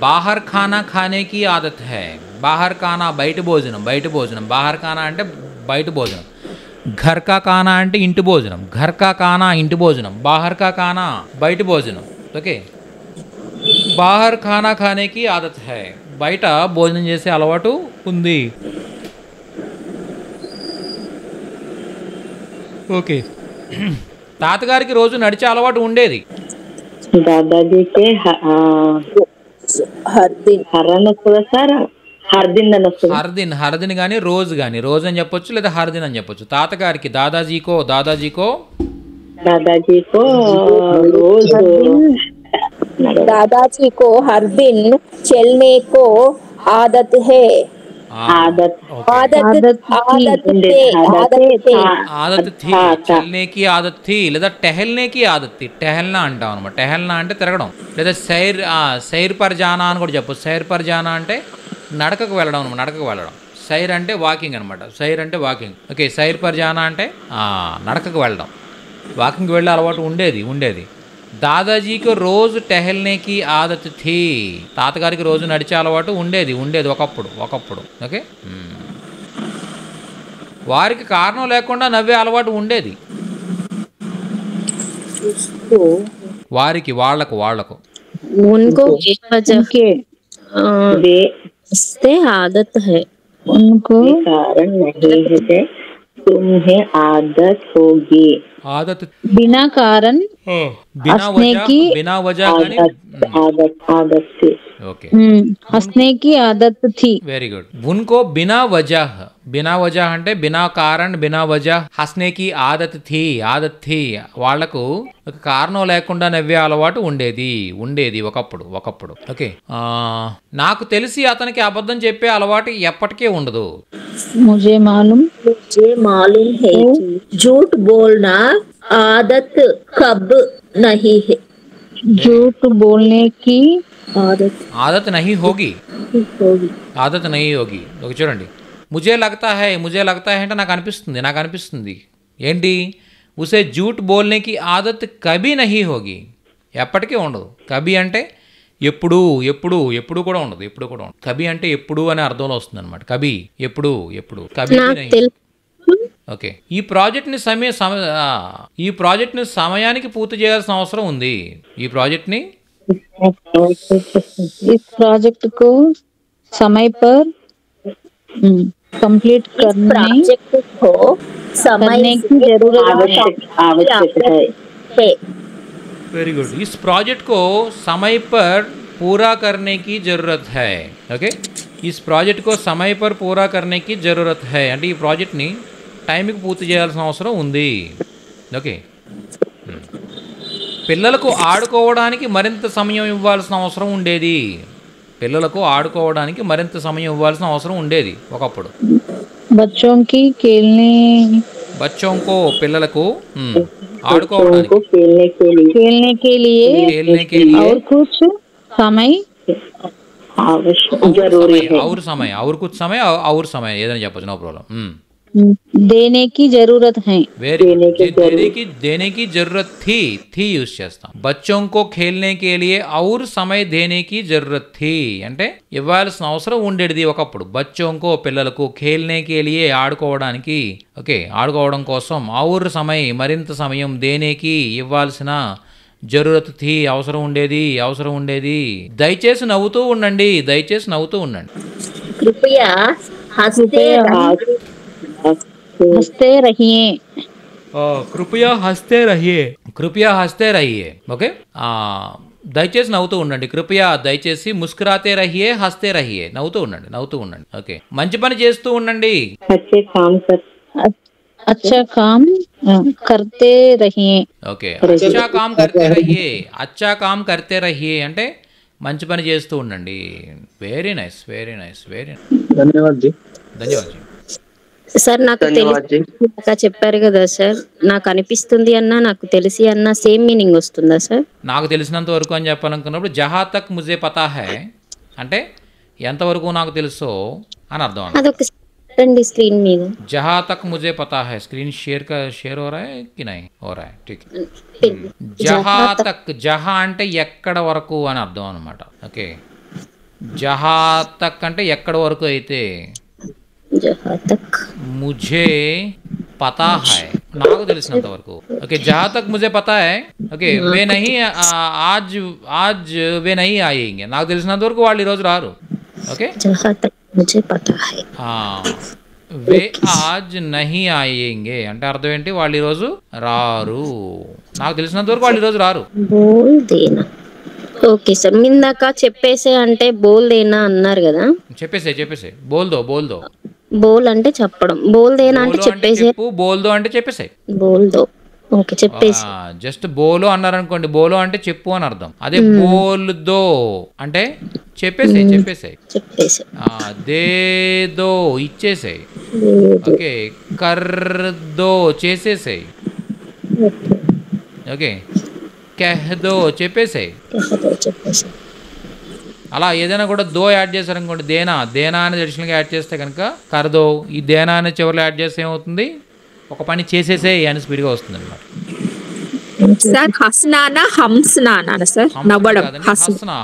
బాహర్ ఖానా ఖానే కి ఆదత్ హై. బాహర్ ఖానా బయట భోజనం. బాహర్ ఖానా అంటే బయట భోజనం. ఘర్ కా ఖానా అంటే ఇంటి భోజనం. బాహర్ కా ఖానా బయట భోజనం. ఓకే, బాహర్ ఖానా ఖానే కి ఆదత్ హై బయట భోజనం చేసే అలవాటు ఉంది. ఓకే, తాతగారికి రోజు నడిచే అలవాటు ఉండేది. దాదాజీకి హర్దిన్ కానీ రోజు అని చెప్పొచ్చు లేదా హర్దిన్ అని చెప్పొచ్చు. తాతగారికి దాదాజీకో दादाजी को हर दिन चलने को आदत है. ఆదత్ చల్నేకి ఆదత్ థీ లేదా టెహల్నేకి ఆదత్ థీ. టెహల్నా అంటాం అనమాట. టెహల్నా అంటే తిరగడం లేదా సైర్ పర్ జానా అని కూడా చెప్పొచ్చు. సైర్ పర్ జానా అంటే నడకకు వెళ్ళడం అనమాట. సైర్ అంటే వాకింగ్ అనమాట. ఓకే, సైర్ పర్ జానా అంటే నడకకు వెళ్ళడం, వాకింగ్కి వెళ్ళే అలవాటు ఉండేది. దాదాజీకి రోజు టెహల్నేకి ఆదత్ థీ. తాతగారికి రోజు నడిచే అలవాటు ఉండేది ఒకప్పుడు. ఓకే, వారికి కారణం లేకుండా నవ్వే అలవాటు ఉండేది. వాళ్లకు उनको बेवजह से आदत है. उनको कारण नहीं है तुम्हें आदत होगी. आदत बिना कारण हंसने की आदत थी. ओके, हंसने की आदत थी. Very good. उनको बिना वजह అంటే బినా కారణ్ బినా వజహ్ హస్నేకి ఆదత్ థీ. వాళ్లకు కారణం లేకుండా నవ్వే అలవాటు ఉండేది ఒకప్పుడు. ఓకే, నాకు తెలిసి అతనికి అబద్ధం చెప్పే అలవాటు ఎప్పటికీ ఉండదు. मुझे मालूम है कि झूठ बोलना आदत कब नहीं है. झूठ बोलने की आदत नहीं होगी. ఓకే, చూడండి. ముజే లగ్తా హై అంటే నాకు అనిపిస్తుంది. ఏంటి? ఉసే జూట్ బోల్నేకి ఆదత్ కభీ నహీ హోగి. ఎప్పటికీ ఉండదు. కభీ అంటే ఎప్పుడు కూడా ఉండదు. కభీ అంటే ఎప్పుడు అనే అర్థంలో వస్తుంది అనమాట. కభీ ఎప్పుడు కభీ నహీ. ఓకే, ఈ ప్రాజెక్ట్ని సమయానికి పూర్తి చేయాల్సిన అవసరం ఉంది. इस प्रोजेक्ट को समय पर कंप्लीट करने की आवश्यक है. Very good. इस प्रोजेक्ट को समय पर पूरा करने की जरूरत है. ओके, इस ప్రాజెక్ట్ को समय पर पूरा करने की जरूरत है అంటే ఈ ప్రాజెక్ట్ని టైంకి పూర్తి చేయాల్సిన అవసరం ఉంది. ఓకే, పిల్లలకు ఆడుకోవడానికి మరింత సమయం ఇవ్వాల్సిన అవసరం ఉండేది. పిల్లలకు ఆడుకోవడానికి మరింత సమయం ఇవ్వాల్సిన అవసరం ఉండేది ఒకప్పుడు. बच्चों की खेलने बच्चों को పిల్లలకు ఆడుకోవడానికి खेलने के लिए और कुछ समय जरूरी है और समय और कुछ समय और समय ఏదైనా చెప్పొచ్చు, నో ప్రాబ్లం. देने की जरूरत है. देने की जरूरत थी యూస్ చేస్తాం. बच्चों को खेलने के लिए और समय देने की जरूरत थी అంటే ఇవ్వాల్సిన అవసరం ఉండేది ఒకప్పుడు. बच्चों को పిల్లలకు, खेलने के लिए ఆడుకోవడానికి, ఓకే ఆడుకోవడం కోసం, और समय మరింత సమయం, देने की ఇవ్వాల్సిన, జరూరత్ థీ అవసరం ఉండేది. దయచేసి నవ్వుతూ ఉండండి, కృపయా హస్తే हंसते रहिए. కృపయా హస్తే రహియే. ఓకే, దయచేసి నవ్వుతూ ఉండండి. కృపయా దయచేసి, ముస్కురాతే రహియే, హస్తే రహియే, నవ్వుతూ ఉండండి. ఓకే, మంచి పని చేస్తూ ఉండండి. अच्छा काम करते रहिए. ఓకే, అచ్చా కామ్ కర్తే రహియే అంటే మంచి పని చేస్తూ ఉండండి. Very nice. धन्यवाद जी. సార్ నాకు తెలిసి చెప్పారు కదా సార్, నాకు అనిపిస్తుంది అన్నా నాకు తెలిసి అన్నా సేమ్ మీనింగ్ వస్తుందా సార్? నాకు తెలిసినంత వరకు అని చెప్పాలనుకున్నప్పుడు జహా తక్ ముజే పతా హై అంటే ఎంతవరకు నాకు తెలుసో అని అర్థం. అదొక స్క్రీన్ మీద जहाँ तक मुझे पता है. स्क्रीन शेयर हो रहा है कि नहीं हो रहा है? ठीक है. जहाँ तक, जहाँ అంటే ఎక్కడ వరకు అని అర్థం అన్నమాట. ఓకే, జహా తక్ అంటే ఎక్కడ వరకు అయితే, జహా తక్ ముझे పతా హై నాకు తెలిసినంత వరకు. ఓకే, జహా తక్ ముझे పతా హై. ఓకే, వే నహీ ఆజ్ వే నహీ ఆయేంగే నాకు తెలిసినంత వరకు వాళ్ళు ఈరోజు రారు. ఓకే, జహా తక్ ముझे పతా హై వే ఆజ్ నహీ ఆయేంగే అంటే అర్థం ఏంటి? వాళ్ళు ఈరోజు రారు. నాకు తెలిసినంత వరకు వాళ్ళు ఈరోజు రారు. బోల్ దేనా. ఓకే సార్, మిందాక చెప్పేసే అంటే బోల్ దేనా అన్నారు కదా. చెప్పేసే బోల్దో బోల్ అంటే చెప్పడం, బోల్ దేనా అంటే చెప్పేసే, బోల్దో అంటే చెప్పేసే. బోల్దో ఓకే చెప్పేసి. జస్ట్ బోలో అన్నారనుకోండి, బోలో అంటే చెప్పు అని అర్థం. అదే బోల్దో అంటే చెప్పేసే. దేదో ఇచ్చేసేయ్. ఓకే, కర్దో చేసేసేయ్. ఓకే, కహ్దో చెప్పేసేయ్. అలా ఏదైనా కూడా దో యాడ్ చేశారనుకోండి, దేనా అనేది అడిషనల్గా యాడ్ చేస్తే కనుక కర్దో, ఈ దేనా అనే చివరిలో యాడ్ చేస్తే ఏమవుతుంది? ఒక పని చేసేసే అని స్పీడ్గా వస్తుంది అనమాట.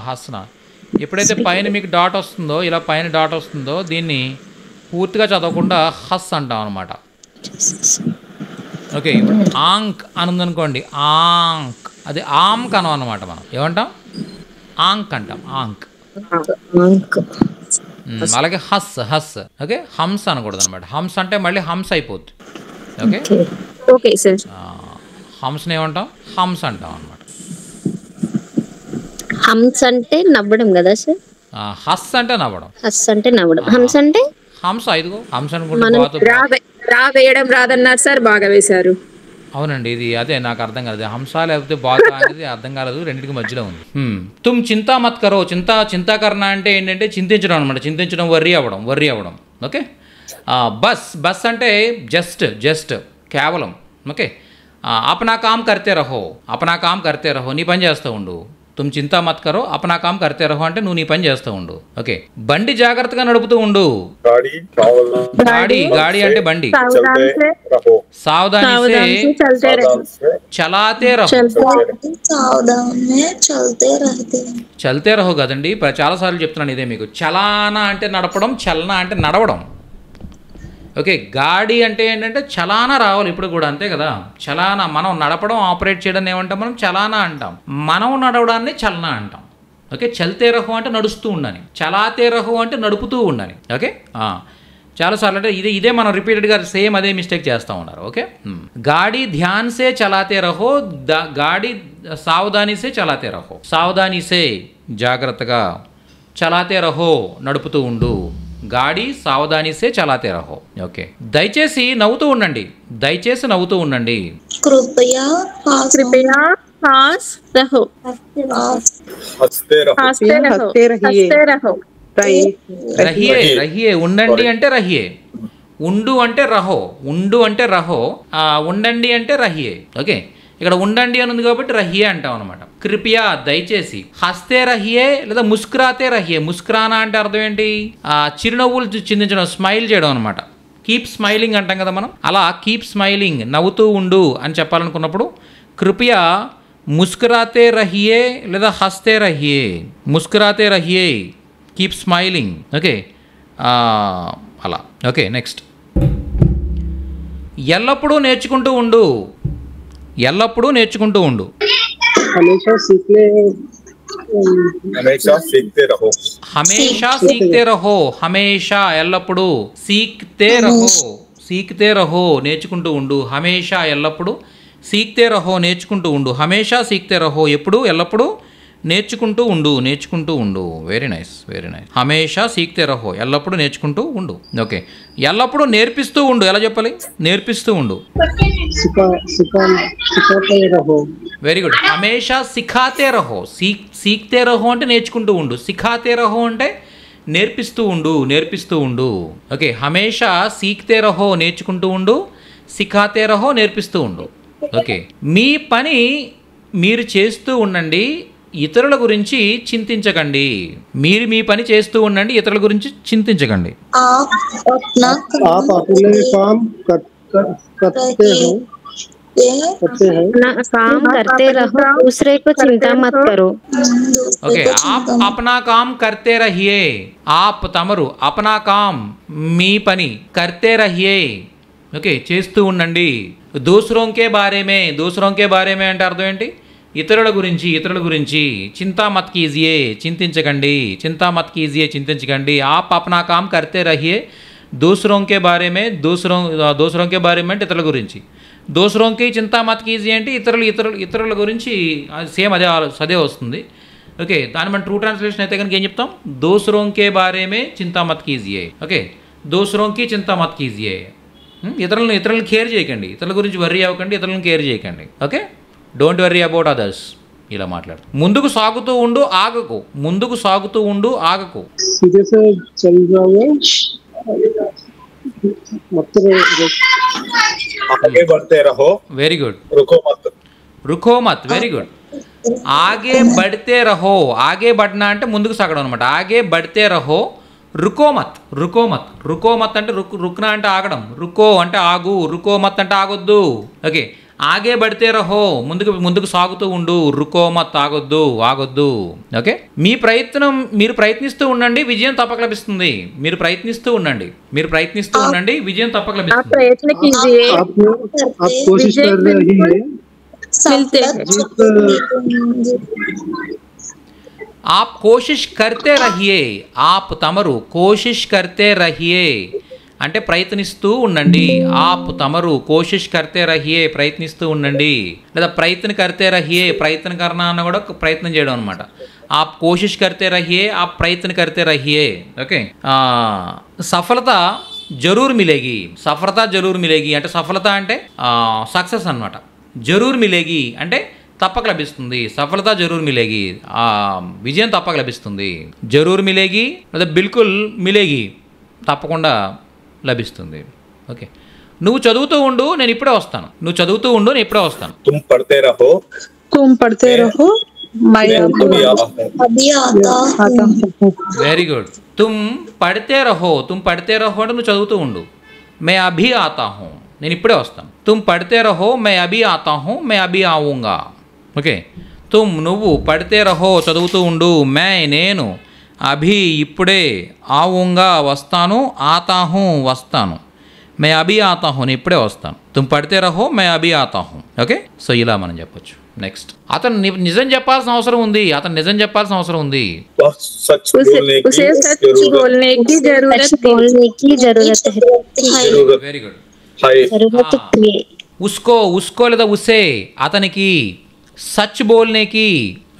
హస్నా ఎప్పుడైతే పైన మీకు డాట్ వస్తుందో, ఇలా పైన డాట్ వస్తుందో, దీన్ని పూర్తిగా చదవకుండా హస్ అంటాం అనమాట. ఓకే, ఆంక్ అని ఉందనుకోండి, ఆంక్ అది ఆంక్ అనం అనమాట. మనం ఏమంటాం? ఆంక్ అంటాం, ఆంక్. అలాగే హస్. ఓకే, హంస అనకూడదు అనమాట. హంస అంటే మళ్ళీ హంస అయిపోద్ది. ఓకే సార్, హంసని ఏమంటాం? హంస అంటాం అనమాట. హంస అంటే నవ్వడం కదా సార్. హస్ అంటే నవ్వడం. హంస అంటే హంస. ఇదిగో హంస అనుకుంటే రా వేయడం రాదన్నారు సార్, బాగా వేశారు. అవునండి, ఇది అదే నాకు అర్థం కాలేదు. హంస లేకపోతే బాత అనేది అర్థం కాలేదు, రెండింటికి మధ్యలో ఉంది. తుమ్ చింతా మత్ కరో. చింతాకరణ అంటే ఏంటంటే చింతించడం అనమాట. చింతించడం, వర్రీ అవ్వడం. ఓకే, బస్ అంటే జస్ట్ కేవలం. ఓకే, అపనా కామ్ కర్తే రహో నీ పని చేస్తూ ఉండు. తుమ్ చింతా మత్ కరో అపనా కామ్ కర్తే రహో అంటే నువ్వు నీ పని చేస్తూ ఉండు. ఓకే, బండి జాగ్రత్తగా నడుపుతూ ఉండు. గాడి అంటే బండి. సావధాని సే చలాతే రహో కదండి, చాలా సార్లు చెప్తున్నాను ఇదే మీకు. చలానా అంటే నడపడం, చలనా అంటే నడవడం. ఓకే, గాడి అంటే ఏంటంటే చలానా రావాలి ఇప్పుడు కూడా, అంతే కదా. చలానా మనం నడపడం, ఆపరేట్ చేయడం ఏమంటాం? మనం చలానా అంటాం. మనం నడవడాన్ని చలనా అంటాం. ఓకే, చల్తే రహు అంటే నడుస్తూ ఉండాలి, చలాతే రహు అంటే నడుపుతూ ఉండాలి. ఓకే, చాలాసార్లు అంటే ఇదే మనం రిపీటెడ్గా సేమ్ అదే మిస్టేక్ చేస్తూ ఉన్నారు. ఓకే, గాడి ధ్యాన్ సే చలాతే రహో, గాడి సావధాని సే చలాతే రహో. సావధాని సే జాగ్రత్తగా, చలాతే రహో నడుపుతూ ఉండు. గాడి సావధాని సే చలాతే రహో. ఓకే, దయచేసి నవ్వుతూ ఉండండి, దయచేసి నవ్వుతూ ఉండండి. कृपया कृपया पास रहो हंसते रहो हंसते रहो हंसते रहो రహియే రహియే ఉండండి అంటే రహియే, ఉండు అంటే రహో, ఉండు అంటే రహో, ఉండండి అంటే రహియే. ఓకే, ఇక్కడ ఉండండి అని ఉంది కాబట్టి రహియే అంటాం అనమాట. కృపయా దయచేసి, హస్తే రహియే లేదా ముస్కురాతే రహియే. ముస్కురానా అంటే అర్థం ఏంటి? చిరునవ్వులు చిందించడం, స్మైల్ చేయడం అనమాట. కీప్ స్మైలింగ్ అంటాం కదా మనం, అలా కీప్ స్మైలింగ్, నవ్వుతూ ఉండు అని చెప్పాలనుకున్నప్పుడు కృపయా ముస్కురాతే రహియే లేదా హస్తే రహియే. ముస్కురాతే రహియే, కీప్ స్మైలింగ్. ఓకే, అలా. Okay, next. ఎల్లప్పుడూ నేర్చుకుంటూ ఉండు, ఎల్లప్పుడూ నేర్చుకుంటూ ఉండు. हमेशा सीखते रहो हमेशा सीखते रहो. हमेशा ఎల్లప్పుడూ, సీక్తే రహో, సీక్తే రహో నేర్చుకుంటూ ఉండు. హమేషా ఎల్లప్పుడూ, సీక్తే రహో నేర్చుకుంటూ ఉండు. హమేషా సీక్తే రహో ఎప్పుడు ఎల్లప్పుడూ నేర్చుకుంటూ ఉండు, నేర్చుకుంటూ ఉండు. Very nice, very nice. హమేషా సీక్తే రహో ఎల్లప్పుడూ నేర్చుకుంటూ ఉండు. ఓకే, ఎల్లప్పుడూ నేర్పిస్తూ ఉండు. ఎలా చెప్పాలి? నేర్పిస్తూ ఉండు. Very good. హమేషా సిఖాతే రహో. సీక్తే రహో అంటే నేర్చుకుంటూ ఉండు, సిఖాతే రహో అంటే నేర్పిస్తూ ఉండు, నేర్పిస్తూ ఉండు. ఓకే, హమేషా సీక్తే రహో నేర్చుకుంటూ ఉండు, సిఖాతే రహో నేర్పిస్తూ ఉండు. ఓకే, మీ పని మీరు చేస్తూ ఉండండి, ఇతరుల గురించి చింతించకండి. మీరు మీ పని చేస్తూ ఉండండి, ఇతరుల గురించి చింతించకండి. काम करते रहो, दूसरे को चिंता मत करो. ఓకే, ఆప్ అప్నా కామ్ కర్తే రహియే. ఆప్ తమరు, అప్నా కామ్ మీ పని, కర్తే రహియే ఓకే చేస్తూ ఉండండి. దూసరోంకే బారేమే, దూసరోంకే బారేమే అంటే అర్థం ఏంటి? ఇతరుల గురించి చింతా మత్ కీజియే, చింతించకండి. చింతా మత్ కీజియే, చింతించకండి. ఆప్ అప్నా కామ్ కర్తే రహియే దూసరోంకే బారేమే. దూసరోంకే బారేమే అంటే ఇతరుల గురించి. దూసరోంకి చింతా మత్ కీజియే అంటే ఇతరుల గురించి సేమ్ అదే వస్తుంది. ఓకే, దాని మన ట్రూ ట్రాన్స్లేషన్ అయితే కనుక ఏం చెప్తాం? దూసరోంకే బారేమే చింతా మత్ కీజియే. ఓకే, దూసరోంకి చింతా మత్ కీజియే. ఇతరులను కేర్ చేయకండి, ఇతరుల గురించి వర్రీ అవ్వకండి, ఇతరులను కేర్ చేయకండి. Okay, don't worry about others. ఇలా మాట్లాడు. ముందుకు సాగుతూ ఉండు, ఆగకు. ముందుకు సాగుతూ ఉండు, ఆగకు. आगे बढ़ते रहो. Very good. रुको मत. రుకో మత్. Very good. ఆగే బడితే రహో. ఆగే బడ్నా అంటే ముందుకు సాగడం అనమాట. ఆగే బడితే రహో. రుకో మత్. రుకో మత్. రుకో మత్ అంటే రుక్నా అంటే ఆగడం. రుకో అంటే ఆగు. రుకో మత్ అంటే ఆగొద్దు. ఓకే, ఆగే బడితే రహో ముందుకు సాగుతూ ఉండు. రుకో మత్ ఆగొద్దు. ఓకే, మీరు ప్రయత్నిస్తూ ఉండండి, విజయం తప్పక లభిస్తుంది. మీరు ప్రయత్నిస్తూ ఉండండి, విజయం తప్పక లభిస్తుంది. आप कोशिश करते रहिए. आप तमरु कोशिश करते रहिए అంటే ప్రయత్నిస్తూ ఉండండి. ఆప్ తమరు కోషిష్ కర్తే రహియే, ప్రయత్నిస్తూ ఉండండి. లేదా ప్రయత్న కర్తే రహియే, ప్రయత్న కర్నా అన్న కూడా ప్రయత్నం చేయడం అనమాట. ఆప్ కోషిష్ కర్తే రహియే, ఆప్ ప్రయత్న కర్తే రహియే. ఓకే, సఫలత జరూర్ మిలేగి. సఫలత జరూర్ మిలేగి అంటే సఫలత అంటే సక్సెస్ అనమాట. జరూర్ మిలేగి అంటే తప్పక లభిస్తుంది. సఫలత జరూర్ మిలేగి, విజయం తప్పక లభిస్తుంది. జరూర్ మిలేగి లేదా బిల్కుల్ మిలేగి, తప్పకుండా లభిస్తుంది. ఓకే, నువ్వు చదువుతూ ఉండు, నేను ఇప్పుడే వస్తాను. तुम पढ़ते रहो. Very good. తుమ్ పడితే రహో. అంటే నువ్వు చదువుతూ ఉండు. మే అభి ఆతా హూ, నేను ఇప్పుడే వస్తాను. తుమ్ పడితే రహో, మే అభి ఆతా హూ, మే అభి ఆవుంగా. ఓకే, తుమ్ నువ్వు, పడితే రహో చదువుతూ ఉండు, మే నేను, అభి ఇప్పుడే, ఆవుంగా వస్తాను, ఆతా హూ వస్తాను, మే అభి ఆతా హూ నేను ఇప్పుడే వస్తాను. తుమ్ పడితే రహో, మే అభి ఆతా హూ. ఓకే, సో ఇలా మనం చెప్పొచ్చు. నెక్స్ట్, అతను నిజం చెప్పాల్సిన అవసరం ఉంది. Very good. ఉస్కో లేదా ఉసే అతనికి, సచ్ బోల్నేకి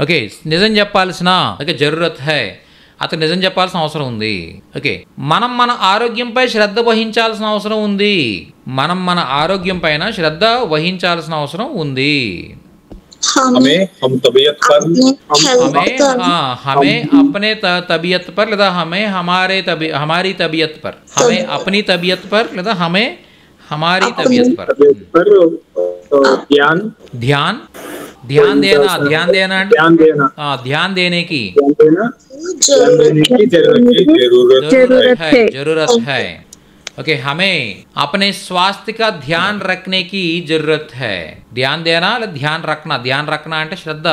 ఓకే నిజం చెప్పాల్సిన ఓకే జరూరత్ హై. అతను నిజం చెప్పాల్సిన అవసరం ఉంది. ఓకే, మనం మన ఆరోగ్యంపై శ్రద్ధ వహించాల్సిన అవసరం ఉంది. మనం మన ఆరోగ్యం పైన శ్రద్ధ వహించాల్సిన అవసరం ఉంది. हमें हम तबीयत पर हमें अपने तबीयत पर లేదా हमें हमारी तबीयत पर, हमें अपनी तबीयत पर లేదా हमें हमारी तबीयत पर ध्यान ध्यान ध्यान देना ध्यान देना ध्यान देने की जरूरत है. ओके, हमें अपने स्वास्थ्य का ध्यान रखने की जरूरत है. ध्यान देना లేదా ధ్యాన్ రఖనా అంటే శ్రద్ధ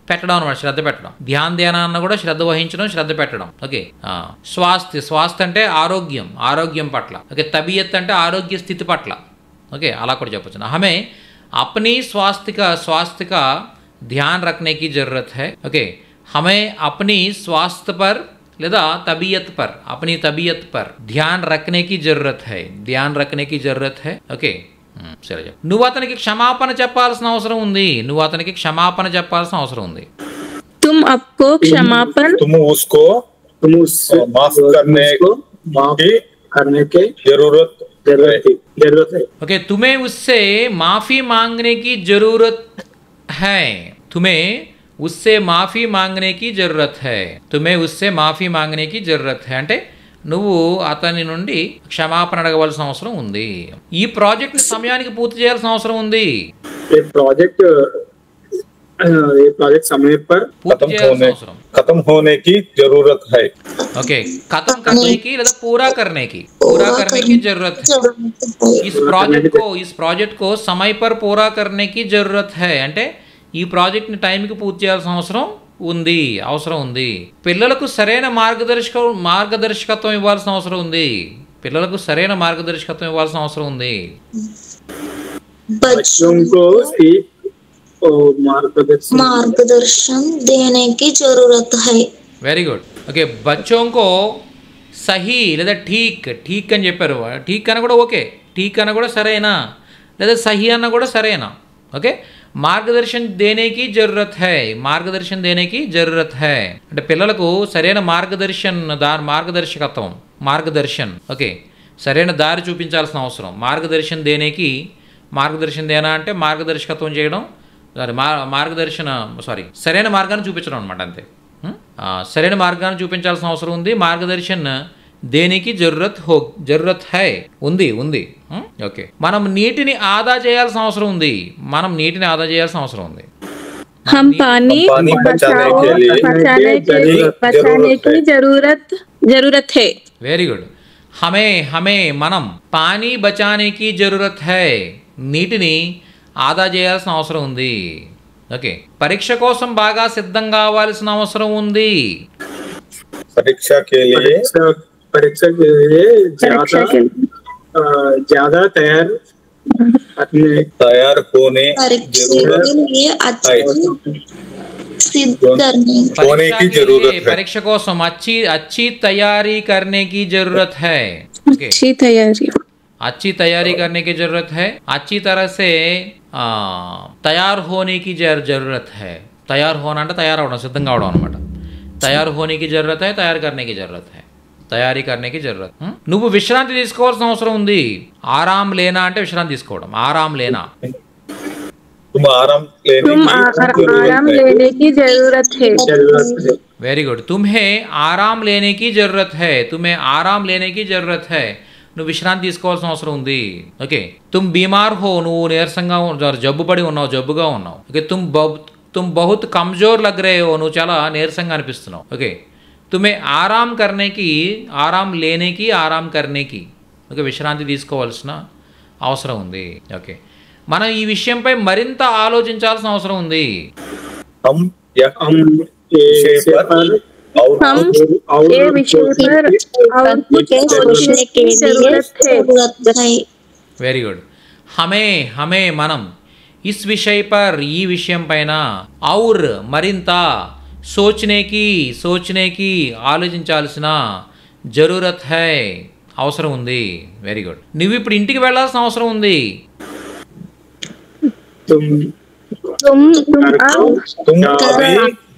పెట్టడం అన్నమాట, శ్రద్ధ పెట్టడం. ధ్యాన్ దేనా అన్న కూడా శ్రద్ధ వహించడం, శ్రద్ధ పెట్టడం. ఓకే, స్వాస్థ్య అంటే ఆరోగ్యం పట్ల. ఓకే, తబియత్ అంటే ఆరోగ్య స్థితి పట్ల. ఓకే, అలా కూడా చెప్పొచ్చు. హమే अपनी स्वास्थ्य का ध्यान रखने की जरूरत है. ओके, हमें अपनी स्वास्थ्य पर లేదా तबीयत पर, अपनी तबीयत पर ध्यान रखने की जरूरत है. ఓకే, సరే చెప్పు. నువ్వు అతనికి క్షమాపణ చెప్పాల్సిన అవసరం ఉంది. तुम आपको क्षमापण तुम उसको माफ करने की जरूरत है. ओके, तुम्हें उससे माफी मांगने की जरूरत है. तुम्हें उससे माफी मांगने की जरूरत है అంటే నువ్వు అతని నుండి క్షమాపణ అడగవలసిన అవసరం ఉంది. ఈ ప్రాజెక్ట్ ని సమయానికి పూర్తి చేయాల్సిన అవసరం ఉంది. ये प्रोजेक्ट समय पर खत्म होने की जरूरत है. ओके, खत्म करने की లేదా पूरा करने की जरूरत है. इस प्रोजेक्ट को समय पर पूरा करने की जरूरत है అంటే ఈ ప్రాజెక్ట్ ని టైంకి పూర్తి చేయాల్సిన అవసరం ఉంది. పిల్లలకు సరైన మార్గదర్శకత్వం ఇవ్వాల్సిన అవసరం ఉంది. बच्चों को मार्गदर्शन देने की जरूरत है. Very good. ఓకే, బచ్చోं को సహీ లేదా ఠీక్ అని చెప్పారు. ఠీక్ అన్న కూడా ఓకే, ఠీక్ అన్న కూడా సరేనా లేదా సహీ అన్న కూడా సరేనా. ఓకే, మార్గదర్శన్ దేనేకి జరూరత్ హై అంటే పిల్లలకు సరైన మార్గదర్శకత్వం. ఓకే, సరైన దారి చూపించాల్సిన అవసరం. మార్గదర్శన్ దేనా అంటే మార్గదర్శకత్వం చేయడం, సరైన మార్గాన్ని చూపించడం అనమాట, అంతే. సరైన మార్గాన్ని చూపించాల్సిన అవసరం ఉంది. మార్గదర్శన్ దేనికి జరూరత్ హై ఉంది. ఓకే, మనం నీటిని ఆదా చేయాల్సిన అవసరం ఉంది. हम पानी बचाने की जरूरत है. Very good. हमें మనం పానీ బచానే కి జరూరత్ హై, నీటిని ఆదా చేయాల్సిన అవసరం ఉంది. ఓకే, పరీక్ష కోసం బాగా సిద్ధం కావాల్సిన అవసరం ఉంది. परीक्षा के लिए ज्यादा तैयार होने की जरूरत है. परीक्षा కోసం अच्छी तैयारी करने की जरूरत है. अच्छी तैयारी करने की जरूरत है. अच्छी तरह से तैयार होने की जरूरत है. तैयार होना అంటే తయారవడం, సిద్ధంగా అవడం అన్నమాట. తయారు होने की जरूरत है, तैयार करने की जरूरत है, తయారీ करने की जरूरत. నువ్వు విశ్రాంతి తీసుకోవాల్సిన అవసరం ఉంది. ఆరాం లేనా అంటే విశ్రాంతి తీసుకోవడం. ఆరాం లేనా, तुम आराम लेने की जरूरत है. Very good. तुम्हें आराम लेने की जरूरत है. నువ్వు విశ్రాంతి తీసుకోవాల్సిన అవసరం ఉంది. ఓకే, తుమ్ బీమార్ హో, నువ్వు నీరసంగా జబ్బుగా ఉన్నావు. ఓకే, तुम बहुत कमजोर लग रहे हो, నువ్వు చాలా నీరసంగా అనిపిస్తున్నావు. ఓకే, तुम्हें आराम लेने की ఓకే, విశ్రాంతి తీసుకోవాల్సిన అవసరం ఉంది. ఓకే, మనం ఈ విషయంపై మరింత ఆలోచించాల్సిన అవసరం ఉంది. Very good. హమే మనం इस विषय पर ఈ విషయం పైన और మరింత सोचने की ఆలోచించాల్సిన జరూరత్ హై అవసరం ఉంది. Very good. నువ్వు ఇప్పుడు ఇంటికి వెళ్ళాల్సిన అవసరం ఉంది.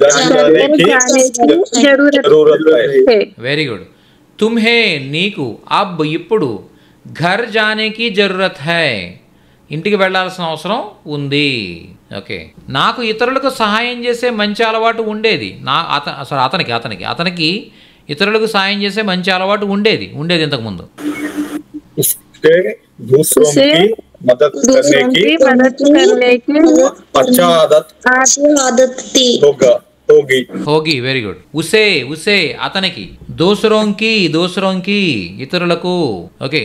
घर जाने की जरूरत है వెరీ గుడ్. తుమ్హే నీకు అబ్ ఇప్పుడు ఘర్ జానేకి జరూరత్ హై ఇంటికి వెళ్ళాల్సిన అవసరం ఉంది. ఓకే. నాకు ఇతరులకు సహాయం చేసే మంచి అలవాటు ఉండేది. అతనికి ఇతరులకు సహాయం చేసే మంచి అలవాటు ఉండేది ఇంతకుముందు. मदद करने की अच्छा आदत होगी. Very good. ఉసే అతనికి దూసరోంకి ఇతరులకు. ఓకే.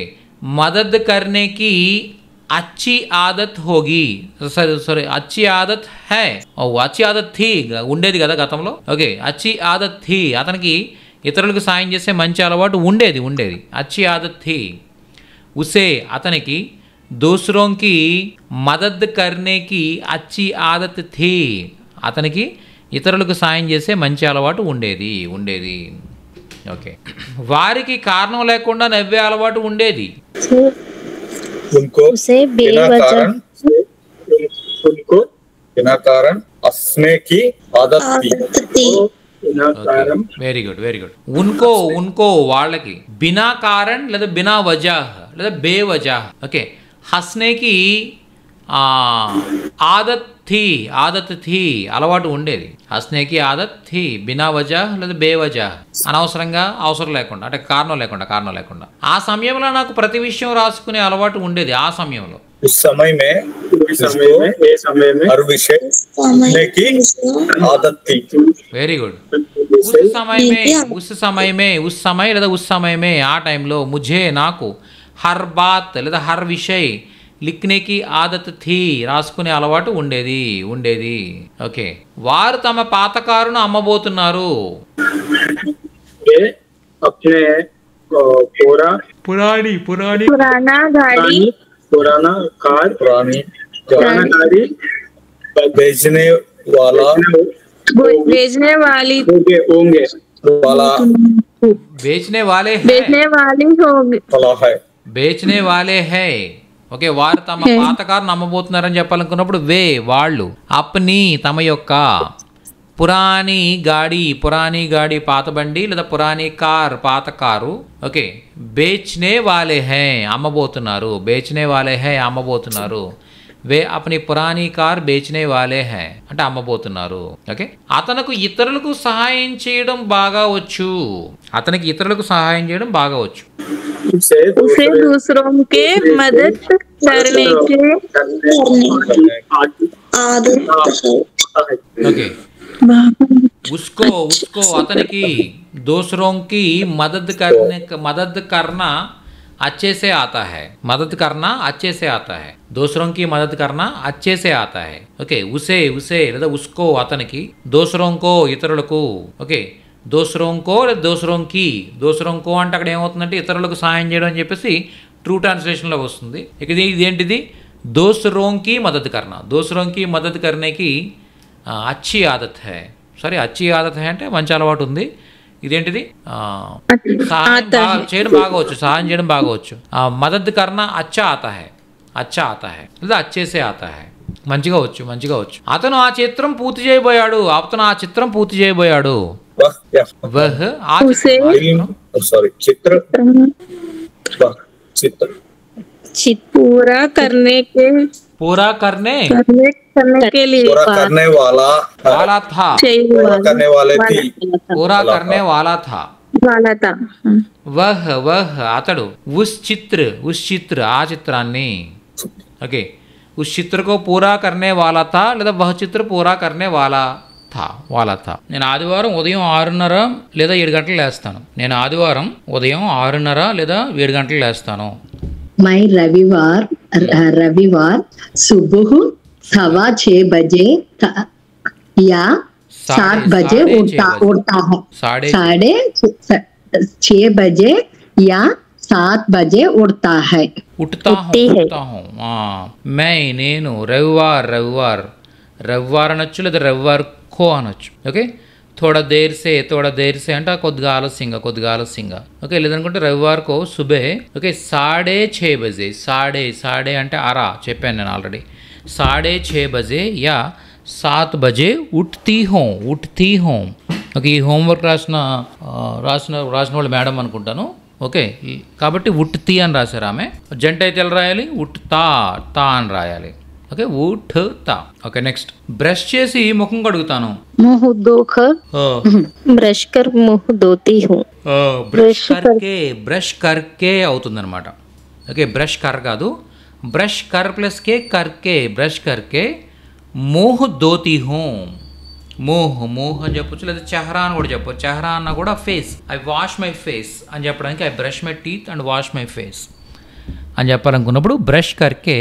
మదద్ కర్నేకి అచ్చి ఆదత్ హోగి. సారీ అచ్చి ఆదత్ హై. అచ్చి ఆదత్ థీ ఉండేది కదా గతంలో. ఓకే. అచ్చి ఆదత్ థీ అతనికి ఇతరులకు సాయం చేసే మంచి అలవాటు ఉండేది. అచ్చి ఆదత్ థీ. ఉసే అతనికి దూసరోంకి మదద్ కర్నేకి అచ్చి ఆదత్ థీ అతనికి ఇతరులకు సాయం చేసే మంచి అలవాటు ఉండేది. ఓకే. వారికి కారణం లేకుండా నవ్వే అలవాటు ఉండేది. उनको बिना कारण हंसने की आदत थी. Very good. ఉన్కో వాళ్ళకి బినా కారణ్ లేదా బినా వజాహ్ లేదా బేవజాహ్. ఓకే. హస్నేకి ఆదత్ థీ అలవాటు ఉండేది. హస్నేకి ఆదత్ థీ బినా వజాహ్ లేదా బేవజాహ్ అనవసరంగా అవసరం లేకుండా అంటే కారణం లేకుండా. ఆ సమయంలో నాకు ప్రతి విషయం రాసుకునే అలవాటు ఉండేది. ఆ సమయంలో उस समय में हर विषय की आदत थी. Very good. ఉస్ సమయ లేదా ఉస్ సమయమే ఆ టైంలో ముఝే నాకు హర్ బాత్ లేదా హర్ విషయ్ లిఖ్నేకి ఆదత్ థీ రాసుకునే అలవాటు ఉండేది. ఓకే. వారు తమ పాత కారును అమ్మబోతున్నారు. पुराना गाड़ी बेचने वाले है. ఓకే. వారు తమ పాత కారును అమ్మబోతున్నారని చెప్పాలనుకున్నప్పుడు వాళ్ళు అప్ని తమ యొక్క పురాణి గాడి పాత బండి లేదా పురాణి కార్ పాత కారు. ఓకే. బేచ్నే వాలే హై అమ్మబోతున్నారు. వే అప్ని పురాణి కార్ బేచ్నే వాలే హై అంటే అమ్మబోతున్నారు. ఓకే. అతనికి ఇతరులకు సహాయం చేయడం బాగా వచ్చు. उसे दूसरों के मदद करने की आदत है. ఓకే. उसको అతనికి दूसरों की मदद करना अच्छे से आता है. दूसरों की मदद करना अच्छे से आता है. ఓకే. ఉసే లేదా ఉస్కో అతనికి దూసరోं को ఇతరులకు. ఓకే. దూసరోంకో లేదా దూసరోంకో అంటే అక్కడ ఏమవుతుందంటే ఇతరులకు సాయం చేయడం అని చెప్పేసి ట్రూ ట్రాన్స్లేషన్లో వస్తుంది. ఇక ఇదేంటిది దూసరోంకి మదద్ కర్నేకి అచ్చి ఆదత్ హై. సరే అచ్చి ఆదత్ హై అంటే మంచి అలవాటు ఉంది. ఇదేంటిది సహాయం చేయడం బాగా వచ్చు. మదద్ కర్నా అచ్చా ఆతా హై లేదా అచ్చేసే ఆతా హై. మంచిగా వచ్చు. అతను ఆ చిత్రం పూర్తి చేయబోయాడు. पूरा करने के लिए करने वाला था. पूरा करने वाला था. वह అతడు उस चित्र ఆ చిత్రాన్ని. ఓకే. उस चित्र को पूरा करने वाला था లేదా वह चित्र पूरा करने वाला था. నేను ఆదివారం ఉదయం 6:30 లేదా 7 గంటలు లేస్తాను. मैं रविवार सुबह 6:15 बजे या 7 बजे उठता है. 6:30 बजे या 7 बजे उठता है. उठता हूँ. నేను రవివార్ అనొచ్చు లేదా రవివార్ ఖో అనొచ్చు. ఓకే. थोड़ा देर से అంటే కొద్దిగా ఆలస్యంగా. ఓకే. లేదనుకుంటే రవివార్కో సుబే. ఓకే. 6:30 బజే. సాడే అంటే అరా చెప్పాను నేను ఆల్రెడీ. 6:30 బజే యా 7 बजे उठती हूँ ఓకే ఈ హోంవర్క్ రాసిన వాళ్ళు మేడం అనుకుంటాను. ఓకే కాబట్టి ఉట్తి అని రాశారు ఆమె. జంట అయితే ఎలా రాయాలి? ఉట్తా తా అని రాయాలి. ఓకే ఉఠ్ తా. ఓకే నెక్స్ట్ బ్రష్ చేసి ముఖం కడుగుతాను. मुंह धोकर ब्रश कर मुंह धोती हूँ. బ్రష్ కర్కే అవుతుంది అనమాట. ఓకే బ్రష్ కర్ కాదు, బ్రష్ కర్ ప్లస్ కే కర్కే, బ్రష్ కర్కే ముహ్ ధోతీ హూ. మోహ్ అని చెప్పొచ్చు, లేదా చెహరా అని కూడా చెప్పొచ్చు. చెహరా అన్న కూడా face, I wash my face అని చెప్పడానికి I brush my teeth and wash my face అని చెప్పాలనుకున్నప్పుడు brush కర్కే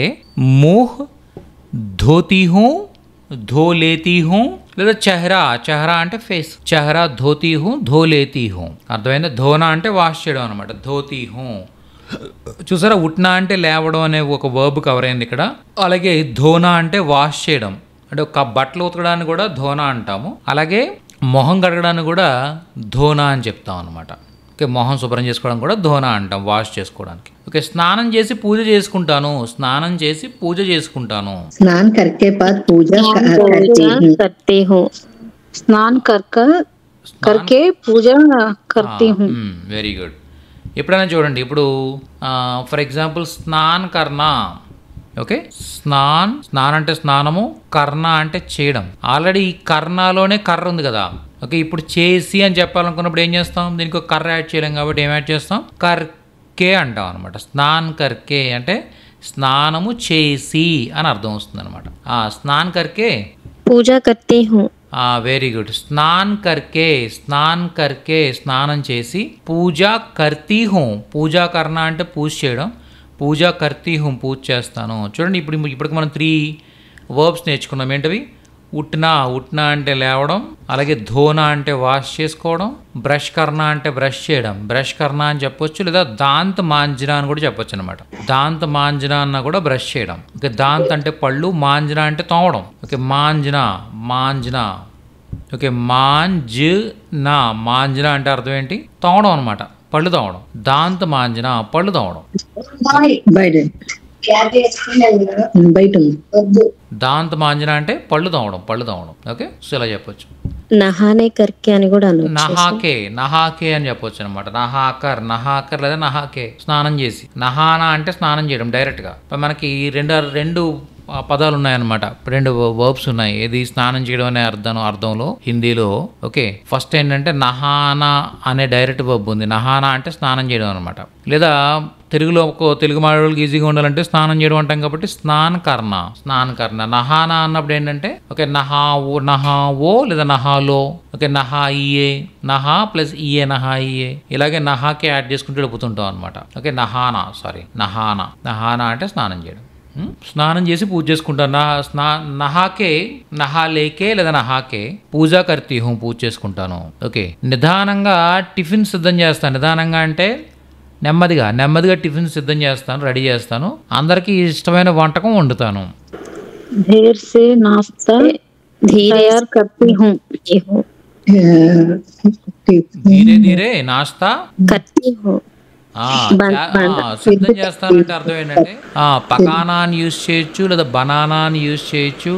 మోహ్ dhoti who, Do లేతీ who, లేదా చెహరా అంటే face, చెహరా dhoti who, Do లేతీ who. అర్థమైందా? ధోనా అంటే వాష్ చేయడం అనమాట, ధోతీ హూ. చూసారా, ఉట్నా అంటే లేవడం అనే ఒక వర్బ్ కవర్ అయింది ఇక్కడ. అలాగే ధోనా అంటే వాష్ చేయడం, అంటే ఒక బట్టలు ఉతకడానికి కూడా ధోనా అంటాము. అలాగే మొహం కడగడానికి కూడా ధోనా అని చెప్తాం అనమాట. ఓకే మొహం శుభ్రం చేసుకోవడం కూడా ధోనా అంటాం, వాష్ చేసుకోవడానికి. ఓకే స్నానం చేసి పూజ చేసుకుంటాను. స్నానం చేసి పూజ చేసుకుంటాను. स्नान करके बाद पूजा करती हूँ. स्नान करके पूजा करती हूँ. Very good. ఎప్పుడైనా చూడండి, ఇప్పుడు ఫర్ ఎగ్జాంపుల్ స్నాన్ కర్నా. ఓకే స్నాన్ అంటే స్నానము, కర్ణ అంటే చేయడం. ఆల్రెడీ ఈ కర్ణలోనే కర్ర ఉంది కదా. ఓకే ఇప్పుడు చేసి అని చెప్పాలనుకున్నప్పుడు ఏం చేస్తాం? దీనికి ఒక కర్ర యాడ్ చేయలేం కాబట్టి ఏం యాడ్ చేస్తాం? కర్కే అంటాం అనమాట. స్నాన్ కర్కే అంటే స్నానము చేసి అని అర్థం వస్తుంది అనమాట. స్నాన్ కర్కే పూజా కర్తీ హూ. Very good. స్నాన్ కర్కే స్నానం చేసి, పూజా కర్తీ హూ, పూజా కర్ణ అంటే పూజ చేయడం, పూజా కర్తీ హూ పూజ చేస్తాను. చూడండి ఇప్పటికి మనం 3 వర్బ్స్ నేర్చుకున్నాం. ఏంటవి? ఉట్నా అంటే లేవడం, అలాగే ధోనా అంటే వాష్ చేసుకోవడం, బ్రష్ కర్నా అంటే బ్రష్ చేయడం, బ్రష్ కర్నా అని చెప్పొచ్చు, లేదా దాంత్ మాంజనా అని కూడా చెప్పొచ్చు అనమాట. దాంత్ మాంజనా అన్న కూడా బ్రష్ చేయడం. ఓకే దాంత్ అంటే పళ్ళు, మాంజనా అంటే తోమడం. ఓకే మాంజనా. ఓకే మాంజనా అంటే అర్థం ఏంటి? తోమడం అనమాట, పళ్ళు తోమడం. దాంత్ మాంజనా పళ్ళు తోమడం. దాంత్ మాంజనా అంటే పళ్ళు తోమడం. ఓకే సో ఇలా చెప్పొచ్చు. నహానే కర్కే అని కూడా నహాకే అని చెప్పొచ్చు అనమాట. నహాకర్ లేదా నహాకే స్నానం చేసి. నహానా అంటే స్నానం చేయడం డైరెక్ట్ గా. మనకి రెండు పదాలు ఉన్నాయన్నమాట, 2 వర్బ్స్ ఉన్నాయి. ఏది? స్నానం చేయడం అనే అర్థంలో హిందీలో. ఓకే ఫస్ట్ ఏంటంటే నహానా అనే డైరెక్ట్ వర్బ్ ఉంది. నహానా అంటే స్నానం చేయడం అనమాట. లేదా తెలుగులో తెలుగు మాట్లాడేవాళ్ళకి ఈజీగా ఉండాలంటే స్నానం చేయడం అంటాం కాబట్టి స్నాన్ కర్ణ. నహానా అన్నప్పుడు ఏంటంటే ఓకే నహావో లేదా నహాలో. ఓకే నహా ప్లస్ ఇయే నహాయియే. ఇలాగే నహాకే యాడ్ చేసుకుంటూ వెళ్ళిపోతుంటాం అనమాట. ఓకే నహానా అంటే స్నానం చేయడం. స్నానం చేసి పూజ చేసుకుంటాను. నహాలేకే లేదా నహాకే పూజా కర్తీ హూ పూజ చేసుకుంటాను. ఓకే నిదానంగా టిఫిన్ సిద్ధం చేస్తాను. నిదానంగా అంటే నెమ్మదిగా టిఫిన్ సిద్ధం చేస్తాను, రెడీ చేస్తాను. అందరికీ ఇష్టమైన వంటకం వండుతాను. देर से नाश्ता तैयार करती हूँ. ధీరే నాస్తా కర్తీ హూ. సిద్ధం చేస్తానంటే అర్థం ఏంటంటే పకానా అని యూజ్ చేయొచ్చు, లేదా బనానా అని యూజ్ చేయొచ్చు.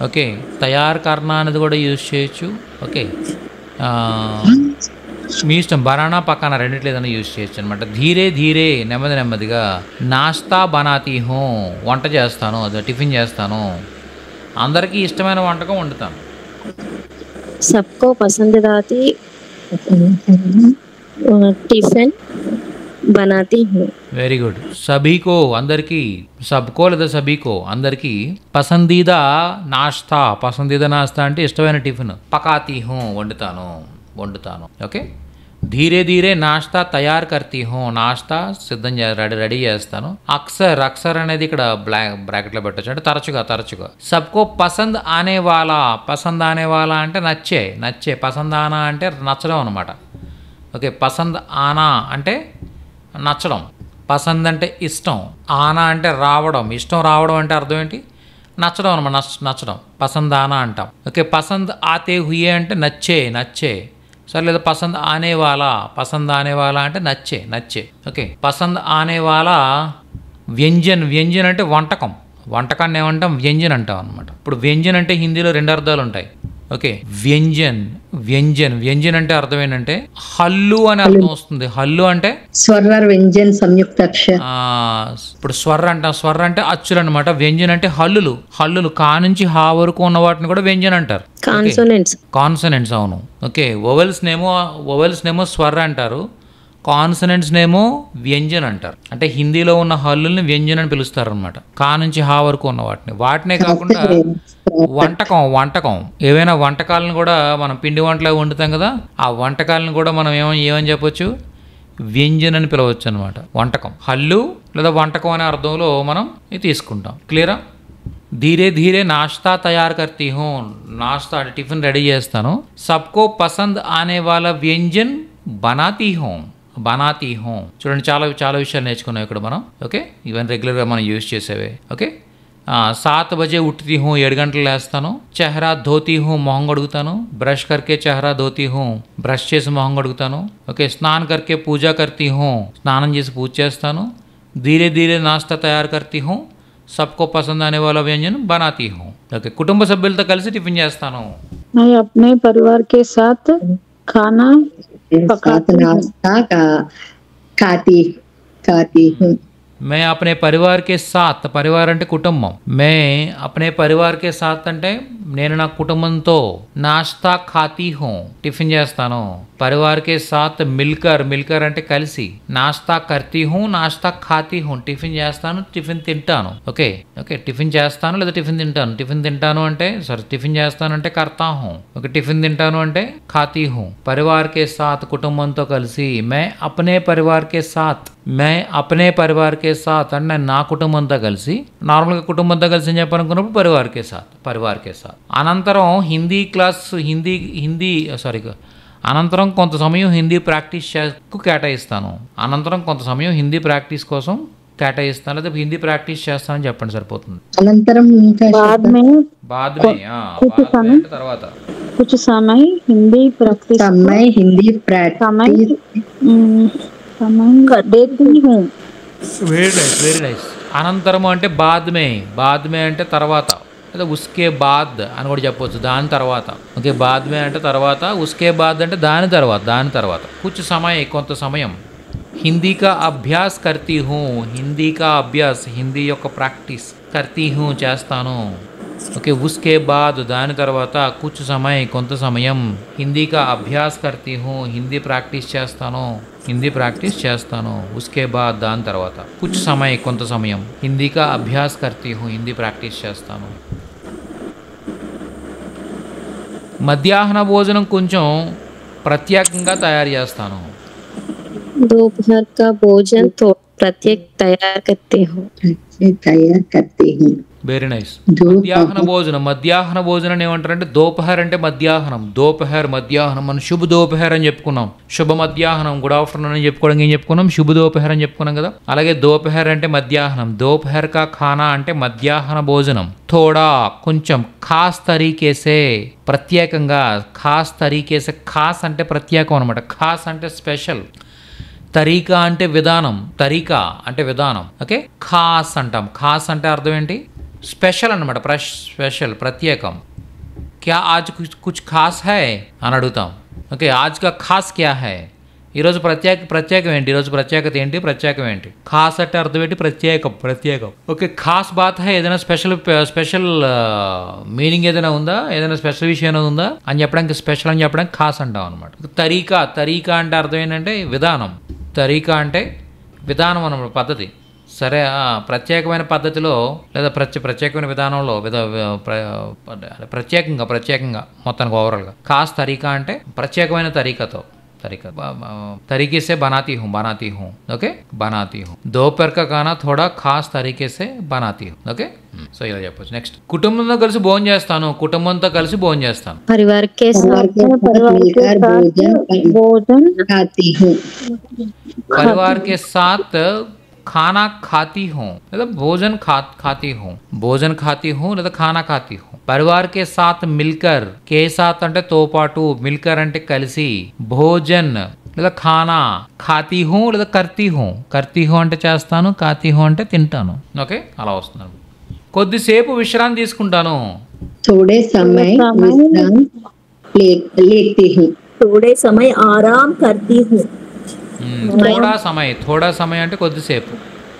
ఓకే తయారు కర్నా అనేది కూడా యూజ్ చేయొచ్చు. ఓకే మీ ఇష్టం, బనానా పకానా రెండిట్లో ఏదైనా యూజ్ చేయొచ్చు అనమాట. ధీరే నెమ్మదిగా. నాస్తా బనాతీ హూ వంట చేస్తాను, అదే టిఫిన్ చేస్తాను. అందరికీ ఇష్టమైన వంటకం వండుతాను. సబ్కో పసందీదా టిఫిన్ బనాతీ హూ. Very good. సభీకో అందరికీ, సబ్కో లేదా సభీకో అందరికీ పసందీదా నాస్తా అంటే ఇష్టమైన టిఫిన్. పకాతీ హూ వండుతాను. ఓకే ధీరే నాస్తా తయారు కర్తీ హూ నాస్తా సిద్ధం రెడీ చేస్తాను. అక్సర్ అనేది ఇక్కడ బ్రాకెట్లో పెట్టచ్చు, అంటే తరచుగా. సబ్కో పసంద్ ఆనే వాలా అంటే నచ్చే. పసంద్ ఆనా అంటే నచ్చడం అనమాట. ఓకే పసంద్ ఆనా అంటే నచ్చడం. పసంద్ అంటే ఇష్టం, ఆనా అంటే రావడం. ఇష్టం రావడం అంటే అర్థం ఏంటి? నచ్చడం అనమాట. నచ్చడం పసంద్ ఆనా అంటాం. ఓకే పసంద్ ఆతే హుయే అంటే నచ్చే. సరే లేదా పసంద్ ఆనేవాలా అంటే నచ్చే. ఓకే పసంద్ ఆనేవాలా వ్యంజన్ అంటే వంటకం. వంటకాన్ని ఏమంటాం? వ్యంజన్ అంటాం అనమాట. ఇప్పుడు వ్యంజన్ అంటే హిందీలో 2 అర్థాలు ఉంటాయి. ఓకే, వ్యంజన్ వ్యంజన్ వ్యంజన్ అంటే అర్థం ఏంటంటే హల్లు అని అర్థం వస్తుంది. హల్లు అంటే స్వర వ్యంజన్ సంయుక్తాక్షర. ఇప్పుడు స్వర అంటాం. స్వర అంటే అచ్చులు అనమాట. వ్యంజన్ అంటే హల్లులు. హల్లులు కా నుంచి హా వరకు ఉన్న వాటిని కూడా వ్యంజన్ అంటారు. కాన్సనెంట్స్. అవును. ఓకే, వొవెల్స్ నేమో స్వర అంటారు, కాన్సనెంట్స్ నేమో వ్యంజన్ అంటారు. అంటే హిందీలో ఉన్న హల్లుల్ని వ్యంజన్ అని పిలుస్తారు అనమాట. కా నుంచి హా వరకు ఉన్న వాటినే కాకుండా వంటకం ఏవైనా వంటకాలను కూడా మనం పిండి వంటలు వండుతాం కదా, ఆ వంటకాలను కూడా మనం ఏమని చెప్పొచ్చు? వ్యంజన్ అని పిలవచ్చు అనమాట. వంటకం, హల్లు లేదా వంటకం అనే అర్థంలో మనం ఇది తీసుకుంటాం. క్లియరా? ధీరే ధీరే నాశ్తా తయారు కర్తీ హూ. నాశ్తా అంటే టిఫిన్ రెడీ చేస్తాను. సబ్కో పసంద్ ఆనే వాలా వ్యంజన్ బనాతీ హూ. చూడండి, చాలా విషయాలు నేర్చుకున్నాం ఇక్కడ మనం. ఓకే, ఇవన్నీ రెగ్యులర్గా మనం యూజ్ చేసేవే. ఓకే, 7 బజే ఉట్తీ హూ, 7 గంటలు లేస్తాను. చెహరా ధోతీ హూ, మొహం కడుగుతాను. బ్రష్ కర్కే చెహరా ధోతీ హూ, బ్రష్ చేసి మొహం కడుగుతాను. ఓకే, స్నాన్ కర్కే పూజా కర్తీ హూ, స్నానం చేసి పూజ చేస్తాను. ధీరే ధీరే నాస్తా తయారు కర్తీ హూ, సబ్కో పసంద్ ఆనే వాలా వ్యంజన్ బనాతీ హూ. ఓకే, కుటుంబ సభ్యులతో కలిసి టిఫిన్ చేస్తాను. मैं अपने परिवार के साथ खाना नाश्ता खाती हूँ. मैं अपने परिवार के साथ, परिवार అంటే కుటుంబం. मैं अपने परिवार के साथ అంటే నేను నా కుటుంబంతో నాశ్తా ఖాతీ హూ, టిఫిన్ చేస్తాను. పరివార్ కే సాత్ మిల్కర్ అంటే కలిసి. నాశ్తా కర్తీ హూ, నాశ్తా ఖాతీ హూ, టిఫిన్ చేస్తాను, టిఫిన్ తింటాను. ఓకే, టిఫిన్ చేస్తాను లేదా టిఫిన్ తింటాను. టిఫిన్ చేస్తాను అంటే కర్తా హూ. ఓకే, టిఫిన్ తింటాను అంటే ఖాతీ హూ. పరివార్ కే సాత్, కుటుంబంతో కలిసి. मैं अपने परिवार के साथ అంటే నేను నా కుటుంబంతో కలిసి. నార్మల్గా కుటుంబంతో కలిసి అని చెప్పాలనుకున్నప్పుడు పరివార్ కే సాత్. అనంతరం అనంతరం కొంత సమయం హిందీ ప్రాక్టీస్ కేటాయిస్తాను. హిందీ ప్రాక్టీస్ కోసం కేటాయిస్తాను లేదా హిందీ ప్రాక్టీస్ చేస్తానని చెప్పండి, సరిపోతుంది. అనంతరం తర్వాత कुछ समय हिंदी प्रैक्टिस देती हूँ. Very nice. అనంతరం అంటే బాద్మే అంటే తర్వాత, లేదా ఉస్కే బాద్ అని కూడా చెప్పవచ్చు, దాని తర్వాత. ఓకే, బాద్మే అంటే తర్వాత, ఉస్కే బాద్ అంటే దాని తర్వాత. కుచ్ సమయ, కొంత సమయం. హిందీ కా అభ్యాస్ కర్తీ హూ, హిందీ యొక్క ప్రాక్టీస్. కర్తీ హూ, చేస్తాను. ఓకే, ఉస్కే బాద్ దాని తర్వాత, కుచ్ సమయ కొంత సమయం. హిందీ కా అభ్యాస్ కర్తీ హూ, హిందీ ప్రాక్టీస్ చేస్తాను. ఉస్కే బాద్ దాని తర్వాత. కుచ్ సమయ కొంత సమయం. హిందీ కా అభ్యాస్ కర్తీ హూ, హిందీ ప్రాక్టీస్ చేస్తాను. మధ్యాహ్న భోజనం కొంచెం ప్రత్యేకంగా తయారు చేస్తాను. दोपहर का भोजन तो प्रत्येक तैयार करते हूँ. Very nice. మధ్యాహ్న భోజనం ఏమంటారంటే దోపహర్ అంటే మధ్యాహ్నం. మధ్యాహ్నం మనం శుభ దోపహర్ అని చెప్పుకున్నాం. శుభ మధ్యాహ్నం, గుడ్ ఆఫ్టర్నూన్ అని చెప్పుకోవడానికి ఏం చెప్పుకున్నాం? శుభ దోపహర్ అని చెప్పుకున్నాం కదా. అలాగే దోపహర్ అంటే మధ్యాహ్నం. దోపహర్ కా ఖానా అంటే మధ్యాహ్న భోజనం. థోడా కొంచెం, ఖాస్ తరీకేసే ప్రత్యేకంగా. ఖాస్ అంటే ప్రత్యేకం అనమాట. ఖాస్ అంటే స్పెషల్. తరీకా అంటే విధానం. ఓకే, ఖాస్ అంటాం. ఖాస్ అంటే అర్థం ఏంటి? స్పెషల్ అన్నమాట. స్పెషల్, ప్రత్యేకం. క్యా ఆజ్ కుచ్ ఖాస్ హై అని అడుగుతాం. ఓకే, ఆజ్ కా ఖాస్ క్యా హై, ఈరోజు ప్రత్యేకం ఏంటి? ఈరోజు ప్రత్యేకత ఏంటి? ప్రత్యేకం ఏంటి? ఖాస్ అంటే అర్థం ఏంటి? ప్రత్యేకం. ఓకే, ఖాస్ బాత్ హై, ఏదైనా స్పెషల్ మీనింగ్ ఏదైనా ఉందా? ఏదైనా స్పెషల్ విషయం ఉందా అని చెప్పడానికి, స్పెషల్ అని చెప్పడానికి ఖాస్ అంటాం అనమాట. తరీకా అంటే అర్థం ఏంటంటే విధానం. తరీకా అంటే విధానం అన్నమాట, పద్ధతి. సరే, ప్రత్యేకమైన పద్ధతిలో లేదా ప్రత్యేకమైన విధానంలో ప్రత్యేకంగా మొత్తానికి ఓవరాల్గా. ఖాస్ తరీకా అంటే ప్రత్యేకమైన तरीके से बनाती हूँ. ओके, बनाती हूँ. दोपहर का खाना थोड़ा खास तरीके से बनाती हूँ. ओके, సో ఇలా చెప్పొచ్చు. నెక్స్ట్, కుటుంబంతో కలిసి భోజనం చేస్తాను. परिवार के साथ खाना खाती हूँ లేదా भोजन खाती हूँ లేదా खाना खाती हूँ. परिवार के साथ मिलकर, के साथ అంటే తో పాటు, మిల్కర్ అంటే కలిసి, భోజన్ లేదా ఖానా, ఖాతీ హూ లేదా కర్తీ హూ అంటే చేస్తాను, ఖాతీ హూ అంటే తింటాను. ఓకే, అలా వస్తున్నాను. కొద్దిసేపు విశ్రాంతి తీసుకుంటాను. थोड़े समय विश्राम लेती हूँ थोड़े समय आराम करती हूँ థోడా సమయం అంటే కొద్దిసేపు.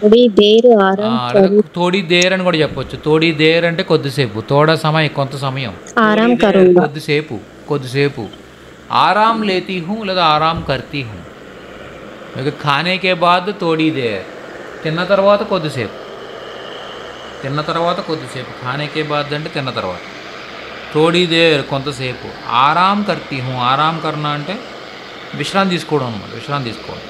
थोड़ी देर आराम తోడి దేర్ అని కూడా చెప్పొచ్చు. తోడి దేర్ అంటే కొద్దిసేపు, తోడా సమయం కొంత సమయం, आराम करूंगा కొద్దిసేపు కొద్దిసేపు. ఆరాం లేతీ హూ లేదా ఆరాం కర్తీ హూ. మీకు ఖానే కే బాద్ తోడి దేర్, తిన్న తర్వాత కొద్దిసేపు, తిన్న తర్వాత కొద్దిసేపు. ఖానే కే బాద్ అంటే తిన్న తర్వాత, తోడి దేర్ కొంతసేపు. ఆరాం కర్తీ హూ, ఆరాం కర్నా అంటే విశ్రాంతి తీసుకోవడం అన్నమాట, విశ్రాంతి తీసుకోవడం.